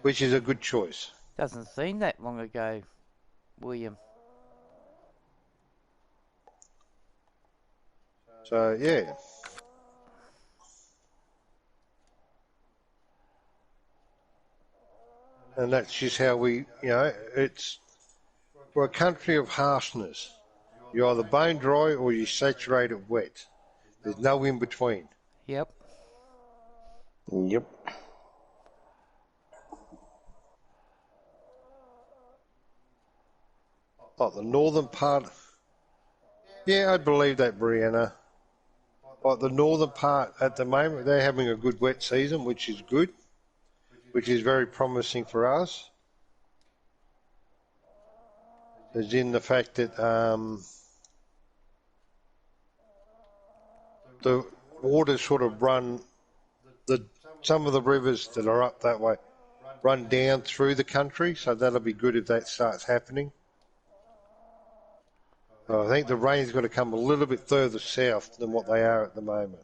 which is a good choice. Doesn't seem that long ago, William. So, yeah. And that's just how we're a country of harshness. You're either bone dry or you saturate it wet. There's no in between. Yep. Yep. Like the northern part. Yeah, I'd believe that, Brianna. Like the northern part at the moment, they're having a good wet season, which is good, which is very promising for us. As in the fact that the waters sort of some of the rivers that are up that way run down through the country, so that'll be good if that starts happening. I think the rain's got to come a little bit further south than what they are at the moment.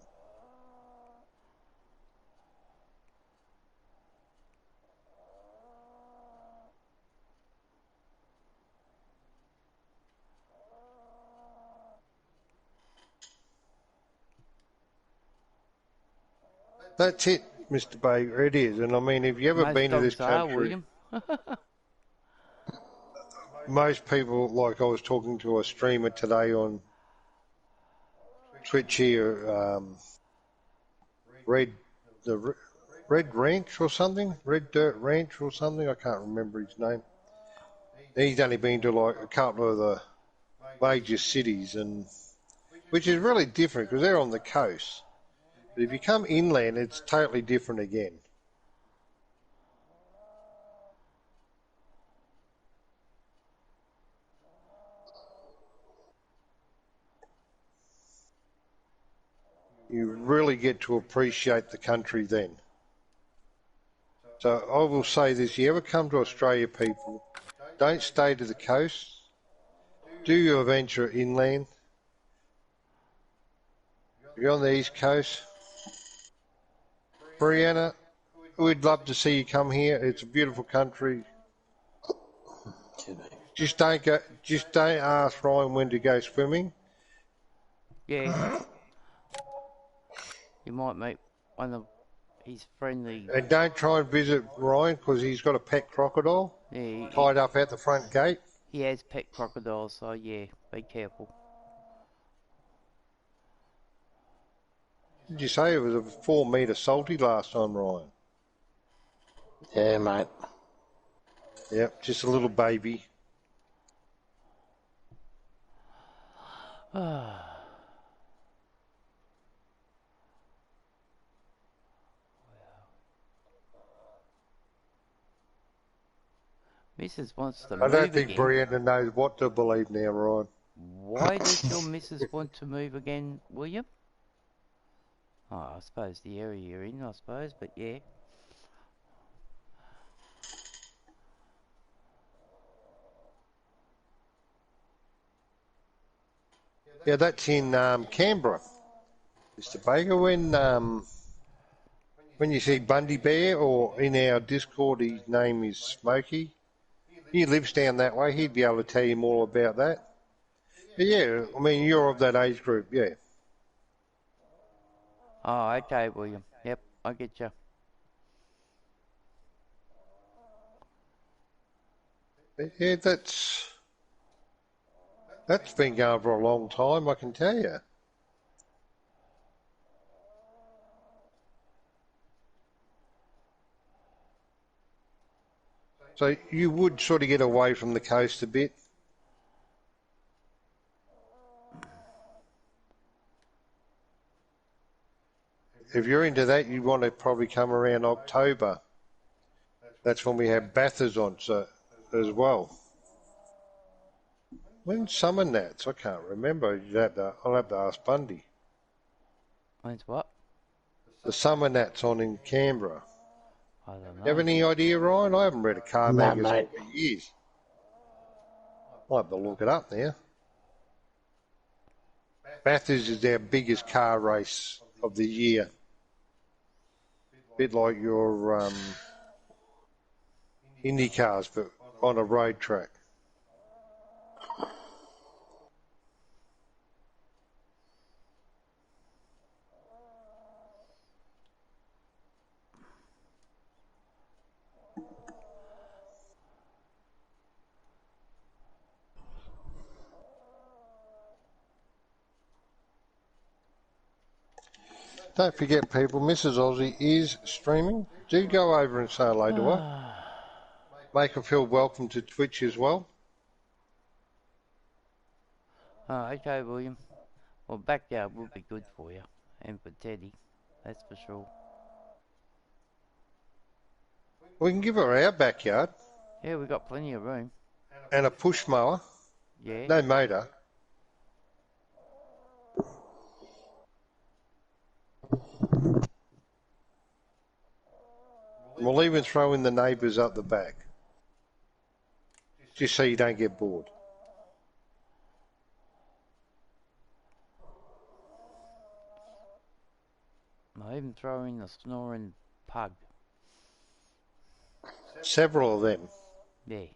That's it, Mr. Baker, it is. And I mean, if you ever Most been to this dogs are, country, William. most people, like I was talking to a streamer today on Twitch here, Red Ranch or something, Red Dirt Ranch or something, I can't remember his name. He's only been to like a couple of the major cities, and which is really different because they're on the coast. But if you come inland, it's totally different again. You really get to appreciate the country then. So I will say this, you ever come to Australia, people, don't stay to the coast. Do your venture inland. If you're on the east coast, Brianna, we'd love to see you come here. It's a beautiful country. Just don't ask Ryan when to go swimming. Yeah. You might meet one of his friendly. And don't try and visit Ryan because he's got a pet crocodile tied up at the front gate. He has pet crocodiles, so yeah, be careful. Did you say it was a 4 metre salty last time, Ryan? Yeah, mate. Yep, just a little baby. Missus wants to I don't move think again. Brianna knows what to believe now, Ryan. Why does your missus want to move again, William? Oh, I suppose the area you're in, I suppose, but yeah. Yeah, that's in Canberra, Mr. Baker. When you see Bundy Bear, or in our Discord, his name is Smokey. He lives down that way. He'd be able to tell you more about that. But yeah, I mean, you're of that age group, yeah. Oh, okay, William. Yep, I get you. Yeah, that's been going for a long time, I can tell you. So you would sort of get away from the coast a bit. If you're into that, you want to probably come around October. That's when we have Bathurst on as well. When's Summer Nats? I can't remember. I'll have to ask Bundy. When's what? The Summer Nats on in Canberra. I don't You have know. any idea, Ryan? I haven't read a car No, magazine mate. for years. I'll have to look it up now. Bathurst is our biggest car race of the year. Bit like your Indy cars, but on a road track. Don't forget, people, Mrs. Aussie is streaming. Do go over and say hello to her. Make her feel welcome to Twitch as well. Oh, okay, William. Well, backyard will be good for you. And for Teddy. That's for sure. We can give her our backyard Yeah, we got plenty of room. and a push mower. Yeah. No motor. We'll even throw in the neighbours up the back. Just so you don't get bored. I even throw in the snoring pug. Several of them. Yeah.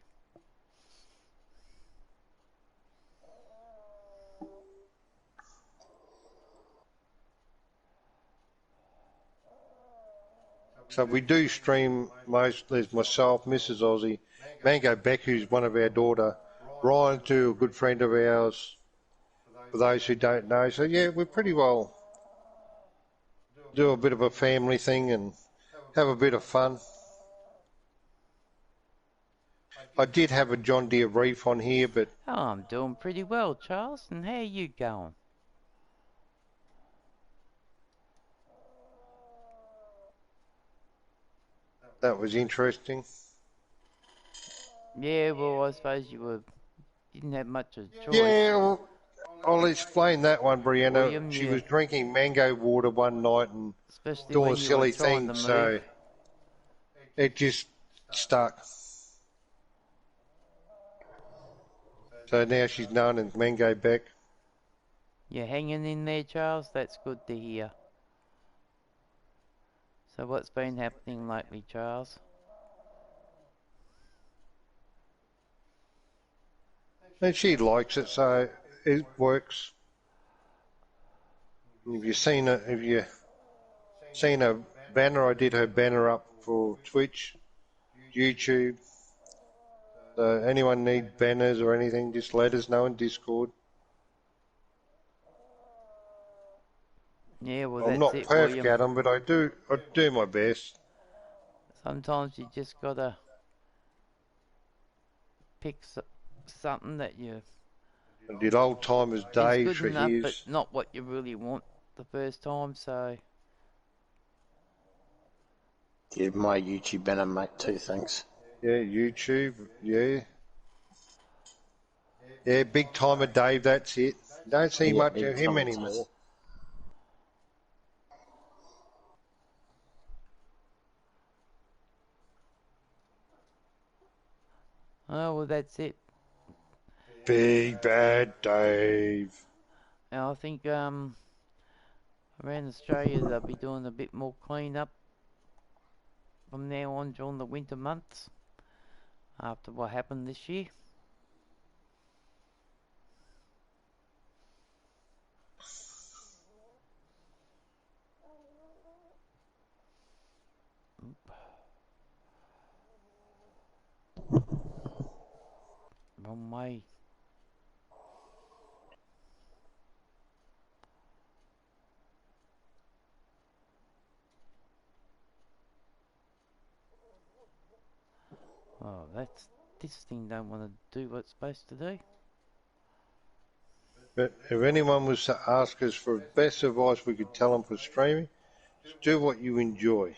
So we do stream most. There's myself, Mrs. Aussie, Mango Beck, who's one of our daughter, Ryan, too, a good friend of ours, for those who don't know. So yeah, we pretty well do a bit of a family thing and have a bit of fun. I did have a John Deere Reef on here, but Oh, I'm doing pretty well, Charles. And how are you going? that was interesting. Yeah, well, I suppose didn't have much of a choice. Yeah, well, I'll explain that one, Brianna. William, She yeah. was drinking mango water one night and Especially doing when you were silly trying to things, move. so it just stuck. So now she's known as Mango Beck. You're hanging in there, Charles? That's good to hear. So what's been happening lately, Charles? And she likes it, so it works. If you've seen a banner, I did her banner up for Twitch, YouTube. So anyone need banners or anything, just let us know in Discord. Yeah, well, I'm that's not it, perfect William. at them, but I do my best. Sometimes you just gotta pick something that I did Old Timers It's Dave good for enough, but his. not what you really want the first time, so... Give my YouTube banner, mate, too, thanks. Yeah, YouTube, yeah. Yeah, Big Timer Dave, that's it. Don't see Yeah, much big of him time, anymore. Oh, well, that's it. Big Bad Dave. Now, I think, around Australia, they'll be doing a bit more clean up from now on during the winter months, after what happened this year. Wrong way. Oh, this thing don't want to do what it's supposed to do. But if anyone was to ask us for best advice we could tell them for streaming, just do what you enjoy.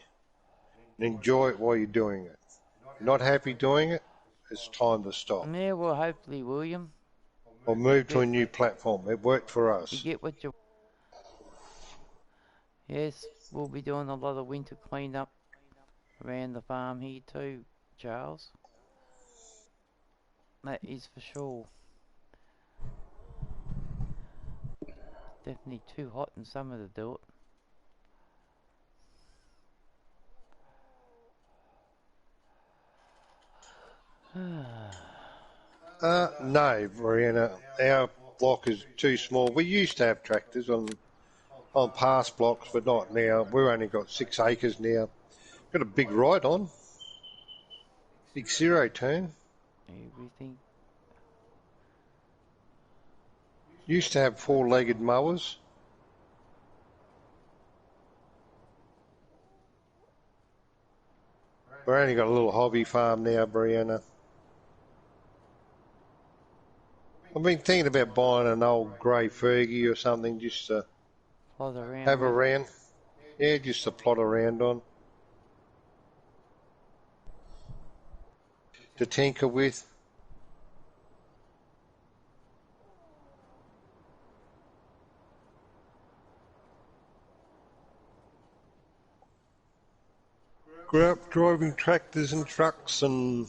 And enjoy it while you're doing it. If you're not happy doing it, it's time to stop. Yeah, well, hopefully, William, Or move to a new platform. It worked for you us. get what you... Yes, we'll be doing a lot of winter cleanup around the farm here too, Charles. That is for sure. Definitely too hot in summer to do it. No, Brianna. Our block is too small. We used to have tractors on past blocks, but not now. We've only got 6 acres now. Got a big ride on. Big zero turn. Everything. Used to have 4-legged mowers. We've only got a little hobby farm now, Brianna. I've been thinking about buying an old grey Fergie or something just to Plod around have with. around. Yeah, just to plot around on. To tinker with. Grew up driving tractors and trucks and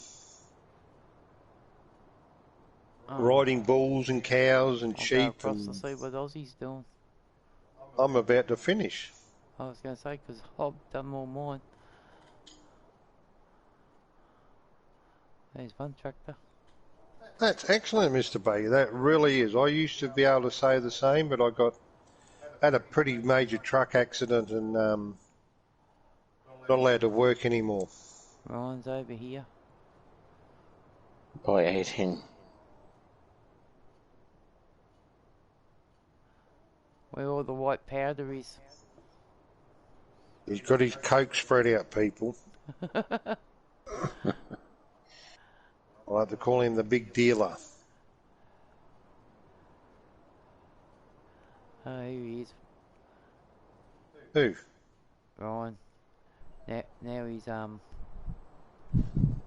riding bulls and cows and I'll sheep. go across And to see what Aussie's doing. I'm about to finish. I was going to say, because I've done all mine. There's one tractor. That's excellent, Mr. Baker. That really is. I used to be able to say the same, but I had a pretty major truck accident and not allowed to work anymore. Ryan's over here. By 18. Where all the white powder is. He's got his coke spread out, people. I like to call him the big dealer. Oh, here he is. Who? Ryan. Now he's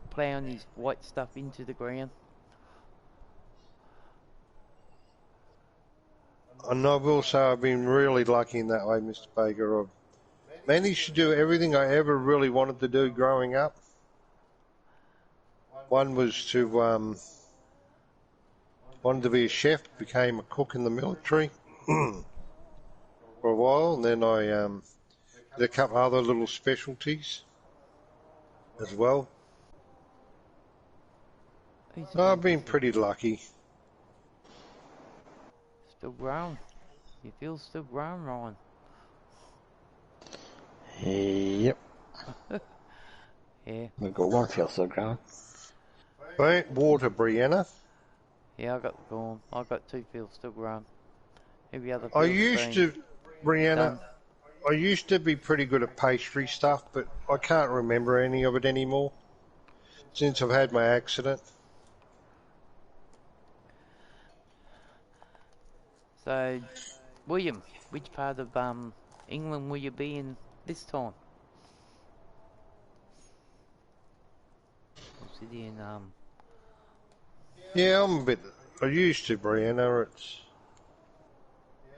ploughing his white stuff into the ground. And I will say I've been really lucky in that way, Mr. Baker. I've managed to do everything I ever really wanted to do growing up. One was to wanted to be a chef, became a cook in the military for a while, and then I did a couple other little specialties as well. I've been pretty lucky. Still growing. You feel still growing, Ryan. Yep. Yeah. We've got one field still growing. Burnt water, Brianna. Yeah, I got the corn. I got 2 fields still growing. Every other I field's used to, Brianna, done. I used to be pretty good at pastry stuff, but I can't remember any of it anymore since I've had my accident. So, William, which part of England will you be in this time? Or city in Yeah, I'm a bit. I used to, Brianna.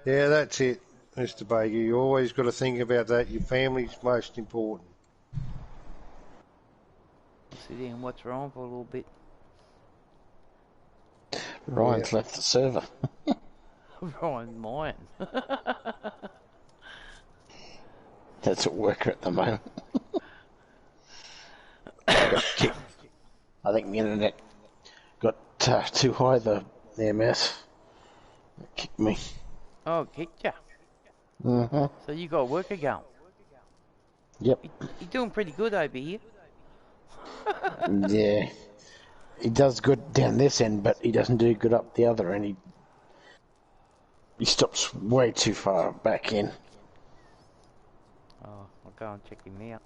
Yeah, that's it, Mr. Baker. You always got to think about that. Your family's most important. I'll sit here and watch Ryan for a little bit. Ryan's left the server. Ryan, mine. That's at work at the moment. I got kicked. I think the internet got too high, the MS. It kicked me. Oh, kicked ya. Mm-hmm. So you got work again. Yep. You're doing pretty good over here. Yeah. He does good down this end, but he doesn't do good up the other end. He stops way too far back in. Oh, I'll go and check him out.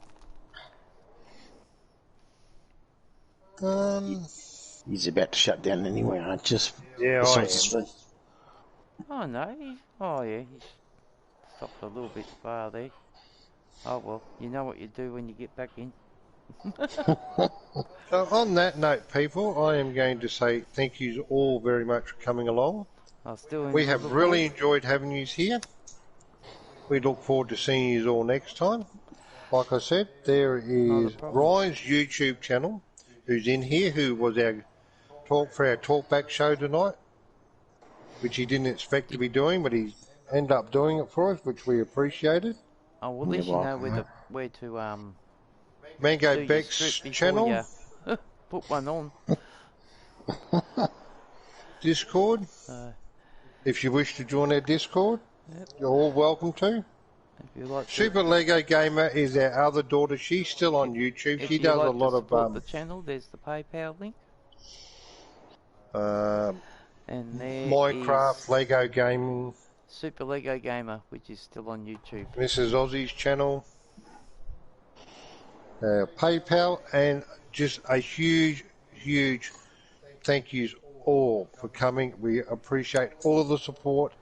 He's about to shut down anyway, aren't you? Yeah, I Besides am. the Oh no, he's stopped a little bit far there. Oh well, you know what you do when you get back in. So on that note, people, I am going to say thank you all very much for coming along. I'll still We enjoy have the really voice. enjoyed having you here. We look forward to seeing you all next time. Like I said, there Not a is problem. Ryan's YouTube channel, who's in here, who was our talkback show tonight, which he didn't expect to be doing, but he ended up doing it for us, which we appreciated. Oh, well, at least You're you know welcome, where to Mango do your Beck's script before channel, you put one on. Discord. So, If you wish to join our Discord, yep, you're all welcome to. if you like to, Super Lego Gamer is our other daughter. She's still on YouTube. if She you does like a lot to of support the channel, there's the PayPal link, and there Minecraft, is Lego Gaming, Super Lego Gamer, which is still on YouTube. Mrs. Aussie's channel, PayPal, and just a huge, huge thank yous all for coming. We appreciate all of the support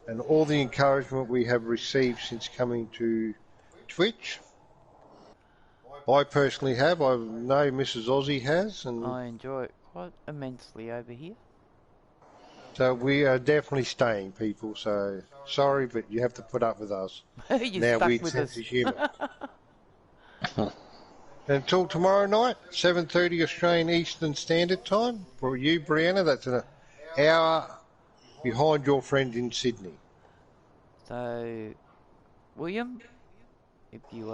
and all the encouragement we have received since coming to Twitch. I personally have. I know Mrs. Aussie has, and I enjoy it quite immensely over here. so we are definitely staying, people. So sorry, but you have to put up with us. You're Now stuck we with sense us. of humour. Until tomorrow night, 7:30 Australian Eastern Standard Time. For you, Brianna, that's an hour behind your friend in Sydney. So, William, if you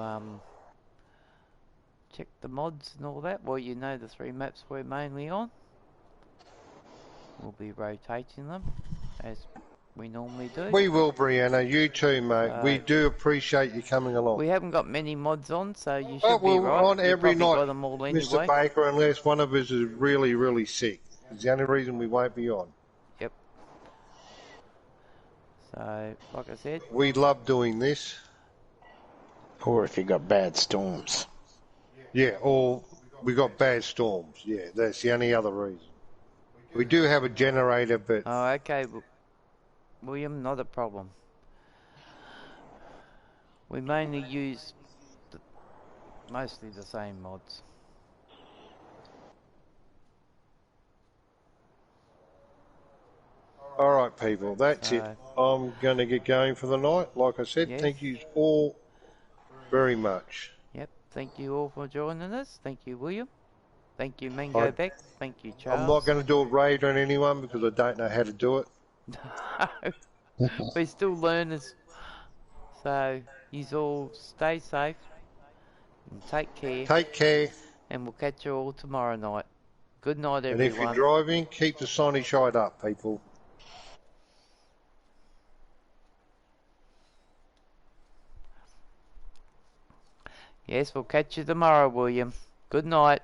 check the mods and all that, well, you know the 3 maps we're mainly on. We'll be rotating them as we normally do. We will, Brianna. You too, mate. We do appreciate you coming along. We haven't got many mods on, so you But should be we're right. on You every probably night, got them all Mr. anyway. Baker, unless one of us is really, really sick. It's the only reason we won't be on. Yep. So, like I said, We love doing this. Or if you got bad storms. Yeah, or we got bad storms. Yeah, that's the only other reason. We do have a generator, but oh, okay, William, not a problem. We mainly use mostly the same mods. all right, people, that's it. I'm going to get going for the night. Like I said, Yes. thank you all very much. Yep, thank you all for joining us. Thank you, William. Thank you, Mango Beck. Thank you, Charles. I'm not going to do a raid on anyone because I don't know how to do it. We're still learners. So, you all stay safe and take care. Take care. And we'll catch you all tomorrow night. Good night, And everyone. if you're driving, keep the signage side up, people. Yes, we'll catch you tomorrow, William. Good night.